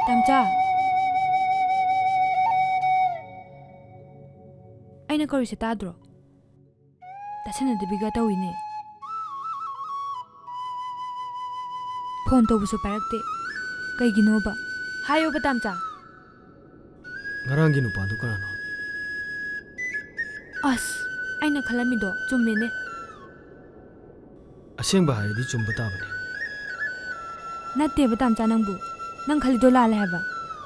ꯇꯥꯝꯆꯥ! ꯑꯩꯅ ꯀꯧꯔꯤꯁꯦ ꯇꯥꯗ꯭ꯔꯣ? ꯇꯥꯁꯟꯅꯗꯕꯤꯒ ꯇꯧꯏꯅꯦ. ꯐꯣꯟ ꯇꯧꯕꯁꯨ ꯄꯥꯏꯔꯛꯇꯦ. ꯀꯩꯒꯤꯅꯣꯕ? ꯍꯥꯏꯌꯣꯕ ꯇꯥꯝꯆꯥ. ꯉꯔꯥꯡꯒꯤ ꯅꯨꯄꯥꯗꯨ ꯀꯅꯥꯅꯣ? ꯑꯁ, ꯑꯩꯅ ꯈꯜꯂꯝꯃꯤꯗꯣ ꯆꯨꯝꯃꯦꯅꯦ. ꯑꯁꯦꯡꯕ ꯍꯥꯏꯔꯗꯤ ꯆꯨꯝꯕ ꯇꯥꯕꯅꯤ. ꯅꯠꯇꯦꯕ ꯇꯥꯝꯆꯥ, ꯅꯪꯕꯨ. ꯅꯪ ꯈꯜꯂꯤꯗꯣ ꯂꯥꯜꯂꯦ ꯍꯥꯏꯕ.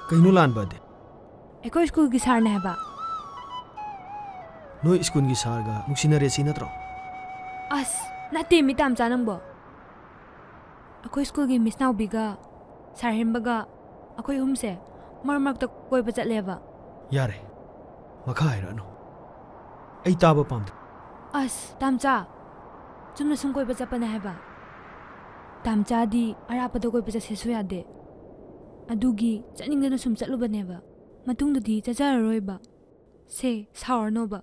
ꯀꯩꯅꯣ ꯂꯥꯟꯕꯗꯤ? ꯑꯩꯈꯣꯏ ꯁ꯭ꯀꯨꯜꯒꯤ ꯁꯥꯔꯅꯦ ꯍꯥꯏꯕ. ꯅꯣꯏ ꯁ꯭ꯀꯨꯜꯒꯤ ꯁꯥꯔꯒ ꯅꯨꯡꯁꯤꯅꯔꯦ ꯁꯤ ꯅꯠꯇ꯭ꯔꯣ? ꯑꯁ, ꯅꯠꯇꯦ ꯃꯤ ꯇꯥꯝꯆꯥ ꯅꯪꯕꯣ. ꯑꯩꯈꯣꯏ ꯁ꯭ꯀꯨꯜꯒꯤ ꯃꯤꯁ ꯅꯥꯎꯕꯤꯒ ꯁꯥꯔ ꯍꯦꯝꯕꯒ ꯑꯩꯈꯣꯏ ꯑꯍꯨꯝꯁꯦ ꯃꯔꯛ ꯃꯔꯛꯇ ꯀꯣꯏꯕ ꯆꯠꯂꯦꯕ. ꯌꯥꯔꯦ, ꯃꯈꯥ ꯍꯥꯏꯔꯛꯑꯅꯨ. ꯑꯩ ꯇꯥꯕ ꯄꯥꯝꯗꯦ. ꯑꯁ ꯇꯥꯝꯆꯥ, ꯆꯨꯝꯅ ꯁꯨꯝ ꯀꯣꯏꯕ ꯆꯠꯄꯅꯦ ꯍꯥꯏꯕ. ꯇꯥꯝꯆꯥꯗꯤ ꯑꯔꯥꯞꯄꯗ ꯀꯣꯏꯕ ꯆꯠꯁꯦꯁꯨ ꯌꯥꯗꯦ. ꯑꯗꯨꯒꯤ ꯆꯠꯅꯤꯡꯗꯅ ꯁꯨꯝ ꯆꯠꯂꯨꯕꯅꯦꯕ. ꯃꯇꯨꯡꯗꯗꯤ ꯆꯠꯆꯔꯔꯣꯏꯕ. ꯁꯦ ꯁꯥꯎꯔꯅꯣꯕ.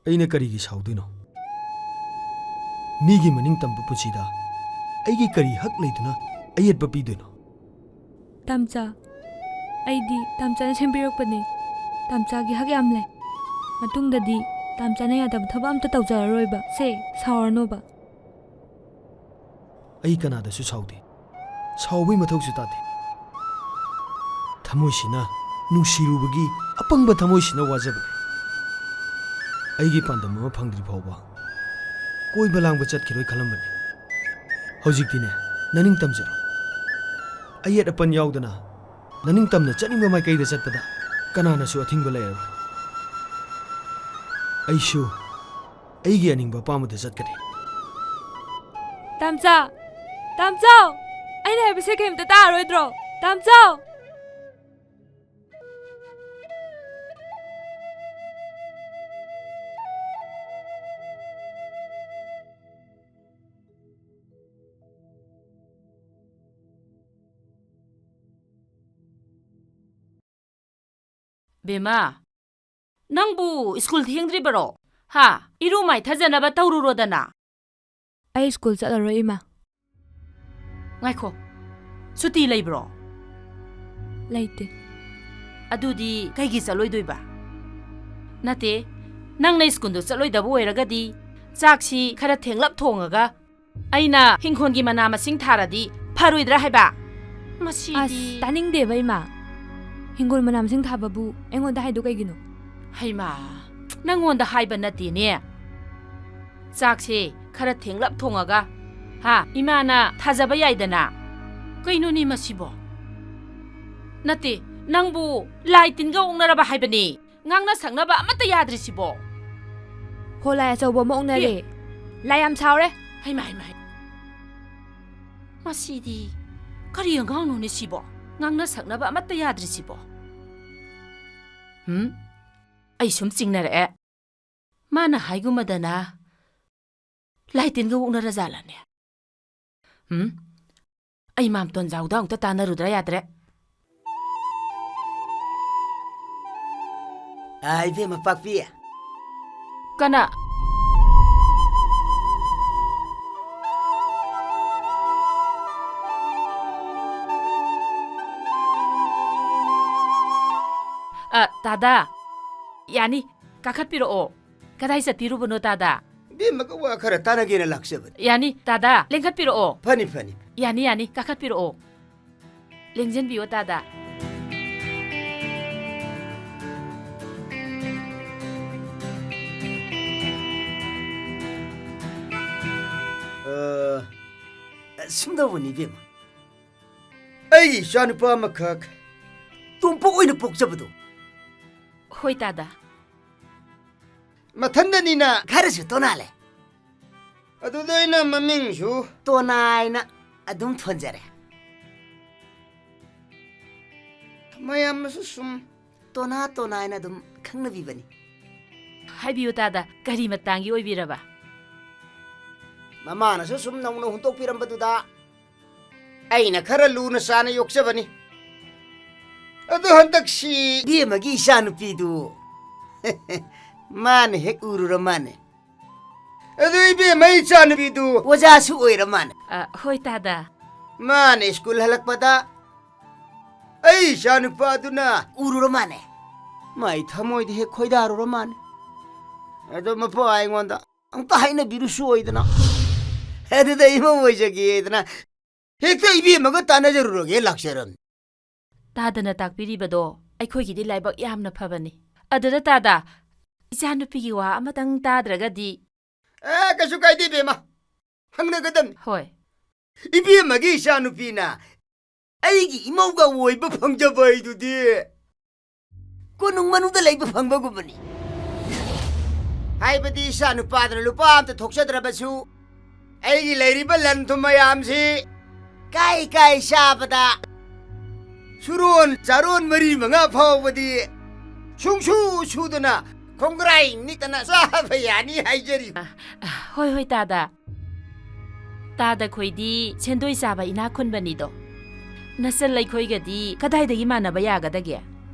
ꯑꯩꯅ ꯀꯔꯤꯒꯤ ꯁꯥꯎꯗꯣꯏꯅꯣ? ꯃꯤꯒꯤ ꯃꯅꯤꯡ ꯇꯝꯕ ꯄꯨꯟꯁꯤꯗ ꯑꯩꯒꯤ ꯀꯔꯤ ꯍꯛ ꯂꯩꯗꯨꯅ ꯑꯌꯦꯠꯄ ꯄꯤꯗꯣꯏꯅꯣ? ꯇꯥꯝꯆꯥ, ꯑꯩꯗꯤ ꯇꯥꯝꯆꯥꯅ ꯁꯦꯝꯕꯤꯔꯛꯄꯅꯦ. ꯇꯥꯝꯆꯥꯒꯤ ꯍꯛ ꯌꯥꯝ ꯂꯩ. ꯃꯇꯨꯡꯗꯗꯤ ꯇꯥꯝꯆꯥꯅ ꯌꯥꯗꯕ ꯊꯕꯛ ꯑꯝꯇ ꯇꯧꯖꯔꯔꯣꯏꯕ. ꯁꯦ ꯁꯥꯎꯔꯅꯣꯕ. ꯑꯩ ꯀꯅꯥꯗꯁꯨ ꯁꯥꯎꯗꯦ. ꯁꯥꯎꯕꯩ ꯃꯊꯧꯁꯨ ꯇꯥꯗꯦ. ꯊꯃꯣꯏꯁꯤꯅ ꯅꯨꯡꯁꯤꯔꯨꯕꯒꯤ ꯑꯄꯪꯕ ꯊꯃꯣꯏꯁꯤꯅ ꯋꯥꯖꯕꯅꯦ. ꯑꯩꯒꯤ ꯄꯥꯟꯗꯝ ꯑꯃ ꯐꯪꯗ꯭ꯔꯤ ꯐꯥꯎꯕ ꯀꯣꯏꯕ ꯂꯥꯡꯕ ꯆꯠꯈꯤꯔꯣꯏ ꯈꯜꯂꯝꯕꯅꯤ. ꯍꯧꯖꯤꯛꯇꯤꯅꯦ ꯅꯅꯤꯡ ꯇꯝꯖꯔꯣ. ꯑꯌꯦꯠ ꯑꯄꯟ ꯌꯥꯎꯗꯅ ꯅꯅꯤꯡ ꯇꯝꯅ ꯆꯠꯅꯤꯡꯕ ꯃꯥꯏꯀꯩꯗ ꯆꯠꯄꯗ ꯀꯅꯥꯅꯁꯨ ꯑꯊꯤꯡꯕ ꯂꯩꯔꯔꯣꯏ. ꯑꯩꯁꯨ ꯑꯩꯒꯤ ꯑꯅꯤꯡꯕ ꯑꯄꯥꯝꯕꯗ ꯆꯠꯀꯅꯤ. ꯇꯥꯝꯆꯥ! ꯇꯥꯝꯆꯥꯎ! ꯑꯩꯅ ꯍꯥꯏꯕꯁꯦ ꯀꯩꯝꯇ ꯇꯥꯔꯣꯏꯗ꯭ꯔꯣ? ꯇꯥꯝꯆꯥꯎ! ꯕꯦꯃꯥ, ꯅꯪꯕꯨ ꯁ꯭ꯀꯨꯜ ꯊꯦꯡꯗ꯭ꯔꯤꯕꯔꯣ? ꯍꯥ, ꯏꯔꯨ ꯃꯥꯏꯊꯖꯅꯕ ꯇꯧꯔꯨꯔꯣꯗꯅ. ꯑꯩ ꯁ꯭ꯀꯨꯜ ꯆꯠꯂꯔꯣꯏ ꯏꯃꯥ. ꯉꯥꯏꯈꯣ, ꯁꯨꯇꯤ ꯂꯩꯕ꯭ꯔꯣ? ꯂꯩꯇꯦ. ꯑꯗꯨꯗꯤ ꯀꯩꯒꯤ ꯆꯠꯂꯣꯏꯗꯣꯏꯕ? ꯅꯠꯇꯦ, ꯅꯪꯅ ꯁ꯭ꯀꯨꯜꯗꯣ ꯆꯠꯂꯣꯏꯗꯕ ꯑꯣꯏꯔꯒꯗꯤ ꯆꯥꯛꯁꯤ ꯈꯔ ꯊꯦꯡꯂꯞ ꯊꯣꯡꯉꯒ ꯑꯩꯅ ꯍꯤꯡꯈꯣꯜꯒꯤ ꯃꯅꯥ ꯃꯁꯤꯡ ꯊꯥꯔꯗꯤ ꯐꯔꯣꯏꯗ꯭ꯔꯥ ꯍꯥꯏꯕ? ꯃꯁꯤꯗꯤ... ꯑꯁ, ꯇꯥꯅꯤꯡꯗꯦꯕ ꯏꯃꯥ. ꯍꯤꯡꯒꯣꯜ ꯃꯅꯥ ꯃꯁꯤꯡ ꯊꯥꯕꯕꯨ ꯑꯩꯉꯣꯟꯗ ꯍꯥꯏꯗꯣ ꯀꯩꯒꯤꯅꯣ? ꯍꯩꯃꯥ, ꯅꯪꯉꯣꯟꯗ ꯍꯥꯏꯕ ꯅꯠꯇꯦꯅꯦ. ꯆꯥꯛꯁꯦ ꯈꯔ ꯊꯦꯡꯂꯞ ꯊꯣꯡꯉꯒ ꯏꯃꯥꯅ ꯊꯥꯖꯕ ꯌꯥꯏꯗꯅ. ꯀꯩꯅꯣꯅꯦ ꯃꯁꯤꯕꯣ? ꯅꯠꯇꯦ, ꯅꯪꯕꯨ ꯂꯥꯏ ꯇꯤꯟꯒ ꯑꯣꯛꯅꯔꯕ ꯍꯥꯏꯕꯅꯦ. ꯉꯥꯡꯅ ꯁꯛꯅꯕ ꯑꯃꯠꯇ ꯌꯥꯗ꯭ꯔꯤꯁꯤꯕꯣ. ꯍꯣ, ꯂꯥꯏ ꯑꯆꯧꯕ ꯑꯃ ꯑꯣꯛꯅꯔꯦ. ꯂꯥꯏ ꯌꯥꯝ ꯁꯥꯎꯔꯦ. ꯍꯩꯃꯥ ꯍꯩꯃꯥ, ꯃꯁꯤꯗꯤ ꯀꯔꯤ ꯑꯉꯥꯡꯅꯣꯅꯦ ꯁꯤꯕꯣ? ꯉꯥꯡꯅ ꯁꯛꯅꯕ ꯑꯃꯠꯇ ꯌꯥꯗ꯭ꯔꯤꯁꯤꯕꯣ. ꯑꯩ ꯁꯨꯝ ꯆꯤꯡꯅꯔꯛꯑꯦ. ꯃꯥꯅ ꯍꯥꯏꯒꯨꯝꯃꯗꯅ ꯂꯥꯏ ꯇꯤꯟꯒ ꯑꯣꯛꯅꯔꯖꯥꯠꯂꯅꯦ. ꯑꯩ ꯃꯥꯝꯇꯣꯟꯖꯥꯎꯗ ꯑꯃꯨꯛꯇ ꯇꯥꯟꯅꯔꯨꯗ꯭ꯔꯥ ꯌꯥꯗ꯭ꯔꯦ. ꯏꯕꯦꯝꯃ ꯄꯥꯛꯄꯤ. ꯀꯅꯥ? ꯇꯥꯗꯥ, ꯌꯥꯅꯤ, ꯀꯥꯈꯠꯄꯤꯔꯛꯑꯣ. ꯀꯗꯥꯏ ꯆꯠꯄꯤꯔꯨꯕꯅꯣ ꯇꯥꯗꯥ? ꯏꯕꯦꯝꯃꯒ ꯋꯥ ꯈꯔ ꯇꯥꯟꯅꯒꯦꯅ ꯂꯥꯛꯆꯕꯅꯤ. ꯌꯥꯅꯤ, ꯇꯥꯗꯥ, ꯂꯦꯡꯈꯠꯄꯤꯔꯛꯑꯣ. ꯐꯅꯤ ꯐꯅꯤ. ꯌꯥꯅꯤ ꯌꯥꯅꯤ, ꯀꯥꯈꯠꯄꯤꯔꯛꯑꯣ. ꯂꯦꯡꯖꯟꯕꯤꯌꯣ ꯇꯥꯗꯥ. ꯁꯨꯝꯗꯧꯕꯅꯤ ꯏꯕꯦꯝꯃ. ꯑꯩꯒꯤ ꯏꯆꯥꯅꯨꯄꯥ ꯑꯃꯈꯛ ꯇꯣꯝꯄꯣꯛ ꯑꯣꯏꯅ ꯄꯣꯛꯆꯕꯗꯣ. ꯍꯣꯏ ꯇꯥꯗꯥ. ꯃꯊꯟꯗꯅꯤꯅ ꯈꯔꯁꯨ ꯇꯣꯟꯅꯥꯜꯂꯦ. ꯑꯗꯨꯗ ꯑꯩꯅ ꯃꯃꯤꯡꯁꯨ ꯇꯣꯅꯥꯏꯅ ꯑꯗꯨꯝ ꯊꯣꯟꯖꯔꯦ. ꯃꯌꯥꯝꯅꯁꯨ ꯁꯨꯝ ꯇꯣꯅꯥꯏꯅ ꯑꯗꯨꯝ ꯈꯪꯅꯕꯤꯕꯅꯤ. ꯍꯥꯏꯕꯤꯌꯨ ꯇꯥꯗꯥ, ꯀꯔꯤ ꯃꯇꯥꯡꯒꯤ ꯑꯣꯏꯕꯤꯔꯕ? ꯃꯃꯥꯅꯁꯨ ꯁꯨꯝ ꯅꯧꯅ ꯍꯨꯟꯇꯣꯛꯄꯤꯔꯝꯕꯗꯨꯗ ꯑꯩꯅ ꯈꯔ ꯂꯨꯅ ꯆꯥꯅ ꯌꯣꯛꯆꯕꯅꯤ. ꯑꯗꯨ ꯍꯟꯗꯛꯁꯤ ꯏꯕꯦꯝꯃꯒꯤ ꯏꯆꯥꯅꯨꯄꯤꯗꯨ ꯃꯥꯅ ꯍꯦꯛ ꯎꯔꯨꯔ ꯃꯥꯅꯦ. ꯑꯗꯨ ꯏꯕꯦꯝꯃ ꯏꯆꯥꯅꯨꯄꯤꯗꯨ ꯑꯣꯖꯥꯁꯨ ꯑꯣꯏꯔ ꯃꯥꯅꯦ. ꯍꯣꯏ ꯇꯥꯗꯥ. ꯃꯥꯅ ꯁ꯭ꯀꯨꯜ ꯍꯜꯂꯛꯄꯗ ꯑꯩ ꯏꯆꯥꯅꯨꯄꯥꯗꯨꯅ ꯎꯔꯨꯔ ꯃꯥꯅꯦ. ꯃꯥꯏ ꯊꯃꯣꯏꯗ ꯍꯦꯛ ꯈꯣꯏꯗꯥꯔꯨꯔ ꯃꯥꯅꯦ. ꯑꯗꯣ ꯃꯄꯥ ꯑꯩꯉꯣꯟꯗ ꯑꯃꯨꯛꯇ ꯍꯥꯏꯅꯕꯤꯔꯨꯁꯨ ꯑꯣꯏꯗꯅ. ꯑꯗꯨꯗ ꯏꯃꯧ ꯑꯣꯏꯖꯒꯦꯗꯅ ꯍꯦꯛꯇ ꯏꯕꯦꯝꯃꯒ ꯇꯥꯟꯅꯖꯔꯨꯔꯒꯦ ꯂꯥꯛꯆꯔꯝꯅꯤ. ꯇꯥꯗꯅ ꯇꯥꯛꯄꯤꯔꯤꯕꯗꯣ ꯑꯩꯈꯣꯏꯒꯤꯗꯤ ꯂꯥꯏꯕꯛ ꯌꯥꯝꯅ ꯐꯕꯅꯤ. ꯑꯗꯨꯗ ꯇꯥꯗꯥ, ꯏꯆꯥꯅꯨꯄꯤꯒꯤ ꯋꯥ ꯑꯃꯇꯪ ꯇꯥꯗ꯭ꯔꯒꯗꯤ... ꯀꯩꯁꯨ ꯀꯥꯏꯗꯦ ꯏꯕꯦꯝꯃ. ꯍꯪꯅꯒꯗꯝꯅꯤ. ꯍꯣꯏ. ꯏꯕꯦꯝꯃꯒꯤ ꯏꯆꯥꯅꯨꯄꯤꯅ ꯑꯩꯒꯤ ꯏꯃꯧꯒ ꯑꯣꯏꯕ ꯐꯪꯖꯕ ꯑꯩꯗꯨꯗꯤ ꯀꯣꯅꯨꯡ ꯃꯅꯨꯡꯗ ꯂꯩꯕ ꯐꯪꯕꯒꯨꯝꯕꯅꯤ. ꯍꯥꯏꯕꯗꯤ ꯏꯆꯥꯅꯨꯄꯥꯗꯨꯅ ꯂꯨꯄꯥ ꯑꯝꯇ ꯊꯣꯛꯆꯗ꯭ꯔꯕꯁꯨ ꯑꯩꯒꯤ ꯂꯩꯔꯤꯕ ꯂꯟ ꯊꯨꯝ ꯃꯌꯥꯝꯁꯤ ꯀꯥꯏ ꯆꯥꯕꯗ ꯁꯨꯔꯣꯟ ꯆꯥꯔꯣꯟ 4-5 ꯐꯥꯎꯕꯗꯤ ꯁꯨꯡꯁꯨ ꯁꯨꯗꯅ ꯈꯣꯡꯒ꯭ꯔꯥꯏ ꯅꯤꯛꯇꯅ ꯆꯥꯕ ꯌꯥꯅꯤ ꯍꯥꯏꯖꯔꯤ. ꯍꯣꯏ ꯇꯥꯗꯥ. ꯇꯥꯗ ꯈꯣꯏꯗꯤ ꯁꯦꯟꯗꯣꯏ ꯆꯥꯕ ꯏꯅꯥꯛ ꯈꯨꯟꯕꯅꯤꯗꯣ. ꯅꯆꯜ ꯑꯩꯈꯣꯏꯒꯗꯤ ꯀꯗꯥꯏꯗꯒꯤ ꯃꯥꯟꯅꯕ ꯌꯥꯒꯗꯒꯦ?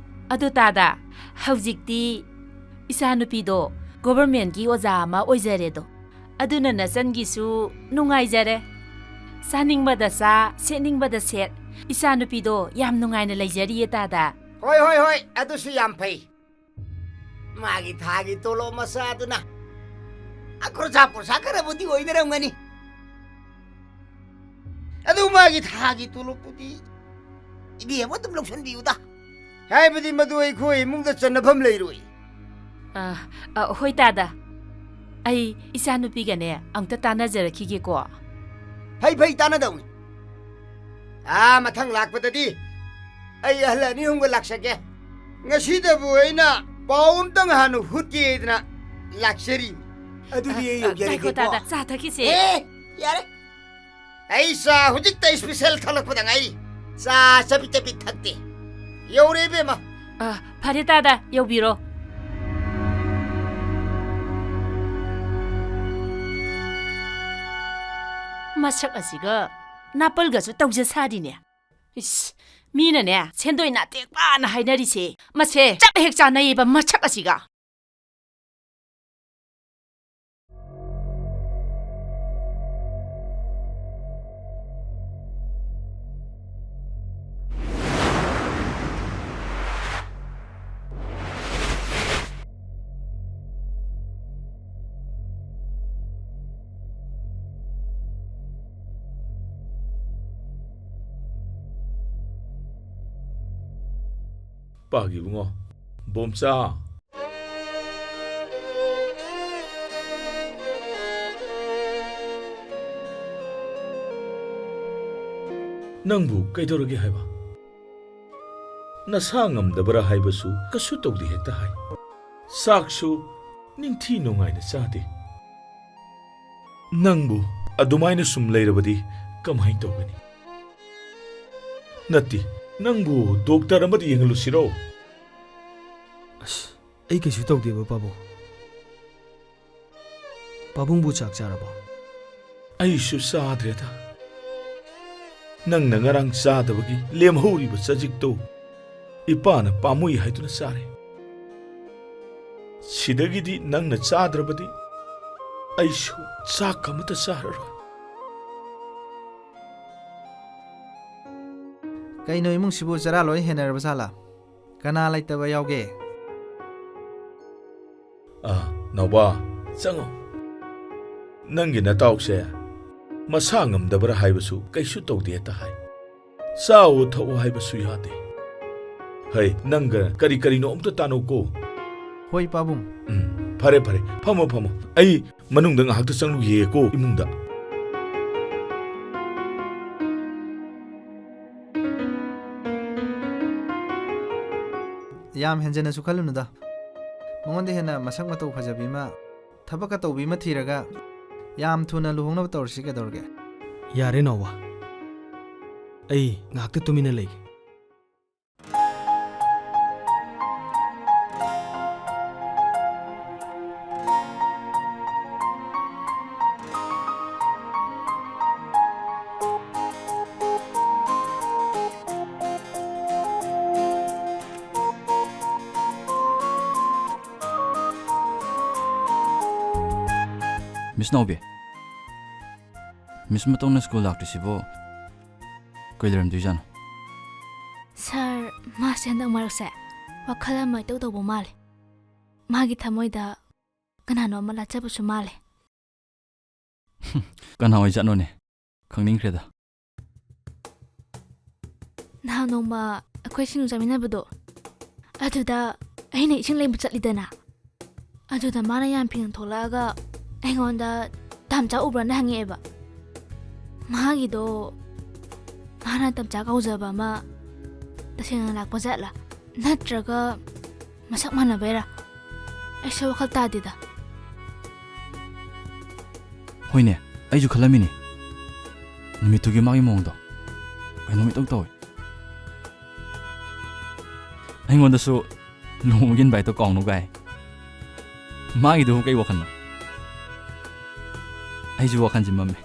ꯑꯗꯨ ꯇꯥꯗ ꯍꯧꯖꯤꯛꯇꯤ ꯏꯆꯥꯅꯨꯄꯤꯗꯣ ꯒꯣꯚꯔꯃꯦꯟꯠꯀꯤ ꯑꯣꯖꯥ ꯑꯃ ꯑꯣꯏꯖꯔꯦꯗꯣ ꯑꯗꯨꯅ ꯅꯆꯟꯒꯤꯁꯨ ꯅꯨꯡꯉꯥꯏꯖꯔꯦ ꯆꯥꯅꯤꯡꯕꯗ ꯆꯥ ꯁꯦꯠꯅꯤꯡꯕꯗ ꯁꯦꯠ ꯏꯆꯥꯅꯨꯄꯤꯗꯣ ꯌꯥꯝ ꯅꯨꯡꯉꯥꯏꯅ ꯂꯩꯖꯔꯤꯌꯦ ꯇꯥꯗ ꯍꯣꯏ ꯍꯣꯏ ꯍꯣꯏ ꯑꯗꯨꯁꯨ ꯌꯥꯝ ꯐꯩ ꯃꯥꯒꯤ ꯊꯥꯒꯤ ꯇꯣꯂꯣꯞ ꯃꯆꯥꯗꯨꯅ ꯑꯈꯣꯔꯁꯥ ꯄꯣꯔꯁꯥ ꯈꯔꯕꯨꯗꯤ ꯑꯣꯏꯅꯔꯝꯒꯅꯤ ꯑꯗꯨ ꯃꯥꯒꯤ ꯊꯥꯒꯤ ꯇꯣꯂꯣꯞꯄꯨꯗꯤ 이비에뭐 좀 럭션비우다. 하이브디 마두의 코에 뭉다 쩐나밤 레이로이. ꯍꯣꯏ ꯇꯥꯗ ꯑꯩ ꯏꯆꯥꯅꯨꯄꯤꯒꯅꯦ ꯑꯝꯇ ꯇꯥꯟꯅꯖꯔꯛꯈꯤꯒꯦꯀꯣ. ꯐꯩ ꯇꯥꯟꯅꯗꯧꯅꯤ. ꯃꯊꯪ ꯂꯥꯛꯄꯗꯗꯤ ꯑꯩ ꯑꯍꯜ ꯑꯅꯤ ꯑꯍꯨꯝꯒ ꯂꯥꯛꯆꯒꯦ. ꯉꯁꯤꯗꯕꯨ ꯑꯩꯅ ꯄꯥꯎ ꯑꯝꯇꯪ ꯍꯥꯟꯅ ꯍꯨꯠꯀꯦꯗꯅ ꯂꯥꯛꯆꯔꯤꯅꯤ. ꯑꯗꯨꯗꯤ ꯑꯩ ꯌꯧꯖꯔꯒꯦꯀꯣ. ꯇꯥꯗ ꯆꯥ ꯊꯛꯈꯤꯁꯦ. ꯌꯥꯔꯦ. ꯑꯩ ꯆꯥ ꯍꯧꯖꯤꯛꯇ ꯏꯁꯄꯤꯁꯦꯜ ꯊꯛꯂꯛꯄꯗ ꯉꯥꯏꯔꯤ. ꯆꯥ ꯆꯕꯤꯠ ꯊꯛꯇꯦ. ꯌꯧꯔꯦ ꯏꯕꯦꯝꯃ. ꯐꯔꯦ ꯇꯥꯗ ꯌꯧꯕꯤꯔꯣ. ꯃꯁꯛ ꯑꯁꯤꯒ ꯅꯥꯄꯜꯒꯁꯨ ꯇꯧꯖ ꯁꯥꯔꯤꯅꯦ. 이씨, 미는네 샌도이 나택빠나 하이너리세. 마세 짭 핵 짜나이바 마착 아시가. 빠기 붕어 봄짜 ꯅꯪꯕꯨ ꯀꯩꯗꯧꯔꯒꯦ ꯍꯥꯏꯕ ꯅꯁꯥ ꯉꯝꯗꯕꯔꯥ ꯍꯥꯏꯕꯁꯨ ꯀꯁꯨ ꯇꯧꯗꯦ ꯍꯦꯛꯇ ꯍꯥꯏ ꯆꯥꯛꯁꯨ ꯅꯤꯡꯊꯤ ꯅꯨꯡꯉꯥꯏꯅ ꯆꯥꯗꯦ ꯅꯪꯕꯨ ꯑꯗꯨꯃꯥꯏꯅ ꯁꯨꯝ ꯂꯩꯔꯕꯗꯤ ꯀꯃꯥꯏꯅ ꯇꯧꯒꯅꯤ ꯅꯠꯇꯦ ꯅꯪꯕꯨ ꯗꯣꯛꯇꯔ ꯑꯃꯗ ꯌꯦꯡꯍꯜꯂꯨꯁꯤꯔꯣ ꯑꯁ ꯑꯩ ꯀꯩꯁꯨ ꯇꯧꯗꯦꯕ ꯄꯥꯕꯨꯡ ꯄꯥꯕꯨꯡꯕꯨ ꯆꯥꯛ ꯆꯥꯔꯕꯣ ꯑꯩꯁꯨ ꯆꯥꯗ꯭ꯔꯦꯗ ꯅꯪꯅ ꯉꯔꯥꯡ ꯆꯥꯗꯕꯒꯤ ꯂꯦꯝꯍꯧꯔꯤꯕ ꯆꯖꯤꯛꯇꯣ ꯏꯄꯥꯅ ꯄꯥꯝꯃꯨꯏ ꯍꯥꯏꯗꯨꯅ ꯆꯥꯔꯦ ꯁꯤꯗꯒꯤꯗꯤ ꯅꯪꯅ ꯆꯥꯗ꯭ꯔꯕꯗꯤ ꯑꯩꯁꯨ ꯆꯥꯛ ꯑꯃꯠꯇ ꯆꯥꯔꯔꯣꯏ ꯀꯩꯅꯣ ꯏꯃꯨꯡꯁꯤꯕꯨ ꯆꯔꯥ ꯂꯣꯏ ꯍꯦꯟꯅꯔꯕ ꯖꯥꯠꯂꯥ ꯀꯅꯥ ꯂꯩꯇꯕ ꯌꯥꯎꯒꯦ ꯅꯥꯎꯕ ꯆꯪꯉꯣ ꯅꯪꯒꯤ ꯅꯇꯥꯎꯁꯦ ꯃꯁꯥ ꯉꯝꯗꯕꯔꯥ ꯍꯥꯏꯕꯁꯨ ꯀꯩꯁꯨ ꯇꯧꯗꯦ ꯍꯦꯛꯇ ꯍꯥꯏ ꯆꯥꯎ ꯊꯛꯎ ꯍꯥꯏꯕꯁꯨ ꯌꯥꯗꯦ ꯍꯩ ꯅꯪꯒ ꯀꯔꯤ ꯀꯔꯤꯅꯣ ꯑꯝꯇ ꯇꯥꯟꯅꯧꯀꯣ ꯍꯣꯏ ꯄꯥꯕꯨꯡ ꯐꯔꯦ ꯐꯝꯃꯣ ꯑꯩ ꯃꯅꯨꯡꯗ ꯉꯥꯏꯍꯥꯛꯇ ꯆꯪꯂꯨꯒꯦꯀꯣ 이문다 ꯌꯥꯝ ꯍꯦꯟꯖꯟꯅꯁꯨ ꯈꯜꯂꯨꯅꯨꯗ ꯃꯉꯣꯟꯗ ꯍꯦꯟꯅ ꯃꯁꯛ ꯃꯇꯧ ꯐꯖꯕꯤ ꯑꯃ ꯊꯕꯛꯀ ꯇꯧꯕꯤ ꯑꯃ ꯊꯤꯔꯒ ꯌꯥꯝ ꯊꯨꯅ ꯂꯨꯍꯣꯡꯅꯕ ꯇꯧꯔꯁꯤ ꯀꯩꯗꯧꯔꯒꯦ ꯌꯥꯔꯦ ꯅꯥꯎꯕ ꯑꯩ ꯉꯥꯏꯍꯥꯛꯇ ꯇꯨꯃꯤꯟꯅ ꯂꯩꯒꯦ Miss Nobi. Miss Matona school laktisibo. Kailaram dujan. Sir, mas handang marukse. Wakala mo ito daw bumali. Magi tamoy da kanano malatsa po sumali. Kanaway dyan nun Kangning kreda. Nahanong ma ako'y sinusamin na ba do? Aduda, ay na isang layo matsat na. Aduda, mana yan pinantolaga. ꯑꯩꯉꯣꯟꯗ ꯇꯝꯆꯥ ꯎꯕ꯭ꯔꯅ ꯍꯪꯉꯛꯑꯦꯕ ꯃꯥꯒꯤꯗꯣ ꯃꯥꯅ ꯇꯝꯆꯥ ꯀꯧꯖꯕ ꯑꯃ ꯇꯁꯦꯡꯅ ꯂꯥꯛꯄ ꯖꯥꯠꯂꯥ ꯅꯠꯇ꯭ꯔꯒ ꯃꯁꯛ ꯃꯥꯟꯅꯕꯩꯔꯥ ꯑꯩꯁꯨ ꯋꯥꯈꯜ ꯇꯥꯗꯦꯗ ꯍꯣꯏꯅꯦ ꯑꯩꯁꯨ ꯈꯜꯂꯝꯃꯤꯅꯤ ꯅꯨꯃꯤꯠꯇꯨꯒꯤ ꯃꯥꯒꯤ ꯃꯑꯣꯡꯗꯣ ꯀꯩꯅꯣꯝ ꯏꯇꯧ ꯇꯧꯏ ꯑꯩꯉꯣꯟꯗꯁꯨ ꯂꯨꯍꯣꯡꯕꯒꯤ ꯏꯟꯚꯥꯏꯠꯇꯣ ꯀꯥꯎꯅꯨ ꯒꯥꯏ ꯃꯥꯒꯤꯗꯨꯕꯨ ꯀꯩ ꯋꯥꯈꯜꯅꯣ ꯑꯩꯁꯨ ꯋꯥꯈꯜꯁꯤ ꯃꯝꯃꯦ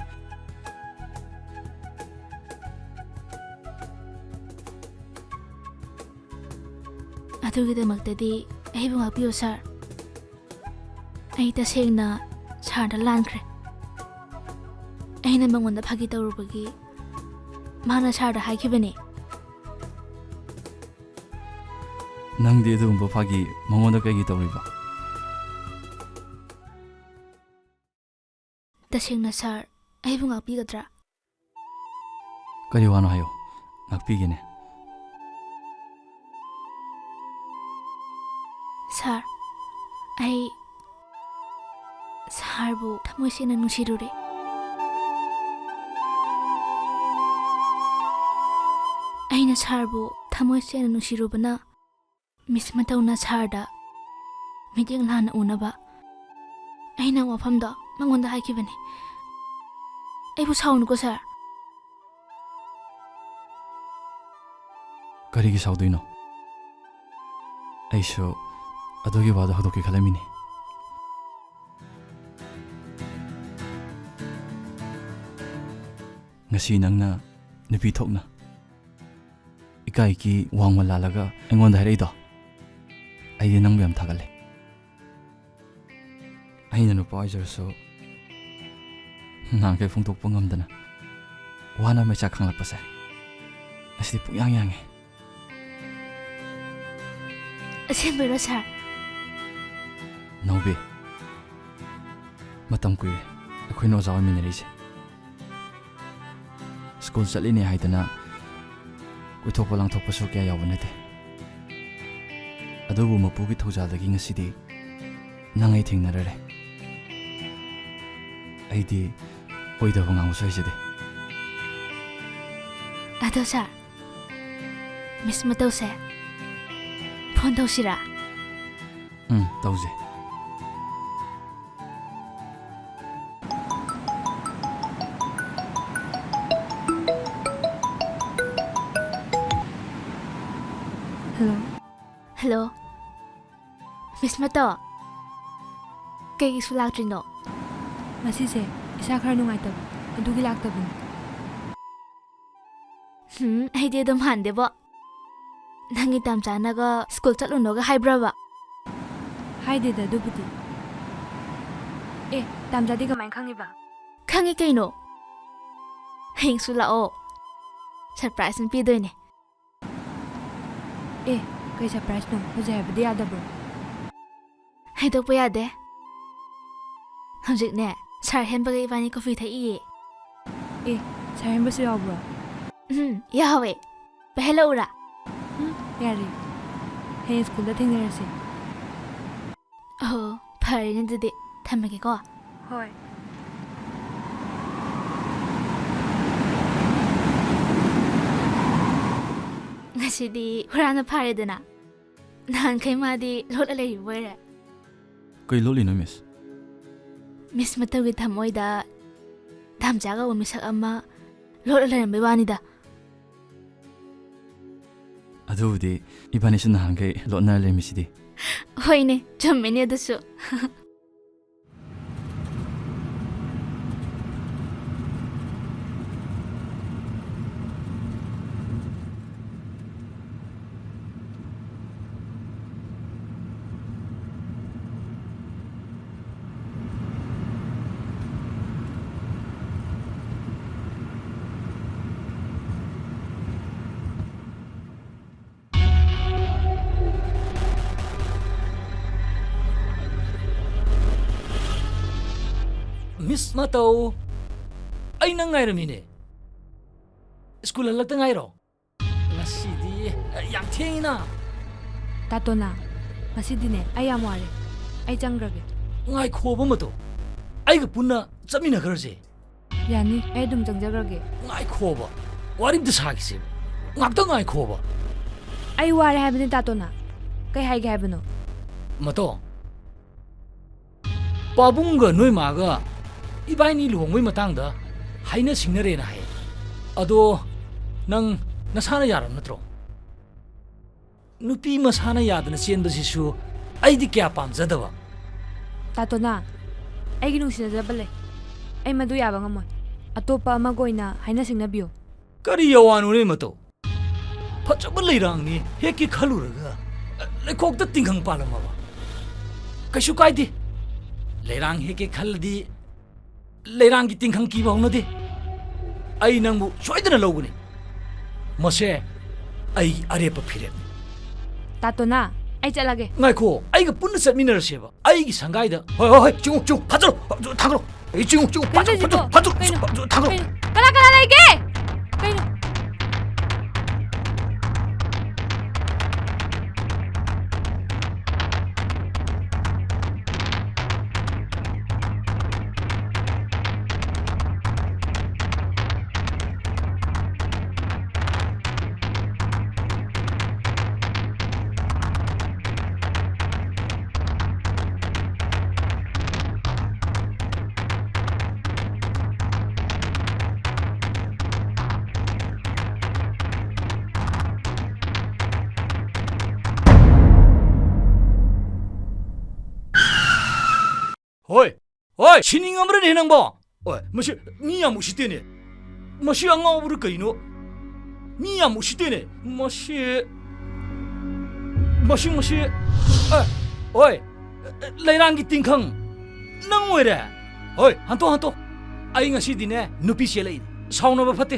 ꯑꯗꯨꯒꯤꯗꯃꯛꯇꯗꯤ ꯑꯩꯕꯨ ꯉꯥꯛꯄꯤꯌꯨ ꯁꯥꯔ ꯑꯩ ꯇꯁꯦꯡꯅ ꯁꯥꯔꯗ ꯂꯥꯟꯈ꯭ꯔꯦ ꯑꯩꯅ ꯃꯉꯣꯟꯗ ꯐꯥꯒꯤ ꯇꯧꯔꯨꯕꯒꯤ ꯃꯥꯅ ꯁꯥꯔꯗ ꯍꯥꯏꯈꯤꯕꯅꯤ ꯅꯪꯗꯤ ꯑꯗꯨꯒꯨꯝꯕ ꯐꯥꯒꯤ ꯃꯉꯣꯟꯗ ꯀꯩꯒꯤ ꯇꯧꯔꯤꯕ? ꯇꯁꯦꯡꯅ ꯁꯥꯔ ꯑꯩꯕꯨ ꯉꯥꯛꯄꯤꯒꯗ꯭ꯔꯥ? ꯀꯔꯤ ꯋꯥꯅꯣ ꯍꯥꯏꯌꯣ, ꯉꯥꯛꯄꯤꯒꯦꯅꯦ. ꯁꯥꯔ ꯑꯩ ꯁꯥꯔꯕꯨ ꯊꯃꯣꯏ ꯁꯦꯡꯅ ꯅꯨꯡꯁꯤꯔꯨꯔꯦ. ꯑꯩꯅ ꯁꯥꯔꯕꯨ ꯊꯃꯣꯏ ꯁꯦꯡꯅ ꯅꯨꯡꯁꯤꯔꯨꯕꯅ ꯃꯤꯁ ꯃꯇꯧꯅ ꯁꯥꯔꯗ ꯃꯤꯠꯌꯦꯡ ꯂꯥꯟꯅ ꯎꯅꯕ ꯑꯩꯅ ꯋꯥꯐꯝꯗꯣ ꯃꯉꯣꯟꯗ ꯍꯥꯏꯈꯤꯕꯅꯤ. ꯑꯩꯕꯨ ꯁꯥꯎꯅꯨꯀꯣ ꯁꯥꯔ. ꯀꯔꯤꯒꯤ ꯁꯥꯎꯗꯣꯏꯅꯣ? ꯑꯩꯁꯨ ꯑꯗꯨꯒꯤ ꯋꯥꯗꯣ ꯍꯧꯗꯣꯛꯀꯦ ꯈꯜꯂꯝꯃꯤꯅꯤ. ꯉꯁꯤ ꯅꯪꯅ ꯅꯨꯄꯤ ꯊꯣꯛꯅ ꯏꯀꯥꯏꯒꯤ ꯋꯥꯡꯃ ꯂꯥꯜꯂꯒ ꯑꯩꯉꯣꯟꯗ ꯍꯥꯏꯔꯛꯏꯗꯣ, ꯑꯩꯗꯤ ꯅꯪꯕꯨ ꯌꯥꯝ ꯊꯥꯒꯠꯂꯦ. ꯑꯩꯅ ꯅꯨꯄꯥ ꯑꯣꯏꯖꯔꯁꯨ ꯅꯍꯥꯟꯈꯩ ꯐꯣꯡꯗꯣꯛꯄ ꯉꯝꯗꯅ ꯋꯥꯅ ꯃꯩꯆꯥꯛ ꯈꯪꯂꯛꯄꯁꯦ ꯑꯁꯤꯗꯤ ꯄꯨꯛꯌꯥꯡ ꯌꯥꯡꯉꯦ. ꯑꯁꯦꯡꯕꯩꯔꯣ ꯁꯥꯔ? ꯅꯥꯎꯕꯤ, ꯃꯇꯝ ꯀꯨꯏꯔꯦ ꯑꯩꯈꯣꯏꯅ ꯑꯣꯖꯥ ꯑꯣꯏꯃꯤꯟꯅꯔꯤꯁꯦ. ꯁ꯭ꯀꯨꯜ ꯆꯠꯂꯤꯅꯦ ꯍꯥꯏꯗꯅ ꯀꯣꯏꯊꯣꯛꯄ ꯂꯥꯡꯊꯣꯛꯄꯁꯨ ꯀꯌꯥ ꯌꯥꯎꯕ ꯅꯠꯇꯦ. ꯑꯗꯨꯕꯨ ꯃꯄꯨꯒꯤ ꯊꯧꯖꯥꯜꯗꯒꯤ ꯉꯁꯤꯗꯤ ꯅꯪ ꯑꯩ ꯊꯦꯡꯅꯔꯔꯦ. ꯑꯩꯗꯤ ꯑꯣꯏꯗꯕ ꯉꯥꯡꯕꯁꯨ ꯍꯩꯖꯗꯦ. ꯑꯗꯣ ꯁꯥꯔ, ꯃꯤꯁ ꯃꯇꯧꯁꯦ ꯐꯣꯟ ꯇꯧꯁꯤꯔꯥ? ꯇꯧꯁꯦ. ꯍꯜꯂꯣ. ꯍꯜꯂꯣ ꯃꯤꯁ ꯃꯇꯧ, ꯀꯩꯒꯤꯁꯨ ꯂꯥꯛꯇ꯭ꯔꯤꯅꯣ? ꯉꯁꯤꯁꯦ ꯏꯁꯥ ꯈꯔ ꯅꯨꯡꯉꯥꯏꯇꯕ, ꯑꯗꯨꯒꯤ ꯂꯥꯛꯇꯕꯅꯤ. ꯑꯩꯗꯤ ꯑꯗꯨꯝ ꯍꯥꯟꯗꯦꯕꯣ. ꯅꯪꯒꯤ ꯇꯥꯝꯆꯥꯅꯒ ꯁ꯭ꯀꯨꯜ ꯆꯠꯂꯨꯅꯣꯒ ꯍꯥꯏꯕ꯭ꯔꯕ? ꯍꯥꯏꯗꯦꯗ ꯑꯗꯨꯕꯨꯗꯤ. ꯇꯥꯝꯆꯥꯗꯤ ꯀꯃꯥꯏꯅ ꯈꯪꯉꯤꯕ? ꯈꯪꯉꯤ ꯀꯩꯅꯣ. ꯍꯌꯦꯡꯁꯨ ꯂꯥꯛꯑꯣ, ꯁꯔꯄ꯭ꯔꯥꯏꯖ ꯑꯃ ꯄꯤꯗꯣꯏꯅꯦ. ꯀꯩ ꯁꯔꯄ꯭ꯔꯥꯏꯖꯅꯣ? ꯍꯧꯖꯤꯛ ꯍꯥꯏꯕꯗꯤ ꯌꯥꯗꯕ꯭ꯔꯣ? ꯍꯥꯏꯗꯣꯛꯄ ꯌꯥꯗꯦ. ꯍꯧꯖꯤꯛꯅꯦ ꯁꯥꯔ ꯍꯦꯟꯕꯒ ꯏꯕꯥꯅꯤ ꯀꯣꯐꯤ ꯊꯛꯏꯌꯦ. ꯁꯥꯔ ꯍꯦꯟꯕꯁꯨ ꯌꯥꯎꯕ꯭ꯔꯣ? ꯌꯥꯎꯋꯦ. ꯄꯥꯏꯍꯜꯂꯛꯎꯔꯥ? ꯌꯥꯔꯦ, ꯍꯌꯦꯡ ꯁ꯭ꯀꯨꯜꯗ ꯊꯦꯡꯅꯔꯁꯦ. ꯑꯣ ꯐꯔꯦꯅꯦ, ꯑꯗꯨꯗꯤ ꯊꯝꯃꯒꯦꯀꯣ. ꯍꯣꯏ. ꯉꯁꯤꯗꯤ ꯍꯨꯔꯥꯟꯅ ꯐꯥꯔꯦꯗꯅ. ꯅꯍꯥꯟꯈꯩ ꯃꯥꯗꯤ ꯂꯣꯠꯂ ꯂꯩꯔꯤꯕ ꯑꯣꯏꯔꯦ. ꯀꯩ ꯂꯣꯠꯂꯤꯅꯣ ꯃꯤꯁ? ꯃꯤꯁ ꯃꯇꯧꯒꯤ ꯊꯃꯣꯏꯗ ꯇꯥꯝꯆꯥ ꯀꯧꯕ ꯃꯤꯁꯛ ꯑꯃ ꯂꯣꯠꯂ ꯂꯩꯔꯝꯕꯩ ꯋꯥꯅꯤꯗ. ꯑꯗꯨꯕꯨꯗꯤ ꯏꯕꯥꯅꯤꯁꯨ ꯅꯍꯥꯟꯈꯩ ꯂꯣꯠꯅꯔ ꯂꯩꯔꯝꯃꯤꯁꯤꯗꯤ. ꯍꯣꯏꯅꯦ, ꯆꯨꯝꯃꯤꯅꯦ ꯑꯗꯨꯁꯨ. Miss Matau, ay nang ngayramine. School halagta ngayro. Ngasidi, yam thengina. Tatona, ngasidine ay yam ware. Ay changrage. Ngay khoba mato. Ay ga punna chamina kharse. Yani, ay dum changjagrage. Ngay khoba. Warim dasagise. Ngakta ngay khoba. Ay ware habine Tatona. Kay hay ga habino. Mato. Pabunga noi maga ibaini luhongoi matangda haina singnare na hai. Ado nang nasana yaram natro. Nupi masana yadna sienba sisu aidi kya pamjadaba. Tatona, ay ginungsinajaba le. Ay madu yaba ngamoy. Atopa amagoy na haina singnabiyo. Kari yawanu ne mato. Phachaba leirang ni heki khaluraga लेखोक तिंखंग पालमबा कैसु कायदे लेरांग हेके खलदी लेरांग की तिंखंग की बहुनदे आई नंगबु सोइदना लौगनी मसे आई अरेप फिरे तातोना आई चलागे ngaiko ai ga punna satminaraseba ai gi sangaida hoi hoi chung chung phajro thangro ai chung chung phajro thangro कला कला लेके कइनो hoi hoi sining amre ne nang ba oi mashi ni ya mushite ne mashi anga obru kaino ni ya mushite ne mashi oi leirang gi tingkhang nang oi re hoi hanto ai ngasi dine nupi se lei sauna ba phate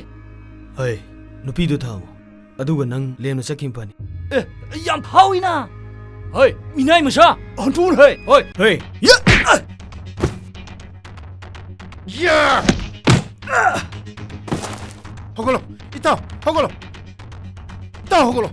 ꯍꯩ ꯅꯨꯄꯤꯗꯨ ꯊꯥꯃꯣ ꯑꯗꯨꯒ ꯅꯪ ꯂꯦꯝꯅ ꯆꯠꯈꯤꯝ ꯐꯅꯤ yam phawina hoi minai masa hantu hoi hoi ꯍꯩ 야! 허걸로 이따 허걸로 이따 허걸로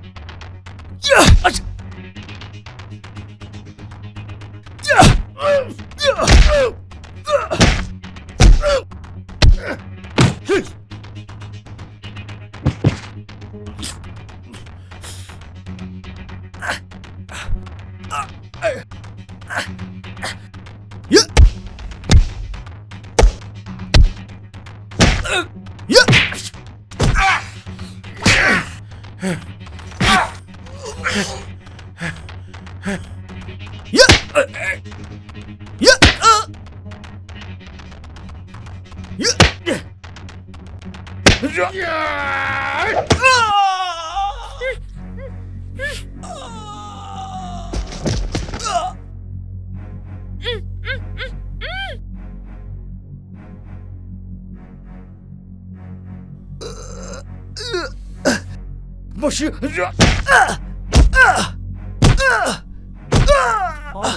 mashi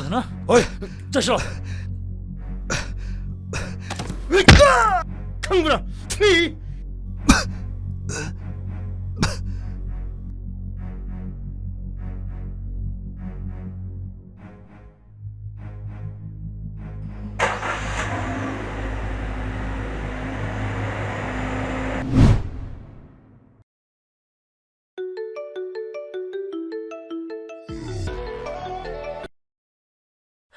na hoi 자시라 강구나 티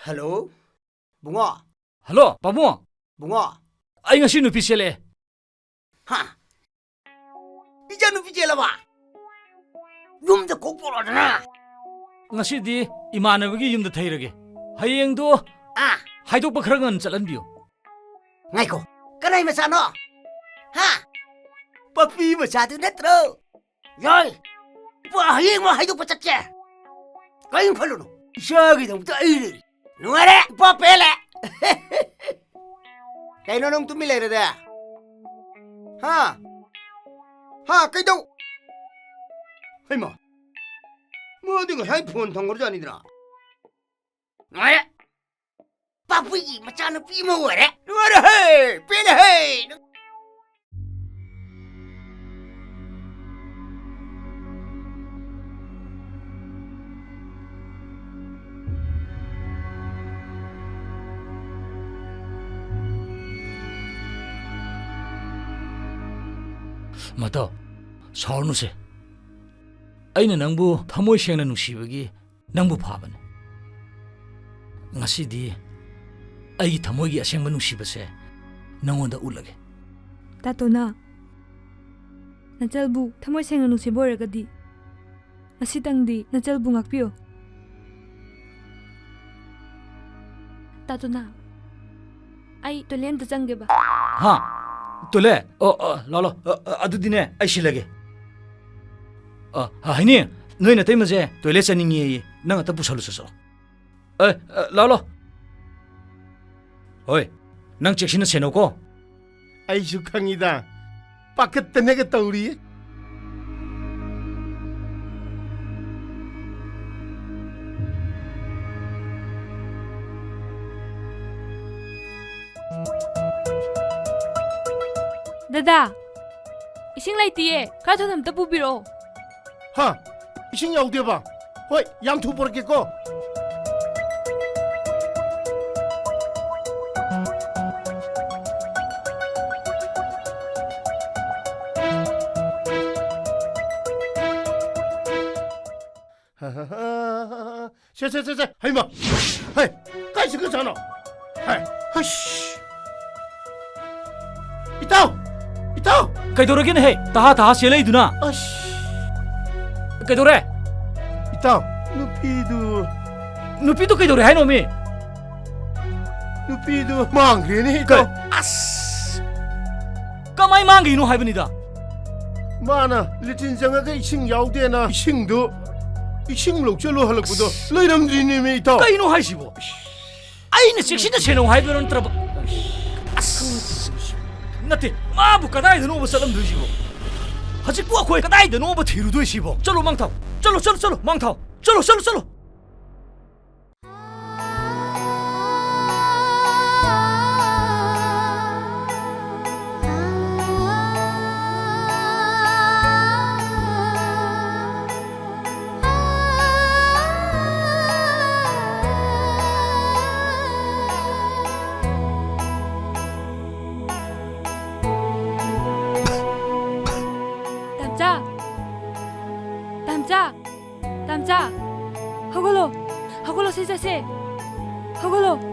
Hello? Bunga? hello pamu Bunga? ai ngasi nupi se le Ha? Ija nupi jela ba? Yumda kokporodana. ngasi di imanabagi yumda thairage hayeng do Ah, haidok pa khara ngan chalan biu ngaiko. Kanai masano? Ha? Papi masado natro. Yoy. Pa hayeng mo haidok pa chatche. Kain khalo no. Shagi dam ta iri. Nuare pa pele. Kaino nong tumile re da. Ha? Ha, kai đâu? Hay mà. Mơ đi người hai phone thằng ngồi ra đi nào. Nói đấy. Ba quý gì mà cha nó pi mơ rồi đấy. Nói đấy, hey, pi đấy, hey. Mato, saunu se. Aina nangbu thamoi sengna nungsibagi nangbu phaban. Ngasi di ai thamoi gi asengba nungsiba se nangonda ulage. तातोना नचलबु थमोय Seng नुसि बोरगदी असि तंगदी नचलबु ngakpio तातोना आई Tollens त चंगे बा Ha, tole. Lolo, adu dine ai silage. Haini ꯅꯣꯏꯅ ꯇꯩꯃꯁꯦ toilet ꯆꯠꯅꯤꯡꯉꯦꯌꯦ ꯅꯪ ꯑꯇ ꯄꯨꯁꯜꯂꯨ ꯆꯠꯁꯣ ꯂꯥꯛꯑꯣ ꯍꯣꯏ ꯅꯪ ꯆꯦꯛꯁꯤꯟꯅ ꯁꯦꯟꯅꯧꯀꯣ ꯑꯩꯁꯨ ꯈꯪꯉꯤꯗ ꯄꯥꯈꯠꯇꯅꯒ ꯇꯧꯔꯤꯌꯦ ꯗꯗꯥ ꯏꯁꯤꯡ ꯂꯩꯇꯤꯌꯦ ꯈꯔ ꯊꯨꯅ ꯑꯝꯇ ꯄꯨꯕꯤꯔꯛꯑꯣ ꯍꯥ 이싱 야우대봐 ꯍꯣꯏ ꯌꯥꯝ ꯊꯨ ꯄꯨꯔꯛꯀꯦꯀꯣ 세 하이마 하이 까이스 그잖아 하이 하이씨 이따 ꯀꯩꯗꯧꯔꯒꯦꯅꯦ ꯍꯦ ꯇꯍꯥ ꯁꯦꯜꯂꯩꯗꯨꯅ 아씨 ꯀꯩꯗꯧꯔꯦ 이따 ꯅꯨꯄꯤꯗꯨ ꯀꯩꯗꯧꯔꯦ ꯍꯥꯏꯅꯣꯃꯤ 누피도 망그레네 이따 ꯑꯁ ꯀꯃꯥꯏ ꯃꯥꯡꯒꯤꯅꯣ ꯍꯥꯏꯕꯅꯤꯗ 마나 리틴장아가 이싱 야우대나 이싱 록절로 할락보다 레이람드리님이 이따 ꯀꯩꯅꯣ ꯍꯥꯏꯁꯤꯕꯣ ꯑꯩꯅ ꯆꯦꯛꯁꯤꯟꯅ ꯁꯦꯟꯅꯧ ꯍꯥꯏꯕ ꯅꯠꯇ꯭ꯔꯕ ꯑꯁ ꯅꯠꯇꯦ ꯃꯥꯕꯨ ꯀꯗꯥꯏꯗꯅꯣꯕ ꯆꯠꯂꯝꯗꯣꯏꯁꯤꯕꯣ ꯍꯧꯖꯤꯛꯄꯨ ꯑꯩꯈꯣꯏ ꯀꯗꯥꯏꯗꯅꯣꯕ ꯊꯤꯔꯨꯗꯣꯏꯁꯤꯕꯣ ꯆꯠꯂꯣ ꯃꯥꯡꯊꯥꯎ ꯆꯠꯂꯣ ꯃꯥꯡꯊꯥꯎ ꯆꯠꯂꯣ 땀자, 땀자, 허걸로, 허걸로 세자세, 허걸로.